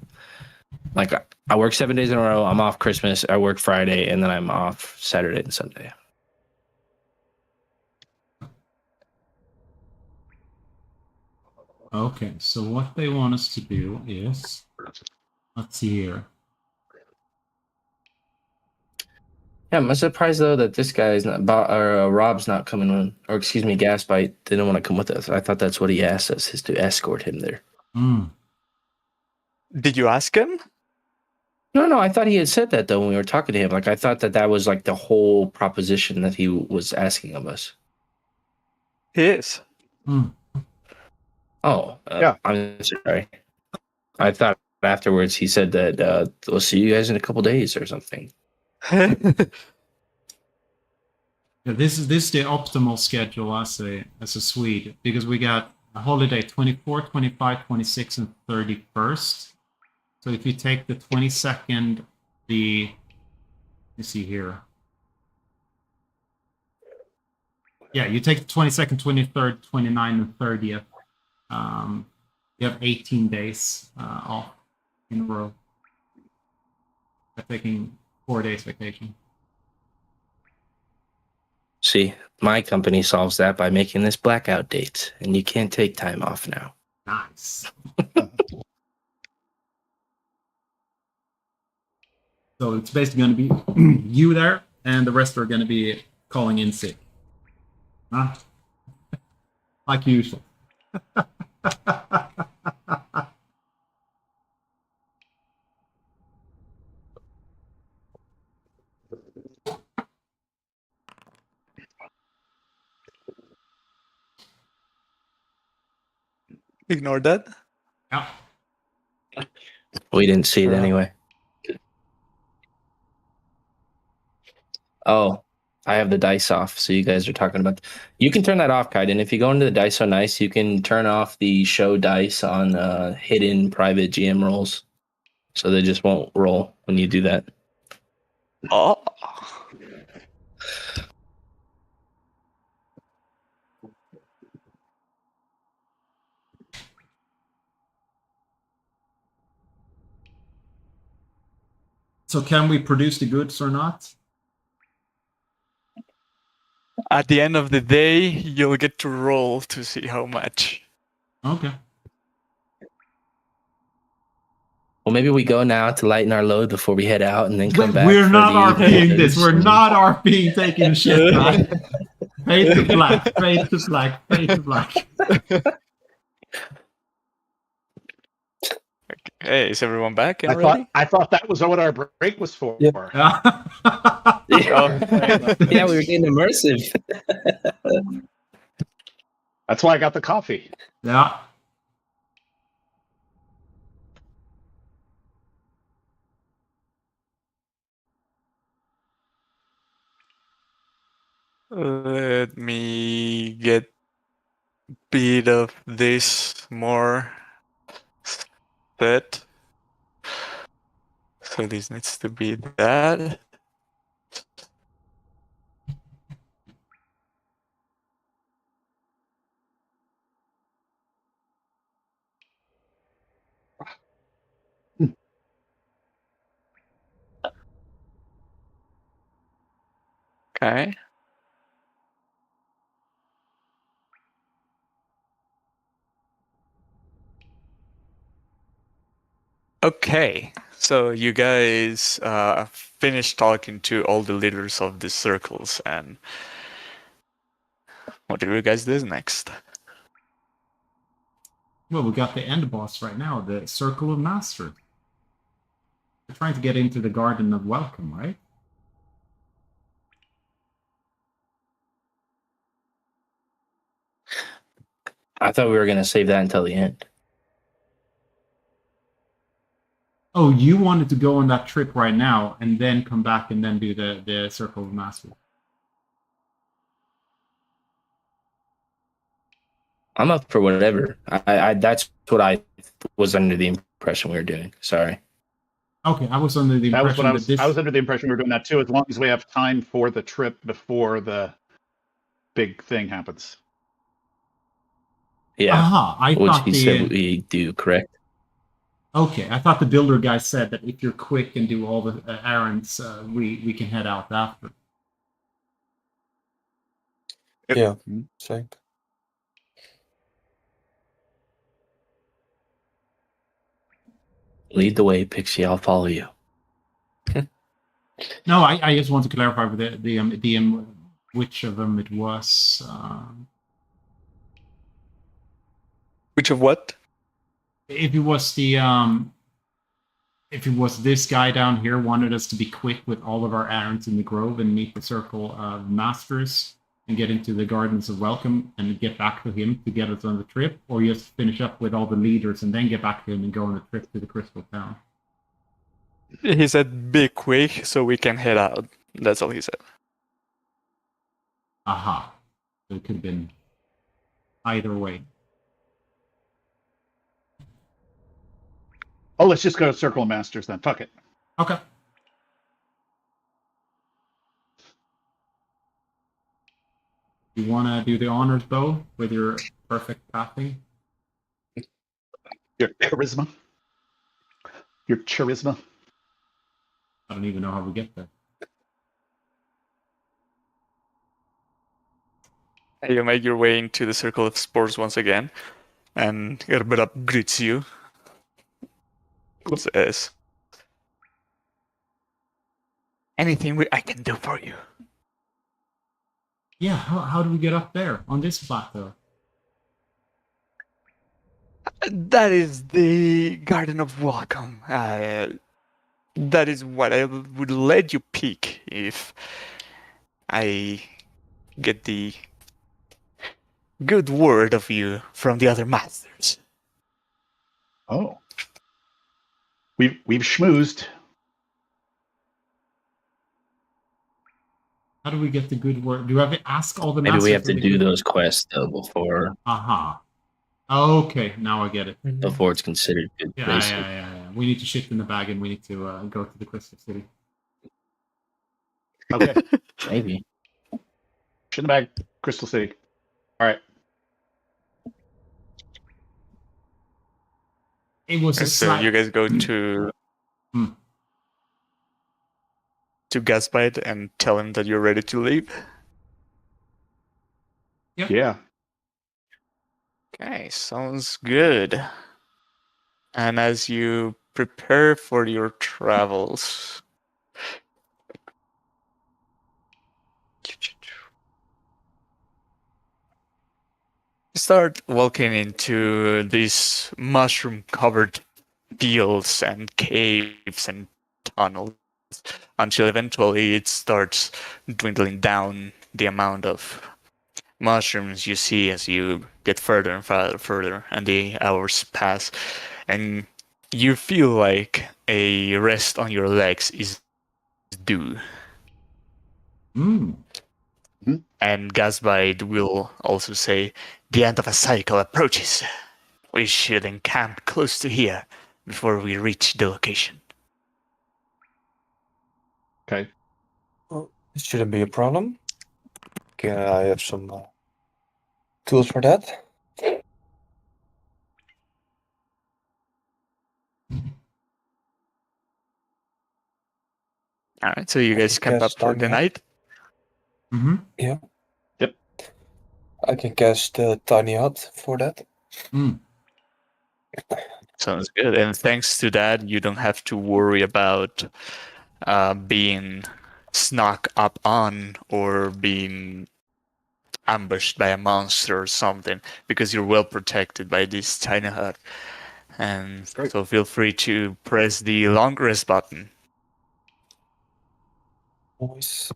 like I work 7 days in a row. I'm off Christmas. I work Friday, and then I'm off Saturday and Sunday. Okay, so what they want us to do is, let's see here. Yeah, I'm surprised though that this guy is not, Rob's not coming on, or excuse me, Gasbite didn't want to come with us. I thought that's what he asked us, is to escort him there. Hmm. Did you ask him? No, I thought he had said that though when we were talking to him. Like I thought that was like the whole proposition that he was asking of us. He is. Hmm. Oh, Yeah. I'm sorry. I thought afterwards he said that we'll see you guys in a couple days or something. Yeah, this is the optimal schedule as a Swede, because we got a holiday 24, 25, 26, and 31st. So if you take the 22nd, let me see here. Yeah, you take the 22nd, 23rd, 29th, and 30th. You have 18 days off in a row. By taking 4 days vacation. See, my company solves that by making this blackout date, and you can't take time off now. Nice. So it's basically going to be you there, and the rest are going to be calling in sick. Huh? Like usual. Ignore that. Yeah. We didn't see it Yeah. anyway. Oh, I have the dice off, so you guys are talking about. You can turn that off, Kaiden. If you go into the Dice So Nice, you can turn off the show dice on hidden private GM rolls, so they just won't roll when you do that. Oh. So can we produce the goods or not? At the end of the day, you'll get to roll to see how much. Okay. Well, maybe we go now to lighten our load before we head out, and then come back. We're for not the RPing this. news. We're not RPing taking shit back. Fade to black. Fade to black. Fade to black. Hey, is everyone back and ready? I thought that was what our break was for. Yeah. Yeah, we were getting immersive. That's why I got the coffee. Yeah. Let me get bit of this more set. So this needs to be that. Okay. Okay, so you guys finished talking to all the leaders of the circles, and what do you guys do next? Well, we got the end boss right now, the Circle of Master. We're trying to get into the Garden of Welcome, right? I thought we were going to save that until the end. Oh, you wanted to go on that trip right now and then come back and then do the Circle of Master. I'm up for whatever. I that's what I was under the impression we were doing. Sorry. Okay, I was under the That was impression what that this... I was under the impression we were doing that too, as long as we have time for the trip before the big thing happens. Yeah. Aha, I Which thought he said we do, correct? Okay, I thought the builder guy said that if you're quick and do all the errands, we can head out after. Yeah. Same. Lead the way, Pixie. I'll follow you. No, I just want to clarify with the DM which of them it was. Which of what? If it was if it was this guy down here wanted us to be quick with all of our errands in the Grove and meet the Circle of Masters and get into the Gardens of Welcome and get back to him to get us on the trip, or just finish up with all the leaders and then get back to him and go on a trip to the Crystal Town. He said be quick so we can head out. That's all he said. Aha. So it could have been either way. Oh, let's just go to Circle of Masters then. Fuck it. Okay. You want to do the honors, Bo, with your perfect pathing? Your charisma. Your charisma. I don't even know how we get there. You make your way into the circle of spores once again, and Gerbera greets you. Says, anything I can do for you? Yeah, how do we get up there on this plateau? That is the Garden of Welcome. That is what I would let you pick if I get the good word of you from the other masters. Oh. We've schmoozed. How do we get the good word? Do I have to ask all the Maybe masters? we have for to the do good- those quests though before Aha. Okay, now I get it. before it's considered good. Yeah, basically. yeah. We need to shift in the bag and we need to go to the Crystal City. Okay. Maybe. Shit in the bag. Crystal City. All right. It was a So slight... you guys go to Gasbite and tell him that you're ready to leave. Yep. Yeah. Okay, sounds good. And as you prepare for your travels, start walking into these mushroom-covered fields and caves and tunnels until eventually it starts dwindling down the amount of mushrooms you see as you get further and further and the hours pass, and you feel like a rest on your legs is due. And Gasbite will also say, the end of a cycle approaches. We should encamp close to here before we reach the location. Okay. Well, it shouldn't be a problem. Can I have some tools for that? Alright, so you guys camp up for the night? Mm-hmm. Yeah. Yep. I can cast the tiny hut for that. Sounds good. And thanks to that, you don't have to worry about being snuck up on or being ambushed by a monster or something, because you're well protected by this tiny hut. And Great. so feel free to press the long rest button. Nice.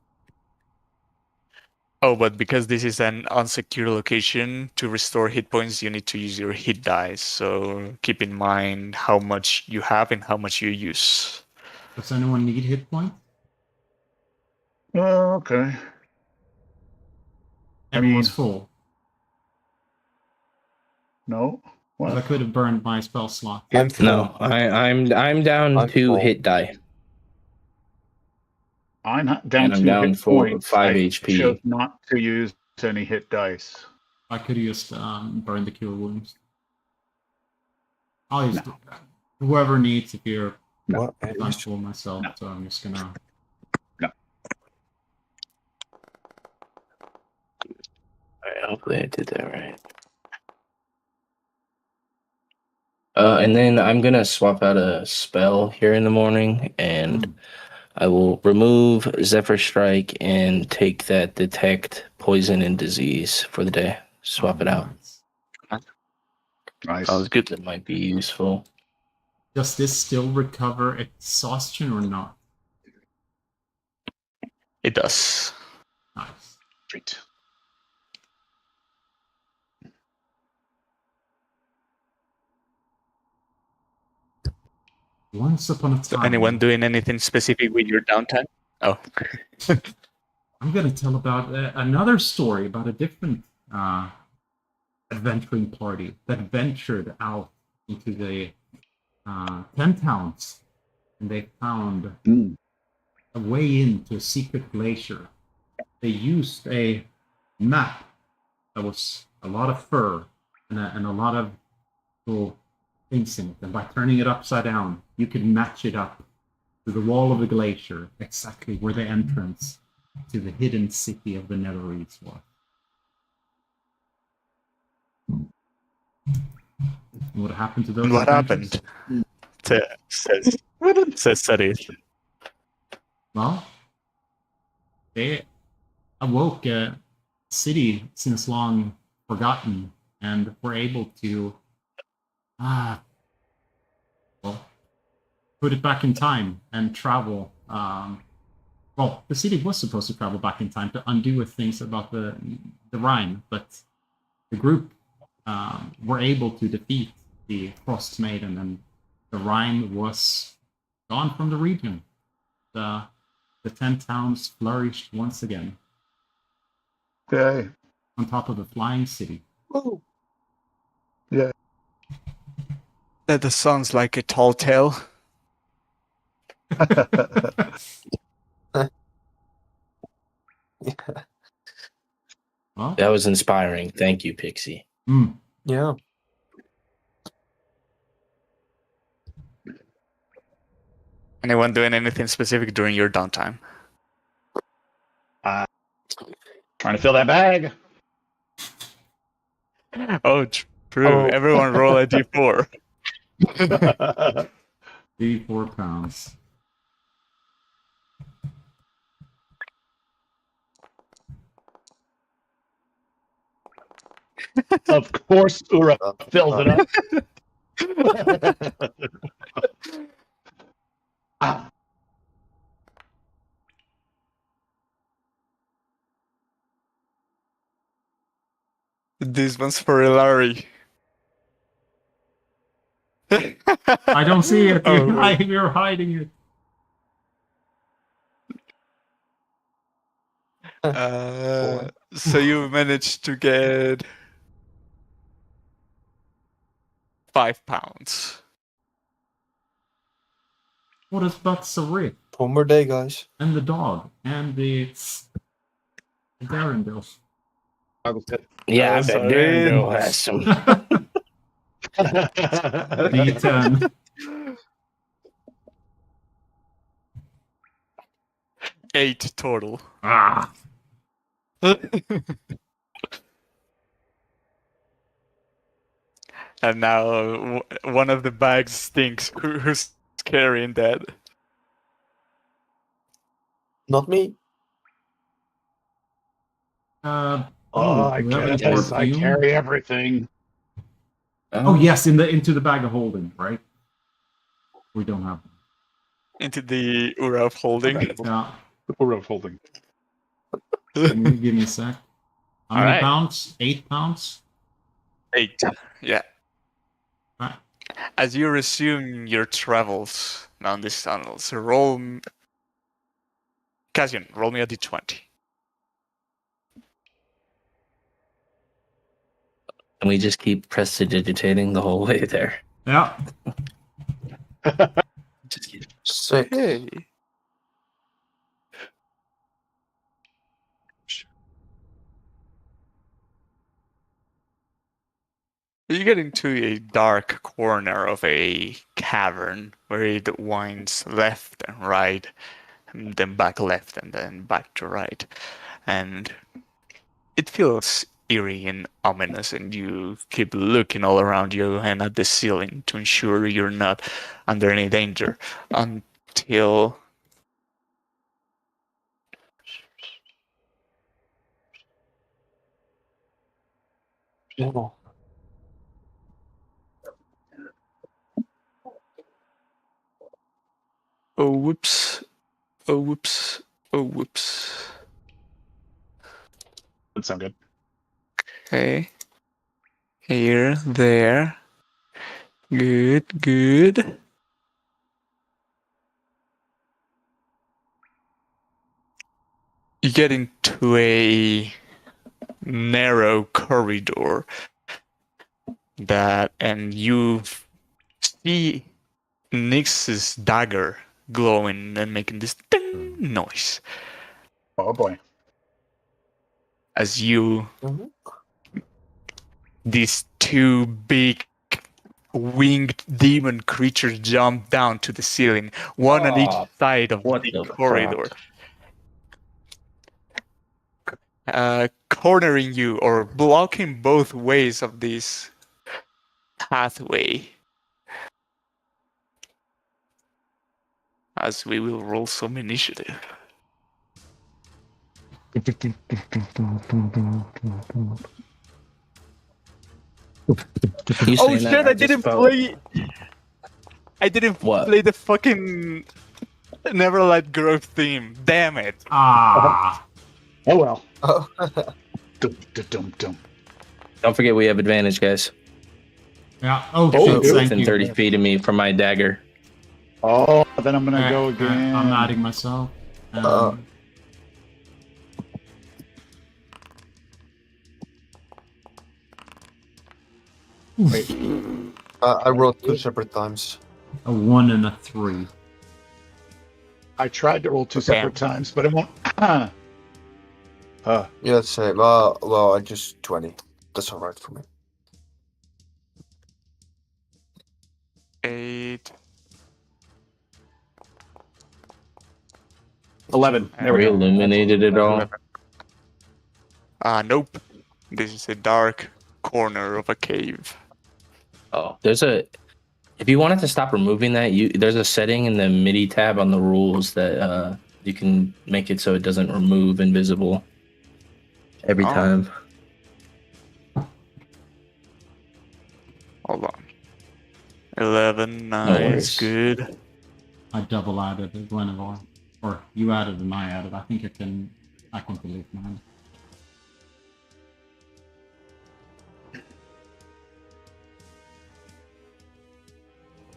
Oh, but because this is an unsecure location, to restore hit points, you need to use your hit dice. So keep in mind how much you have and how much you use. Does anyone need hit points? Well, okay. Everyone's full. No. Because I What? could have burned my spell slot. I'm full. No, I'm down I'm 2 full. hit die. I'm not down And I'm 2 down hit for points. 5 I HP. chose not to use any hit dice. I could have just burned the cure wounds. I'll use whoever needs if you're What? not full myself, No. so I'm just gonna... Alright, hopefully I did that right. And then I'm gonna swap out a spell here in the morning, and I will remove Zephyr Strike and take that detect poison and disease for the day. Swap it out. Nice. Sounds good. That might be useful. Does this still recover exhaustion or not? It does. Nice. Great. Once upon a time... So anyone doing anything specific with your downtime? Oh. I'm going to tell about another story about a different adventuring party that ventured out into the 10 towns, and they found a way into a secret glacier. They used a map there was a lot of fur and a lot of little things in it. And by turning it upside down, you could match it up to the wall of the glacier, exactly where the entrance to the hidden city of the Neverlight was. What happened to those? And what adventures? happened? Says Seti. Well, they awoke a city since long forgotten and were able to well, put it back in time and travel. Well, the city was supposed to travel back in time to undo things about the Rhine, but the group were able to defeat the Frost Maiden, and the Rhine was gone from the region. The 10 towns flourished once again Okay. on top of the flying city. Woo. That sounds like a tall tale. Well, That was inspiring. Thank you, Pixie. Yeah. Anyone doing anything specific during your downtime? Trying to fill that bag. Oh, true. Oh. Everyone roll a d4. 84 pounds. Of course, Ura fills it up. Ah, This one's for Larry. I don't see it. Oh, You're hiding it. So you managed to get 5 pounds. What is about Sarit One more day, guys. and the dog and the Darren I will sit. Yeah, I bet sorry. Darren has some. D10. 8 total. Ah. And now one of the bags stinks. Who's carrying that? Not me. Oh, I do we have any guess I perfume? carry everything. Oh yes, into the bag of holding, right? We don't have them. Into the Ura of holding. Yeah. Ura of holding. Give me a sec. How many Alright. pounds? 8 pounds? 8. Yeah. Right. As you resume your travels down this tunnel, so roll... Cassian, roll me a d20. And we just keep prestidigitating the whole way there. Yeah. Just kidding. 6. Hey. You get into a dark corner of a cavern where it winds left and right, and then back left and then back to right. And it feels eerie and ominous, and you keep looking all around you and at the ceiling to ensure you're not under any danger until Oh. oh whoops, oh whoops, oh whoops. That sound good. Okay. Here, there. Good, good. You get into a narrow corridor and you see Nyx's dagger glowing and making this ding noise Oh boy. as you Mhm. these two big winged demon creatures jump down to the ceiling, one on each Oh, side of what the the corridor, fuck? cornering you or blocking both ways of this pathway. As we will roll some initiative. You Oh saying that, shit! I just didn't felt- play. I didn't What? play the fucking Neverlight Grove theme. Damn it! Ah, Oh well. Oh. Dum, dum, dum, dum. Don't forget we have advantage, guys. yeah. Oh, Oh, shit, dude. thank Within you. 30 feet of me for my dagger. Oh, then I'm gonna go again. I'm adding myself. Uh. Wait. I rolled 2 separate times. A 1 and a 3. I tried to roll 2 separate times, but it won't. Yeah, same. Well, I just 20. That's alright for me. 8. 11. There we go. Illuminated it all. Nope. This is a dark corner of a cave. Oh, if you wanted to stop removing that, there's a setting in the MIDI tab on the rules that you can make it so it doesn't remove invisible every Oh. time. Hold on. 11, nice, worries. good. I double added it whenever. Or you added and I added. I think I can delete mine.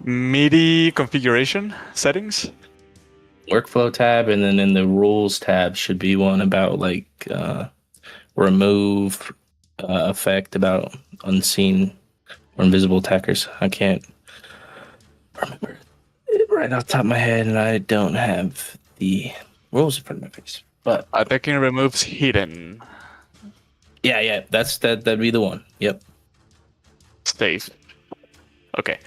MIDI configuration settings. Workflow tab, and then in the rules tab should be one about like remove effect about unseen or invisible attackers. I can't remember it right off the top of my head, and I don't have the rules in front of my face. But Attacking removes hidden. yeah, that'd be the one. Yep. Safe. Okay.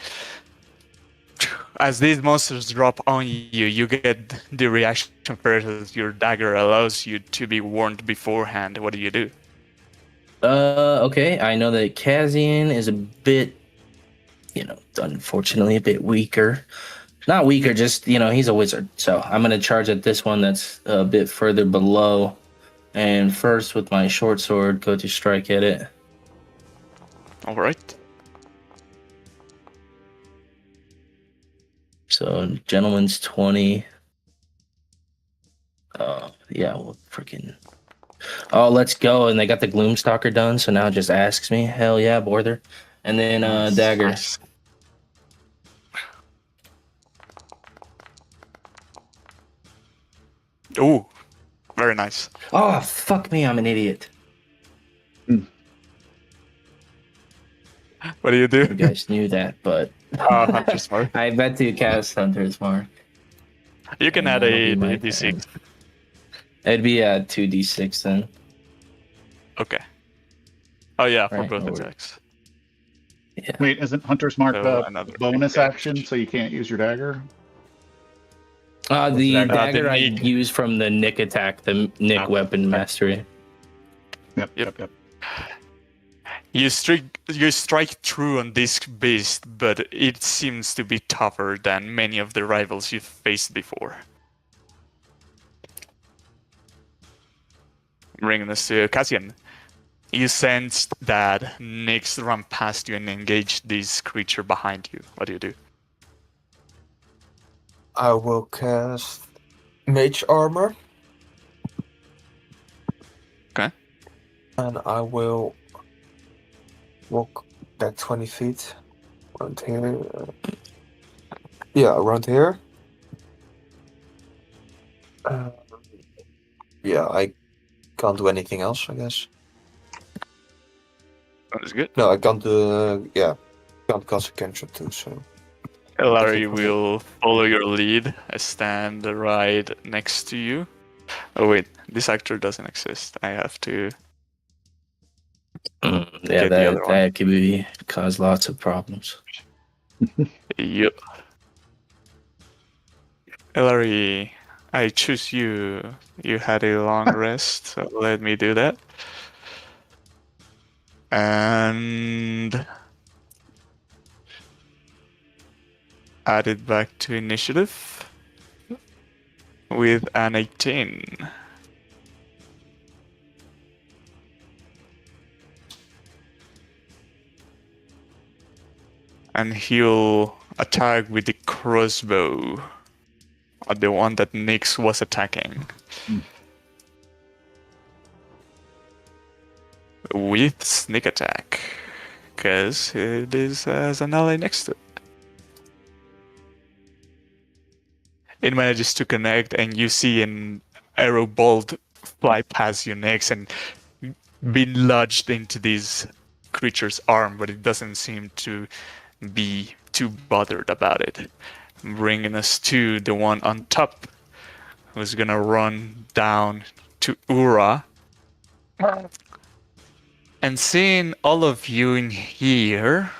As these monsters drop on you, you get the reaction first as your dagger allows you to be warned beforehand. What do you do? Okay. I know that Kazian is a bit, unfortunately a bit weaker. Not weaker, just, he's a wizard. So I'm going to charge at this one that's a bit further below. And first, with my short sword, go to strike at it. All right. So, gentleman's 20. Yeah, well, freaking. Oh, let's go. And they got the Gloomstalker done, so now it just asks me. Hell yeah, Borther. And then dagger. Nice. Ooh, very nice. Oh, fuck me, I'm an idiot. What do you do? You guys knew that, but Hunter's Mark. I bet you cast Hunter's Mark. You can And add that'll a be my D6. turn. It'd be 2d6 then. Okay. Oh yeah, for Right, both no worries. attacks. Yeah. Wait, isn't Hunter's Mark So a another bonus big action, so you can't use your dagger? The that? dagger I Nick. use from the Nick attack, the Nick Oh, weapon mastery. Yep. You strike through on this beast, but it seems to be tougher than many of the rivals you've faced before. Bringing us to Cassian. You sensed that Nyx ran past you and engaged this creature behind you. What do you do? I will cast Mage Armor. Okay. And I will walk back 20 feet around here. Yeah, around here. Yeah, I can't do anything else, I guess. That is good. No, I can't do. Can't cast a cantrip too. So Larry will follow your lead. I stand right next to you. Oh wait, this actor doesn't exist. I have to Yeah, Get the other one. that could cause lots of problems. Yep. Ellery, I choose you. You had a long rest, so let me do that. And add it back to initiative with an 18. And he'll attack with the crossbow. The one that Nyx was attacking. With sneak attack. Because it has an ally next to it. It manages to connect, and you see an arrow bolt fly past your necks and be lodged into this creature's arm, but it doesn't seem to be too bothered about it. Bringing us to the one on top, who's gonna run down to Ura. And seeing all of you in here,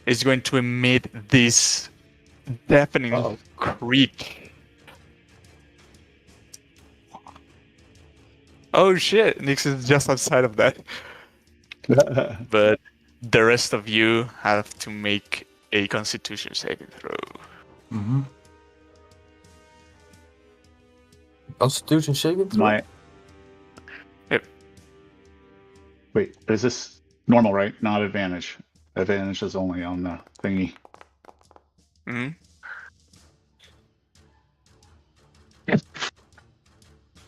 is going to emit this deafening creak. Oh shit, Nyx is just outside of that. But the rest of you have to make a Constitution saving throw. Mm-hmm. Constitution saving throw? My. Yep. Wait, is this normal, right? Not advantage. Advantage is only on the thingy. Hmm.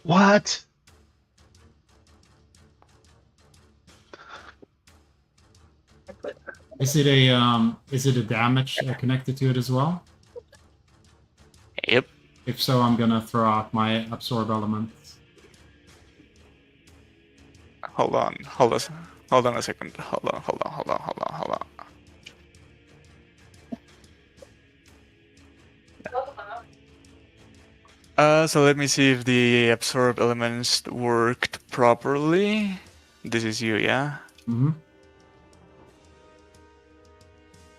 What? Is it a damage connected to it as well? Yep. If so, I'm gonna throw out my absorb element. Hold on a second. Hold on. So let me see if the absorb elements worked properly. This is you, yeah? Mm-hmm.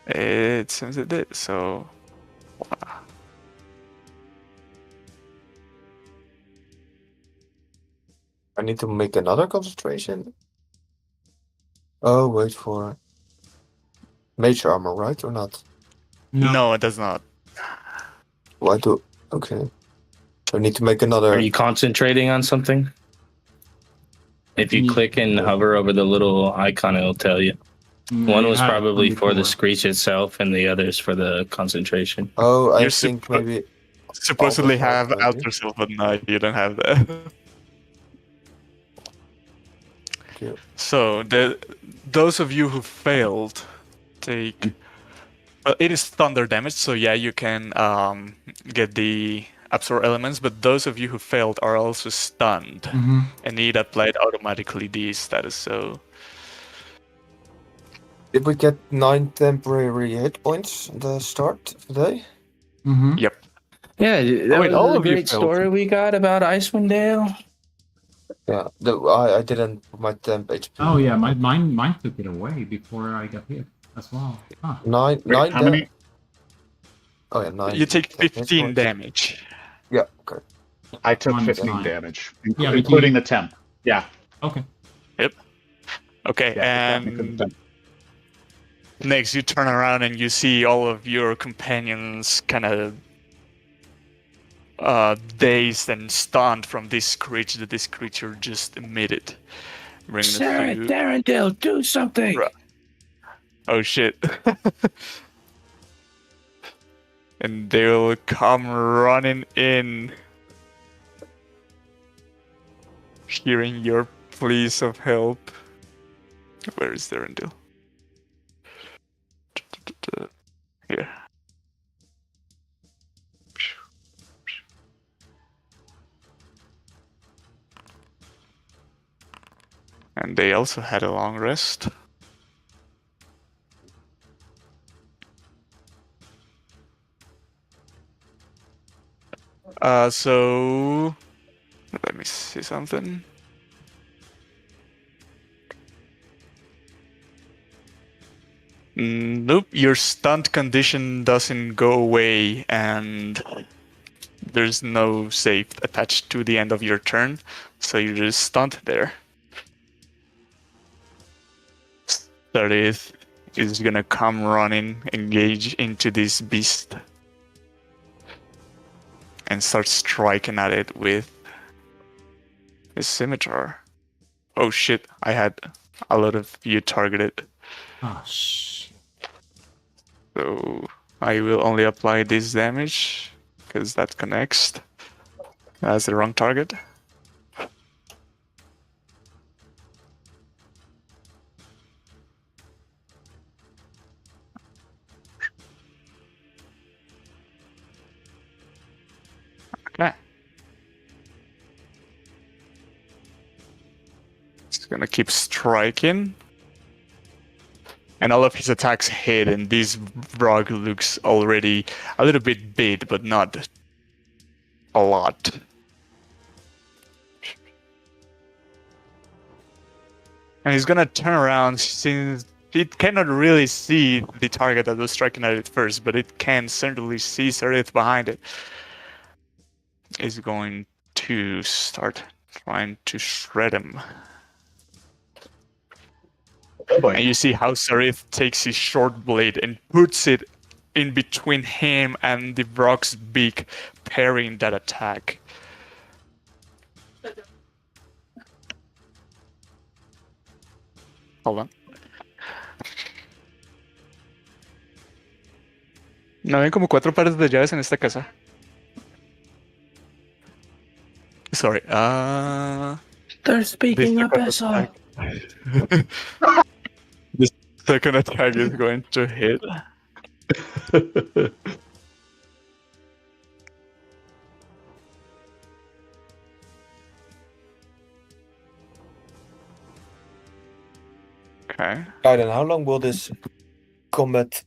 It seems it did, so... I need to make another concentration? Oh, wait for... Mage armor, right? Or not? No, it does not. Why do... Okay. I need to make another... Are you concentrating on something? If you Yeah. click and hover over the little icon, it'll tell you. No, One you was had it probably from for the before. screech itself, and the other's for the concentration. Oh, I You're think maybe... Supposedly Alpha have maybe? outer self, but no, you don't have that. Okay. So those of you who failed take. Well, it is thunder damage, so yeah, you can get the absorb elements. But those of you who failed are also stunned Mm-hmm. and need applied automatically the status. So Did we get 9 temporary hit points at the start of the day? Mm-hmm. yep. Yeah, that wait, was all a of you great failed. story we got about Icewind Dale. Yeah, I didn't put my temp HP. Oh yeah, mine took it away before I got hit as well. Huh. 9 Wait, how many? Oh yeah, 9. You take hit 15 points. damage. Yeah, okay. I took Minus 15 9. damage, Yeah, but including the temp. Yeah. Okay. Okay, Yeah, technically and the temp. next you turn around and you see all of your companions kind of dazed and stunned from this screech that this creature just emitted. Bring us Sarah, to... Darendale, do something! Right. Oh shit. And they'll come running in, hearing your pleas of help. Where is Darendale? Here. And they also had a long rest. So let me see something. Nope, your stunt condition doesn't go away, and there's no save attached to the end of your turn, so you're just stunned there. 30th is gonna come running, engage into this beast, and start striking at it with his scimitar. Oh shit, I had a lot of you targeted. Oh, shit. So I will only apply this damage, because that connects. That's the wrong target. Okay. He's gonna keep striking. And all of his attacks hit, and this Vrog looks already a little bit big, but not a lot. And he's gonna turn around since it cannot really see the target that was striking at it first, but it can certainly see Sereth behind it. Is going to start trying to shred him. Oh boy. And you see how Sereth takes his short blade and puts it in between him and the Vrog's beak, parrying that attack. Hold on. No ven como 4 pares de llaves en esta casa. Sorry. They're speaking This up, eso. The second attack is going to hit. Okay. Kaiden, how long will this combat?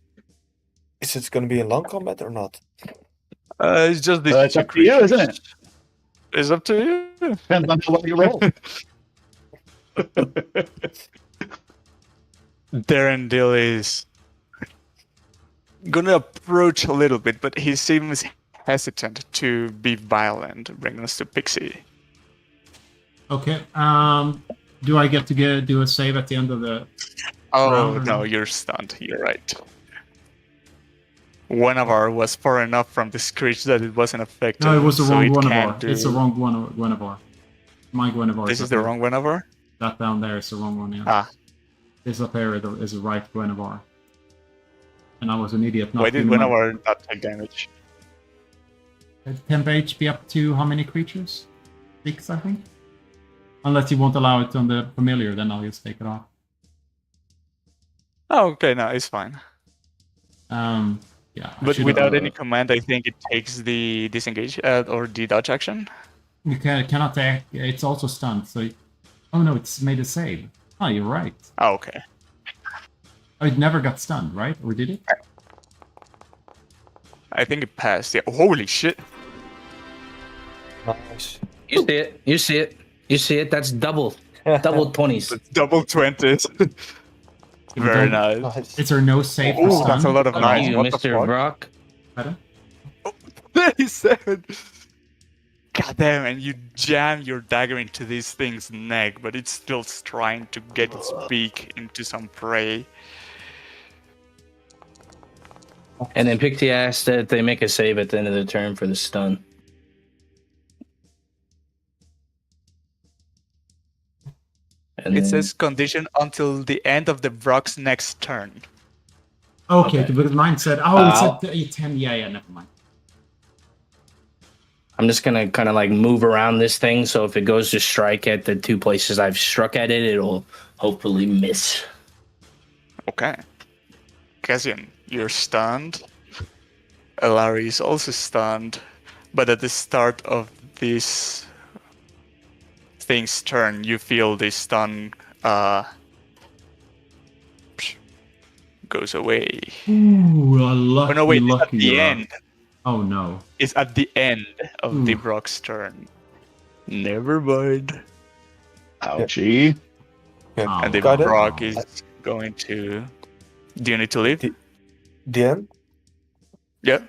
Is it going to be a long combat or not? It's just these It's two up to you, isn't creatures. it? It's up to you. Depends on how well you roll. Darendil is gonna approach a little bit, but he seems hesitant to be violent, bringing us to Pixie. Okay. Do I get to do a save at the end of the... Oh Round. no, you're stunned. You're right. One of our was far enough from the screech that it wasn't affected. No, it was the so wrong it one of can't our. do- It's the wrong one of Guinevere. My Guinevere. This is up the there. wrong one of our? That down there is the wrong one, yeah. Ah. This up here is the right Guinevere. And I was an idiot. Why did doing one of my- our not take damage? 10 HP up to how many creatures? 6, I think? Unless you won't allow it on the familiar, then I'll just take it off. Oh, okay, no, it's fine. Yeah. I But should- without any command, I think it takes the disengage or the dodge action. You cannot act. It's also stunned, so... Oh no, it's made a save. Oh, you're right. Oh, okay. Oh, it never got stunned, right? Or did it? I think it passed. Yeah. Holy shit. Nice. You see it. You see it. You see it. That's double 20s. That's double 20s. Very nice. Nice. Is there no save for Oh, stun? that's a lot of Fuck nice. you, What the Mr. fuck? Brock. Pardon? 37. God damn, and you jam your dagger into this thing's neck, but it's still trying to get its beak into some prey. And then Picty asked that they make a save at the end of the turn for the stun. And It then- says condition until the end of the Brock's next turn. Okay, Okay. because mine said, it's at 10. Yeah, never mind. I'm just gonna kind of like move around this thing, so if it goes to strike at the 2 places I've struck at it, it'll hopefully miss. Okay. Cassian, you're stunned. Elari is also stunned. But at the start of this thing's turn, you feel the stun goes away. Ooh, a Oh lucky, no, wait, it's at lucky the rock. end. Oh no. It's at the end of the Ooh. Brock's turn. Never mind. Ouchie. Yeah. Oh, And the got it. Brock is going to Do you need to leave? DM, Yeah.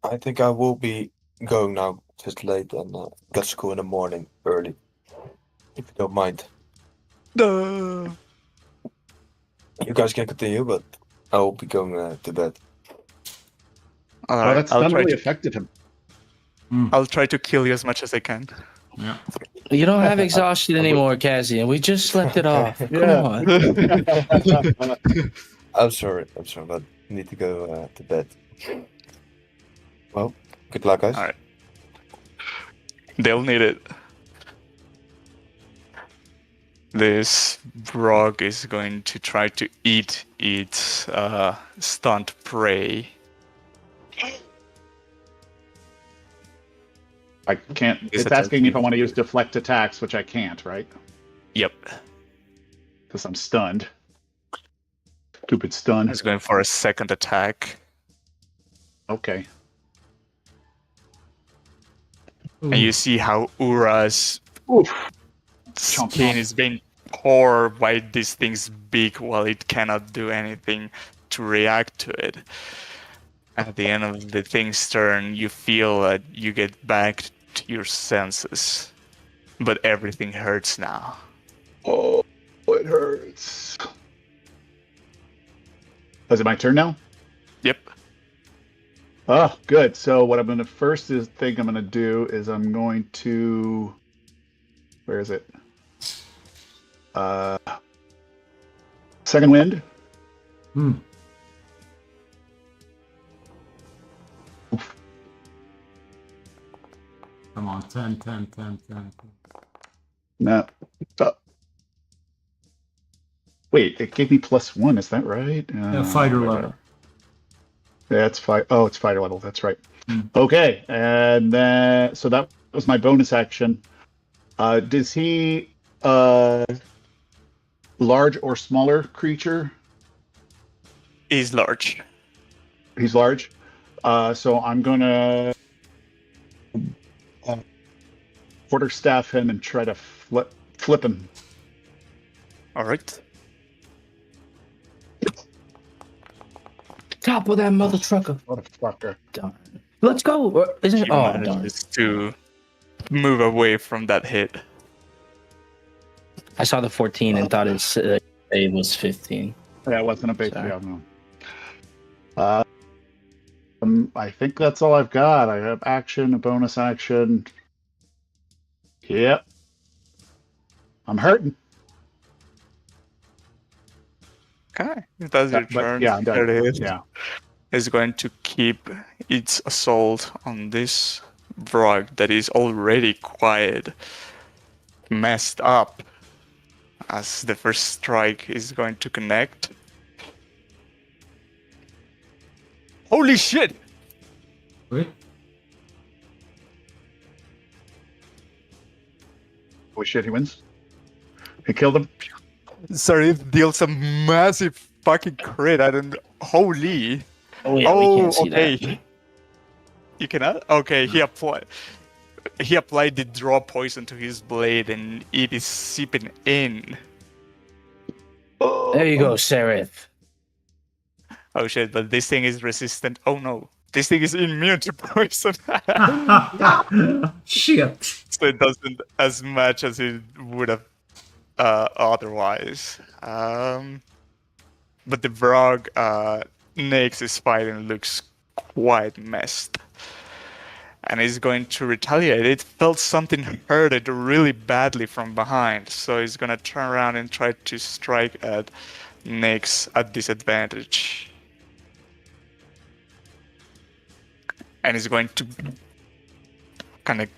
I think I will be going now. Just late and got school in the morning early. If you don't mind. No. You guys can continue, but I will be going to bed. All Well, right. that's not really affected him. I'll try to kill you as much as I can. Yeah. You don't have exhaustion anymore, Cassian. We just slept it off. Come on. I'm sorry, but I need to go to bed. Well, good luck, guys. All right. They'll need it. This frog is going to try to eat its stunned prey. I can't. Is It's it asking me if I something- want to use deflect attacks, which I can't, right? Yep. Because I'm stunned. Stupid stun. He's going for a second attack. Okay. And you see how Ura's Oof. skin is being tore by this thing's beak while it cannot do anything to react to it. At the end of the thing's turn, you feel that you get back to your senses. But everything hurts now. Oh, it hurts. Is it my turn now? Yep. Oh, good. So what I'm going to think I'm going to do is I'm going to... Where is it? Second wind. Hmm. Come on, 10, 10, 10, 10. No. Wait, it gave me +1. Is that right? Fighter level. That's fight. Oh, it's fighter level. That's right. Hmm. Okay, and then so that was my bonus action. Does he large or smaller creature? He's large. He's large. So I'm gonna quarterstaff him and try to flip him. All right. Top of that mother trucker. Motherfucker. Darn. Let's go. Isn't He it? Oh, darn. manages to move away from that hit. I saw the 14 and thought it was 15. Yeah, it wasn't a big Sorry. deal. No. I think that's all I've got. I have action, a bonus action. Yep. I'm hurting. Okay. That's your turn. Yeah, I'm done. There it is. Yeah. Is going to keep its assault on this frog that is already quite messed up, as the first strike is going to connect. Holy shit! Wait. Holy shit, he wins. He killed him. Sorry, it deals a massive fucking crit. I don't. Holy. Oh, yeah, we can't see okay. that. You cannot? Okay, he applied the draw poison to his blade and it is seeping in. There you go, Seraph. Oh shit, but this thing is resistant. Oh no. This thing is immune to poison. Shit. So it doesn't as much as it would have otherwise. But the frog Nix is fighting looks quite messed. And he's going to retaliate. It felt something hurt it really badly from behind. So he's going to turn around and try to strike at Nix at disadvantage. And he's going to kind of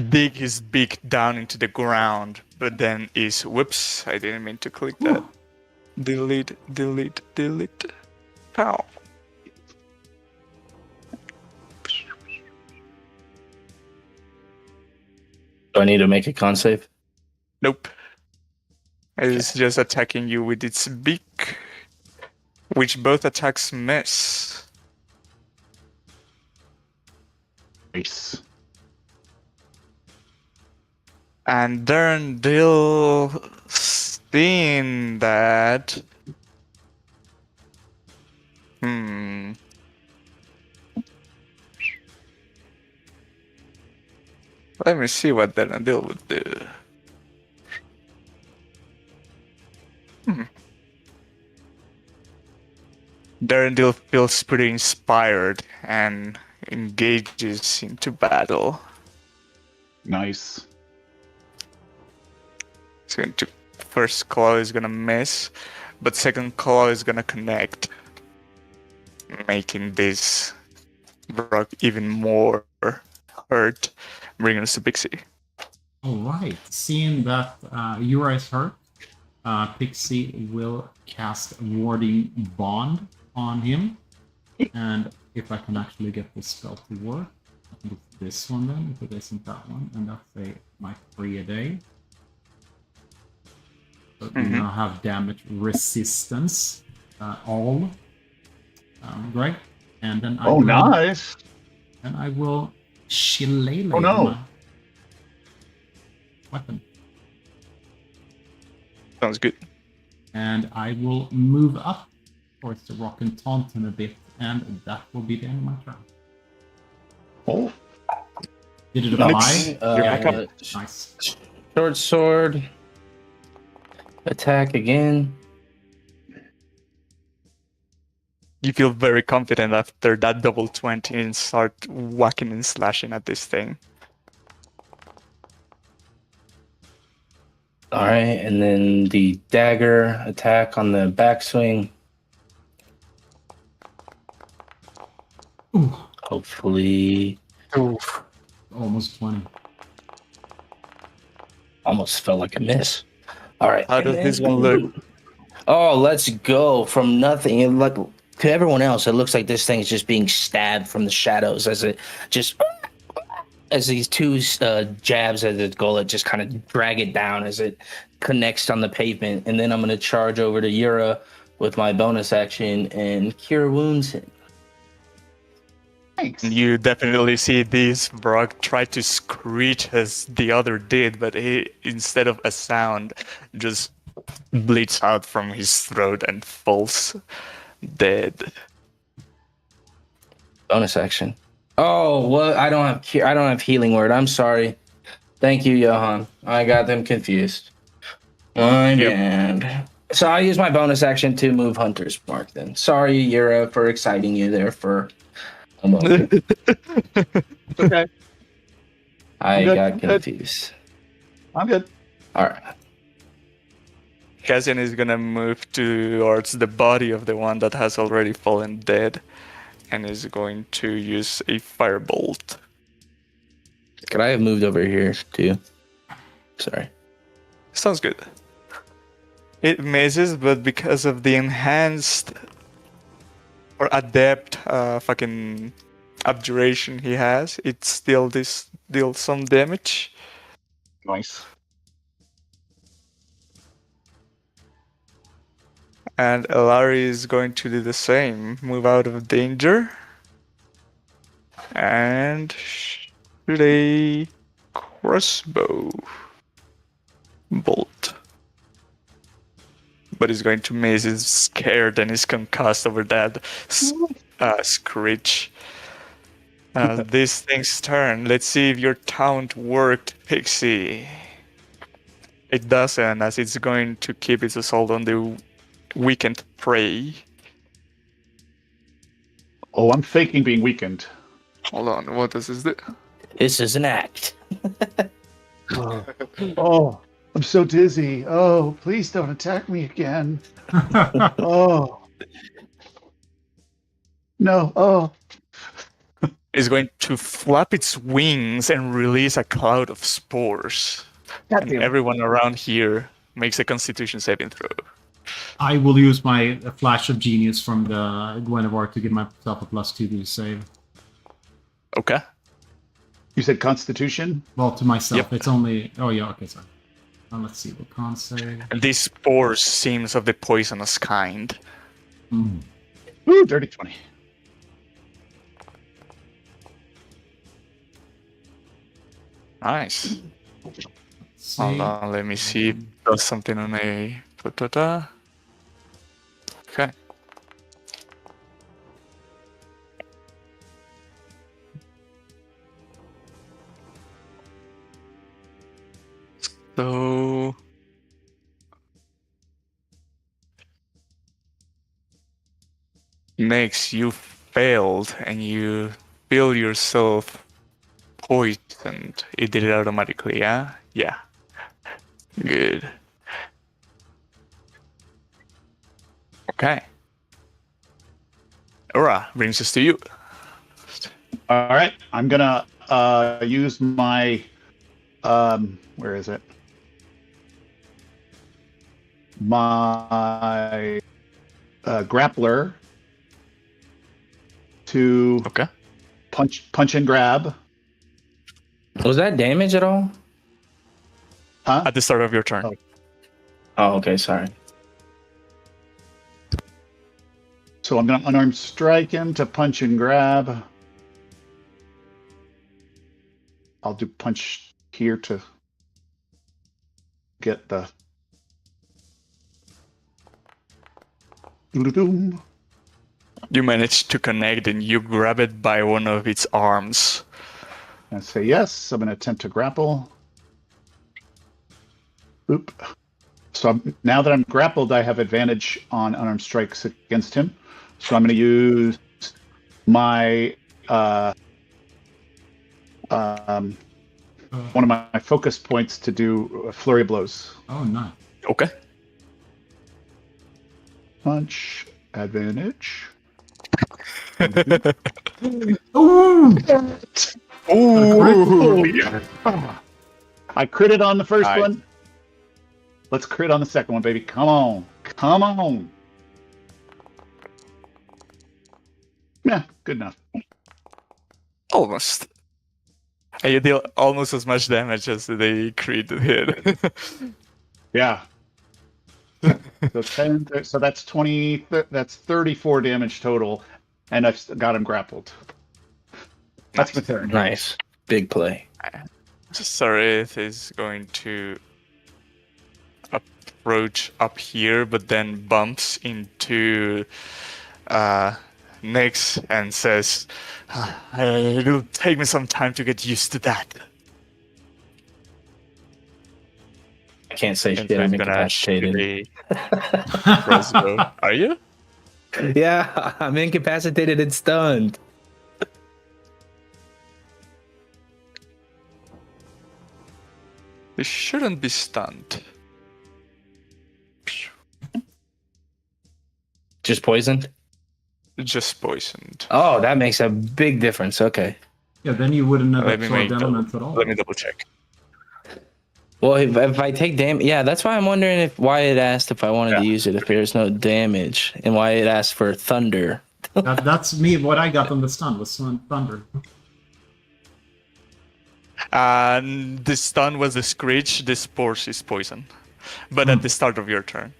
dig his beak down into the ground. But then is... Whoops, I didn't mean to click that. Delete. Pow. Do I need to make a con save? Nope. It's just attacking you with its beak, which both attacks miss. Nice. And Darndil, seeing that, Let me see what Darendil would do. Darendil feels pretty inspired and engages into battle. Nice. It's going to first claw is gonna miss, but second claw is gonna connect, making this rock even more hurt, bringing us to Pixie. All right. Seeing that Yura is hurt, Pixie will cast Warding Bond on him. And if I can actually get this spell to work, I think it's this one then, if it isn't that one, and that's my 3 a day. So we now have damage resistance, all. Right? And then I Oh, nice. And I will shillelagh Oh, no. my weapon. Sounds good. And I will move up towards the rock and taunt him a bit, and that will be the end of my turn. Oh, Did it Nice. apply? You're back up. Nice. Short sword. Attack again. You feel very confident after that double 20 and start whacking and slashing at this thing. All right, and then the dagger attack on the backswing. Ooh, Hopefully, almost 20. almost felt like a miss. All right. How and does then- this one look? Oh, let's go from nothing. It like to everyone else, it looks like this thing is just being stabbed from the shadows as it just as these two jabs at its gullet just kind of drag it down as it connects on the pavement. And then I'm going to charge over to Yura with my bonus action and cure wounds him. thanks. You definitely see this Brock try to screech as the other did, but he, instead of a sound, just bleeds out from his throat and falls dead. Bonus action. Oh, well, I don't have healing word. I'm sorry. Thank you, Johan. I got them confused. My bad. So I use my bonus action to move Hunter's Mark then. Sorry, Yura, for exciting you there for a moment. Okay, I good, got I'm good. confused. I'm good. All right. Cassian is gonna move towards the body of the one that has already fallen dead and is going to use a firebolt. Could I have moved over here too? Sorry. Sounds good. It misses, but because of the enhanced or adept fucking abjuration he has, it still deals some damage. Nice. And Larry is going to do the same. Move out of danger. And shoot a crossbow bolt. But he's going to miss. He's scared and he's concussed over that screech. This thing's turn. Let's see if your taunt worked, Pixie. It doesn't, as it's going to keep its assault on the weakened prey. Oh, I'm faking being weakened. Hold on, what does this do? This is an act. Oh, I'm so dizzy. Oh, please don't attack me again. Oh. No. Oh. It's going to flap its wings and release a cloud of spores. And everyone around here makes a Constitution saving throw. I will use my Flash of Genius from the Guinevere to give myself a +2 to the save. Okay. You said Constitution? Well, to myself, Yep. it's only... Oh, yeah, okay, sorry. Let's see, the con save. And these spores seems of the poisonous kind. Ooh, dirty 20. Nice. Let's see. Hold on, let me see if it does something on a... Okay. So makes you failed and you feel yourself poisoned. It did it automatically, yeah? Yeah. Good. Okay. Aura, brings us to you. All right, I'm gonna use my where is it? My grappler to Okay. punch and grab. Was that damage at all? Huh? At the start of your turn. Oh. Oh, okay. Sorry. So I'm gonna unarmed strike him to punch and grab. I'll do punch here to get the doom. You manage to connect and you grab it by one of its arms. I say yes. I'm going to attempt to grapple. Oop. So now that I'm grappled, I have advantage on unarmed strikes against him. So I'm going to use my one of my focus points to do flurry of blows. Oh, nice. Okay. Punch, advantage. Ooh! Ooh. I critted on the first Nice. one. Let's crit on the second one, baby. Come on. Come on. Yeah, good enough. Almost. And you deal almost as much damage as the crit hit. Yeah. So 10, so that's 20, that's 34 damage total, and I've got him grappled. That's my turn. Nice. Big play. Sarith is going to approach up here, but then bumps into Nyx and says, "It'll take me some time to get used to that." I can't say And shit. so I'm he's gonna shoot incapacitated. a crossbow. Are you? Yeah, I'm incapacitated and stunned. You shouldn't be stunned. Just poisoned? Just poisoned. Oh, that makes a big difference. Okay. Yeah, then you wouldn't have Let me absorbed make elements at all. Let me double check. Well, if I take damage, yeah, that's why I'm wondering why it asked if I wanted to Yeah. use it if there's no damage, and why it asked for thunder. That's me. What I got on the stun was thunder. And the stun was the screech. The spores is poison, but at the start of your turn.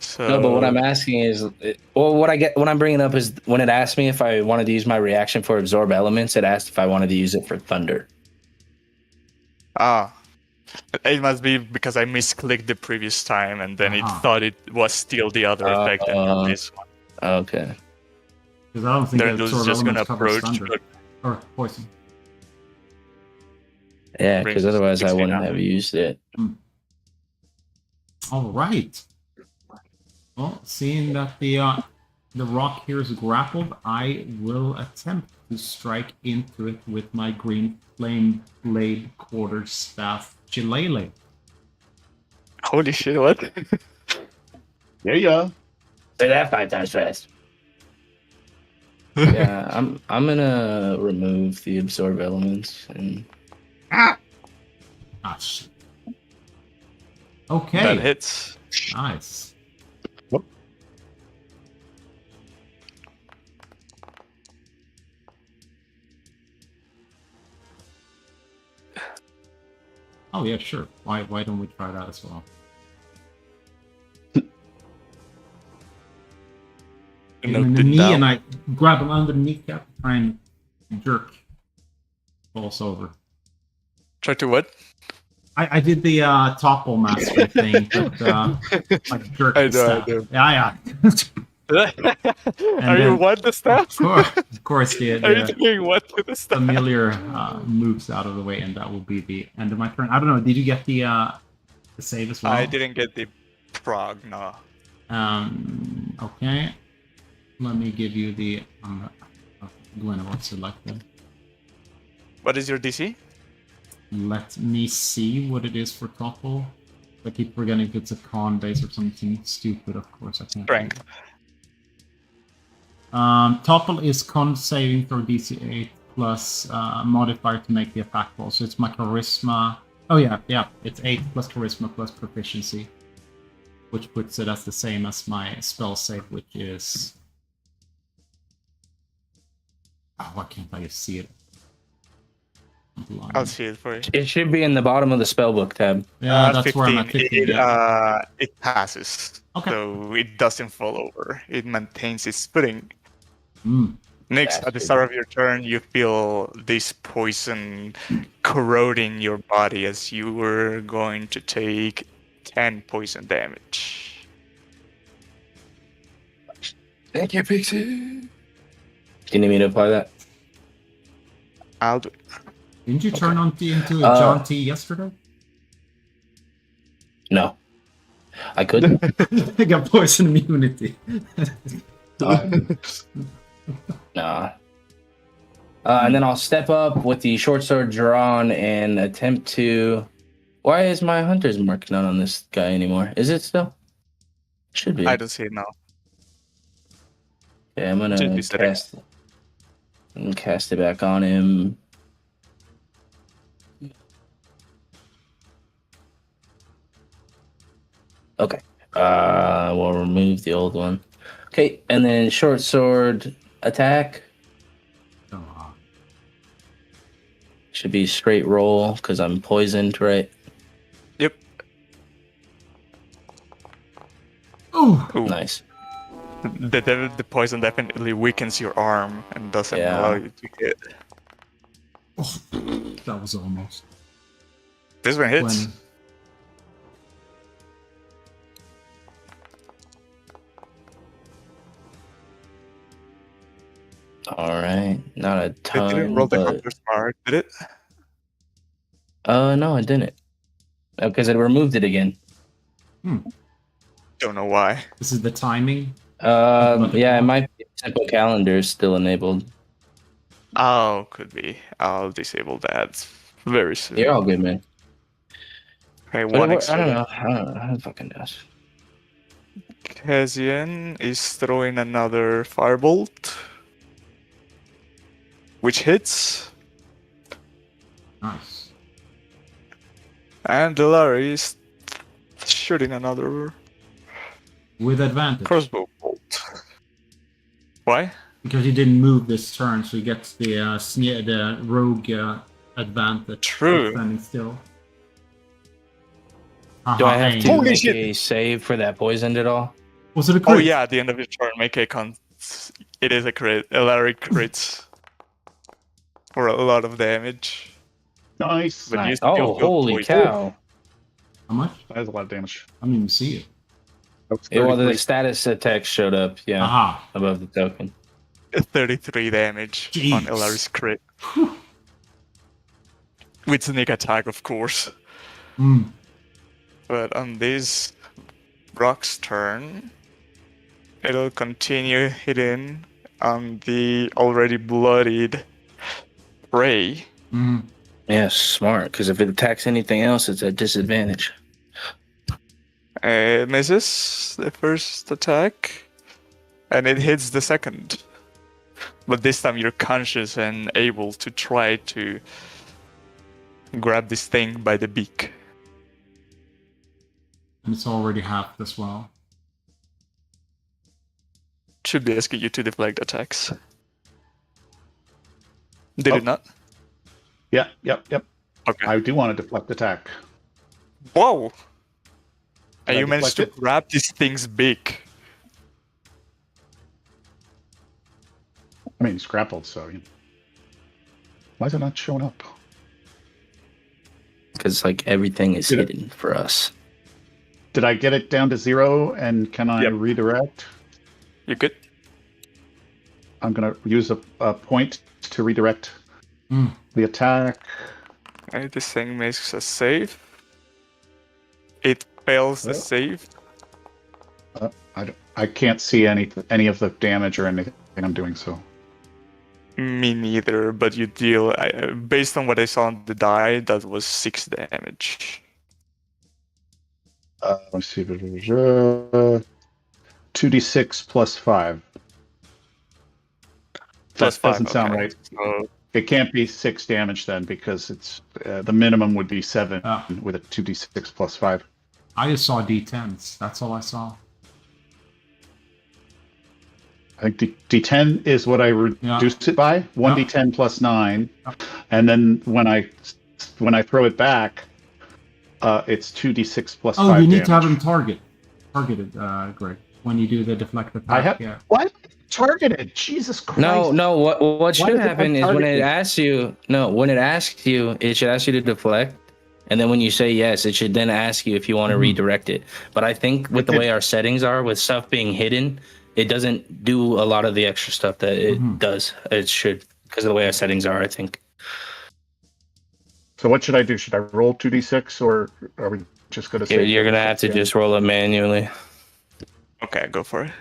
So No, but what I'm asking is, what I'm bringing up is when it asked me if I wanted to use my reaction for absorb elements, it asked if I wanted to use it for thunder. It must be because I misclicked the previous time, and then it Uh-huh. thought it was still the other effect, and you missed one. Okay. Because I don't think They're that sword just gonna elements covers approach, thunder. but Or poison. Yeah, Brings because otherwise I 16 wouldn't up. have used it. All right. Well, seeing that the rock here is grappled, I will attempt to strike into it with my green flame blade quarterstaff Chilele. holy shit! What? There you go. Say that 5 times fast. Yeah, I'm gonna remove the absorb elements and Ah, shit. Okay. That hits. Nice. Oh yeah, sure. Why don't we try that as well? Hit him in the Noted knee, down. and I grab him under the kneecap, try and jerk. Falls over. Try to what? I did the topple master thing, but like jerk I the know, I staff. know. Yeah. Are you then- what the staff? Of course, Are you the doing what to the staff? familiar moves out of the way, and that will be the end of my turn. I don't know. Did you get the the save as well? I didn't get the prog, no. Okay. Let me give you the Gwen was selected. What is your DC? Let me see what it is for Topple. I keep forgetting if it's a con base or something stupid. Of course, I can't. Strength. Topple is con saving throw DC 8 plus modifier to make the attack roll. So it's my charisma. Oh yeah, it's 8 plus charisma plus proficiency, which puts it as the same as my spell save, which is. Oh, why can't I just see it? I'll see it for you. It should be in the bottom of the spellbook tab. Yeah, that's where I'm at 15. It passes. Okay. So it doesn't fall over. It maintains its footing. Mm. Next, at the start of your turn, you feel this poison corroding your body as you were going to take 10 poison damage. Thank you, Pixie. Do you need me to apply that? I'll do it. Didn't you turn on into a John T yesterday? No. I could. I got poison immunity. Nah. And then I'll step up with the short sword drawn and attempt to. Why is my hunter's mark not on this guy anymore? Is it still? Should be. I don't see it now. Yeah, I'm gonna Should be setting. cast it back on him. Okay. We'll remove the old one. Okay, and then short sword attack. Should be straight roll because I'm poisoned, right? Yep. Oh, Ooh. Nice. The poison definitely weakens your arm and doesn't allow you to hit. that was almost. This one hits. 20. All right, not a It ton. didn't roll the but... hunter's mark, did it? No, I didn't. Because it removed it again. Don't know why. This is the timing. Yeah, it might be simple calendar still enabled. Oh, could be. I'll disable that very soon. You're all good, man. Okay, But one I extra. don't know. How it fucking does. Kezian is throwing another firebolt, which hits, Nice. and Larry is shooting another With advantage. crossbow bolt. Why? Because he didn't move this turn, so he gets the the rogue advantage. True. of standing still. Do I have to Holy make shit. a save for that poisoned at all? Was it a crit? Oh yeah, at the end of your turn, make a con. It is a crit. Larry crits for a lot of damage. Nice. But you Nice. still Oh, feel holy poisoned. cow. How much? That is a lot of damage. I didn't even see it. That's Yeah, well, the 33. status text showed up, yeah, Aha. above the token. 33 damage on Jeez. Larry's crit. With sneak attack, of course. Mm. But on this Brock's turn, it'll continue hitting on the already bloodied prey. Mm. Yeah, smart, because if it attacks anything else, it's at disadvantage. It misses the first attack, and it hits the second. But this time you're conscious and able to try to grab this thing by the beak. And it's already halved as well. Should be asking you to deflect attacks. Did it not? Yep. Okay. I do want to deflect attack. Whoa! Did And I you managed to deflect it? grab this thing's beak. I mean, it's grappled, so. Why is it not showing up? Because, like, everything is Did it- hidden for us. Did I get it down to 0? And can I Yep. redirect? You good? I'm gonna use a point to redirect Mm. the attack. Okay, this thing makes a save. It fails the Oh. save. I can't see any of the damage or anything I'm doing, so. Me neither, but you deal, based on what I saw on the die, that was 6 damage. Let me see. 2d6 plus 5. Plus That 5, doesn't sound okay. right. So, It can't be 6 damage then, because it's the minimum would be 7 Ah. with a 2d6 plus 5. I just saw D10s. That's all I saw. I think D10 is what I reduced it by. 1d10 plus 9, and then when I throw it back, it's 2d6 plus 5 Oh, you need damage. to have him targeted, Greg. When you do the deflect attack. I have Yeah. what? Targeted. Jesus Christ. No. What should is it happen is when it targeted? asks you. No, when it asks you, it should ask you to deflect, and then when you say yes, it should then ask you if you want to redirect it. But I think with the way our settings are, with stuff being hidden, it doesn't do a lot of the extra stuff that it does. It should, because of the way our settings are, I think. So what should I do? Should I roll 2d6 or are we just going to say You're gonna have to just roll it manually. okay, go for it.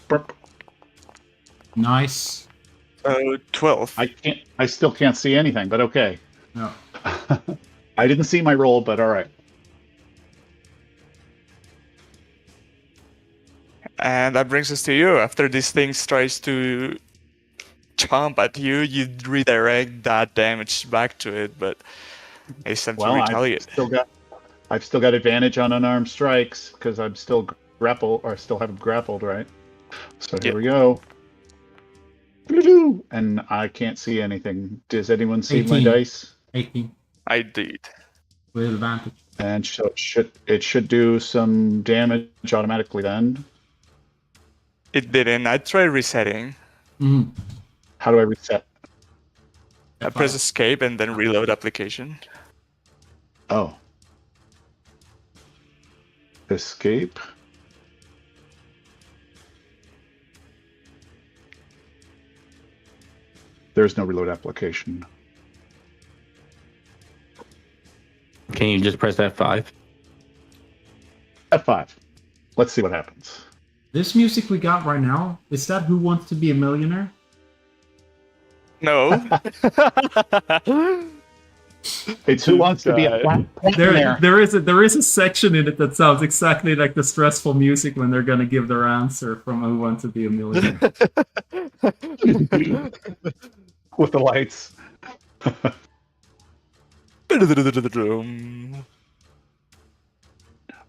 Burp. Nice. 12. I still can't see anything, but okay. No. I didn't see my roll, but all right. And that brings us to you. After this thing tries to chomp at you, you redirect that damage back to it, but it's time to retaliate. I've still got advantage on unarmed strikes because I'm still grappled, or I still have him grappled, right? So here we go. And I can't see anything. Does anyone see my 18. dice? 18. I did. With advantage. And so it should do some damage automatically then. It didn't. I tried resetting. Mm-hmm. How do I reset? I press escape and then reload application. Oh. Escape. There's no reload application. Can you just press F5? F5. Let's see what happens. This music we got right now, is that Who Wants to Be a Millionaire? No. It's Who Wants to Be a Millionaire. There is a section in it that sounds exactly like the stressful music when they're gonna give their answer from Who Wants to Be a Millionaire. With the lights.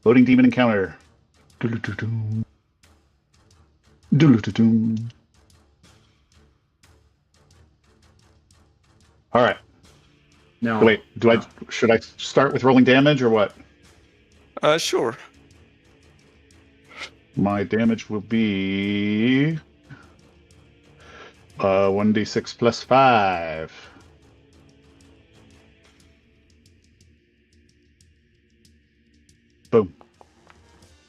Loading demon encounter. All right. No. Wait, should I start with rolling damage or what? Sure. My damage will be 1d6 plus 5. Boom.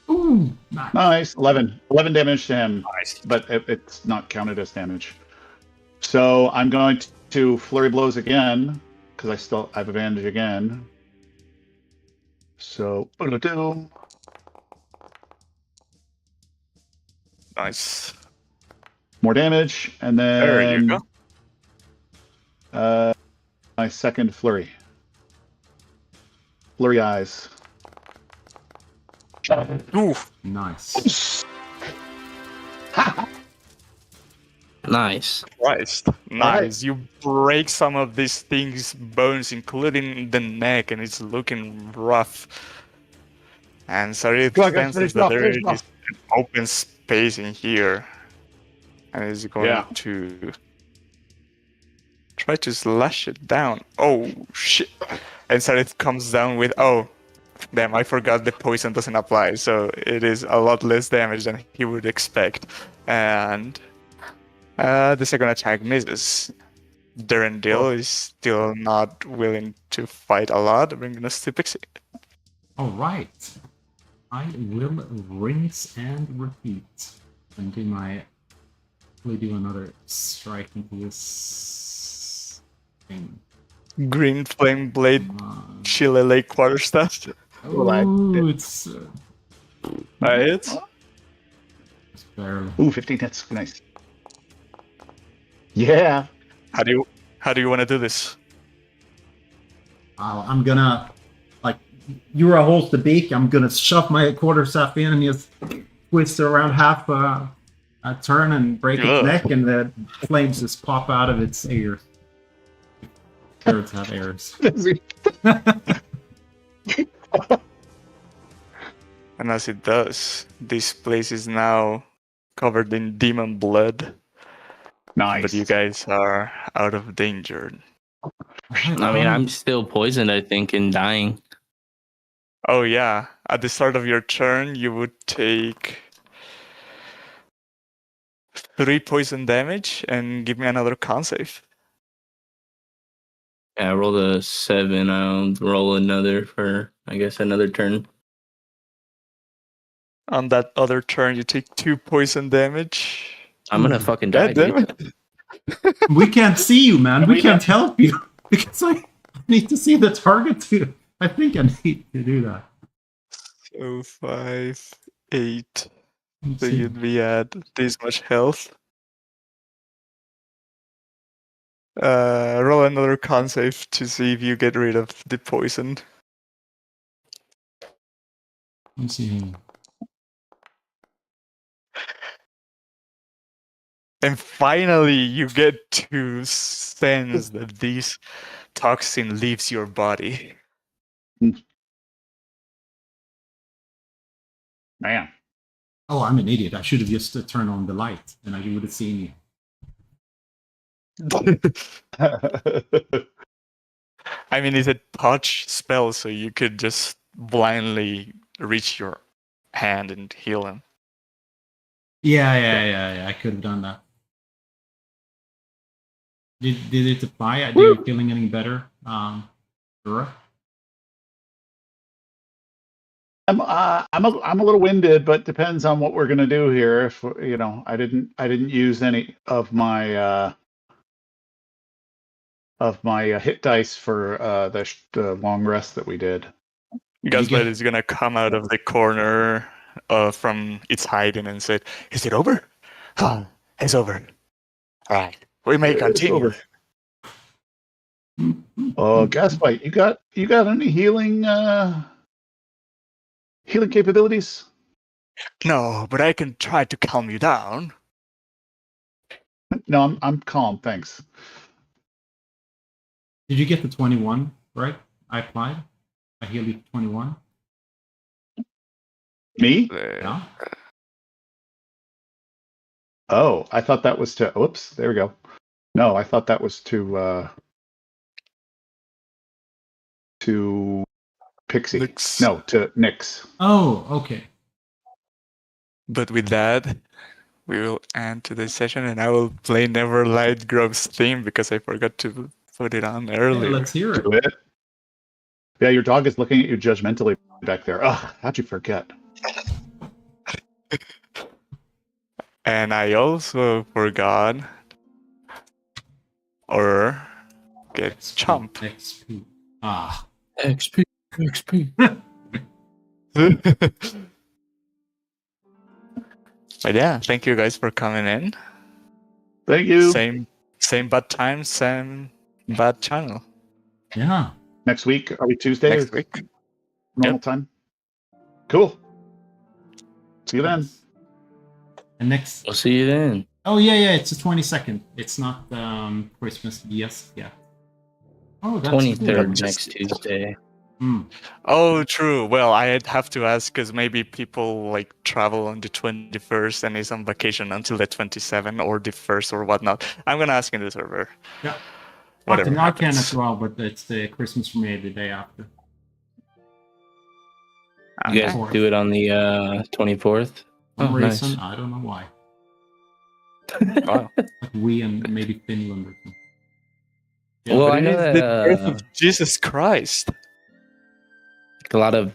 Ooh, nice. Nice. 11 damage to him. Nice. But it's not counted as damage. So I'm going to flurry blows again because I still have advantage again. So Nice. more damage, and then There you go. My second flurry. Flurry eyes. Oof. Nice. Nice. Christ. Nice. You break some of these things' bones, including the neck, and it's looking rough. And so it senses that there is an open space in here. And is going to try to slash it down. Oh, shit. And so it comes down with, oh, damn, I forgot the poison doesn't apply. So it is a lot less damage than he would expect. And the second attack misses. Durandil is still not willing to fight a lot, bringing us to Pixie. Alright. I will rinse and repeat and do my quickly do another strike into this thing. Green flame blade, Come on. Chile Lake quarterstaff. Well, I Oh, did- it's Right? it's barely. Ooh, 15 hits. Nice. Yeah. How do you want to do this? I'm gonna, like, Yura holds the beak. I'm gonna shove my quarterstaff in and just twist it around half a turn and break its Ugh. neck, and the flames just pop out of its ears. Birds have ears. And as it does, this place is now covered in demon blood. Nice. But you guys are out of danger. I mean, I'm still poisoned, I think, and dying. Oh yeah, at the start of your turn, you would take 3 poison damage and give me another con save. Yeah, I rolled a 7. I'll roll another for, I guess, another turn. On that other turn, you take 2 poison damage. I'm gonna fucking die. God damn Dude. it. We can't see you, man. We We can't help you because I need to see the target too. I think I need to do that. So 5, 8. Let's So see. you'd be at this much health. Roll another con save to see if you get rid of the poison. Let's see. And finally, you get to sense that this toxin leaves your body. Man. Oh, I'm an idiot. I should have just turned on the light, and I would have seen you. I mean, it's a touch spell, so you could just blindly reach your hand and heal him. Yeah. I could have done that. Did it apply? Are you feeling any better, Yura? I'm a little winded, but depends on what we're gonna do here. If you know, I didn't use any of my hit dice for the long rest that we did. Gaslight is gonna come out of the corner from its hiding and say, "Is it over? Oh, it's over. All right, we may It's continue." over. Oh, Gasbite, you got any healing capabilities? No, but I can try to calm you down. No, I'm calm, thanks. Did you get the 21 right? I applied. I healed you 21. Me? Yeah. Oh, I thought that was to. Whoops, there we go. No, I thought that was to Pixie. Looks- No, to Nyx. Oh, okay. But with that, we will end today's session, and I will play Neverlight Grove's theme because I forgot to put it on Yeah, earlier. let's hear it. Do it. Yeah, your dog is looking at you judgmentally back there. Ugh, how'd you forget? And I also forgot, or get chump. XP. Ah. XP. But yeah, thank you guys for coming in. Thank you. Same bad time, same bad channel. Yeah. Next week, are we Tuesday? Next or week. Normal Yep. time? Cool. See you then. And next. We'll see you then. Oh, yeah. It's the 22nd. It's not Christmas yet. Oh, that's 23rd cool. next Tuesday. Hmm. Oh, true. Well, I'd have to ask because maybe people like travel on the 21st and is on vacation until the 27th or the 1st or whatnot. I'm gonna ask in the server. Yeah. Whatever I can happens. as well, but it's the Christmas for me the day after. You guys Okay. do it on the 24th? For some Oh, reason, nice. I don't know why. Wow. Like we and maybe Finland or something. Yeah, Well, But I it know is that the birth of uh, Jesus Christ. a lot of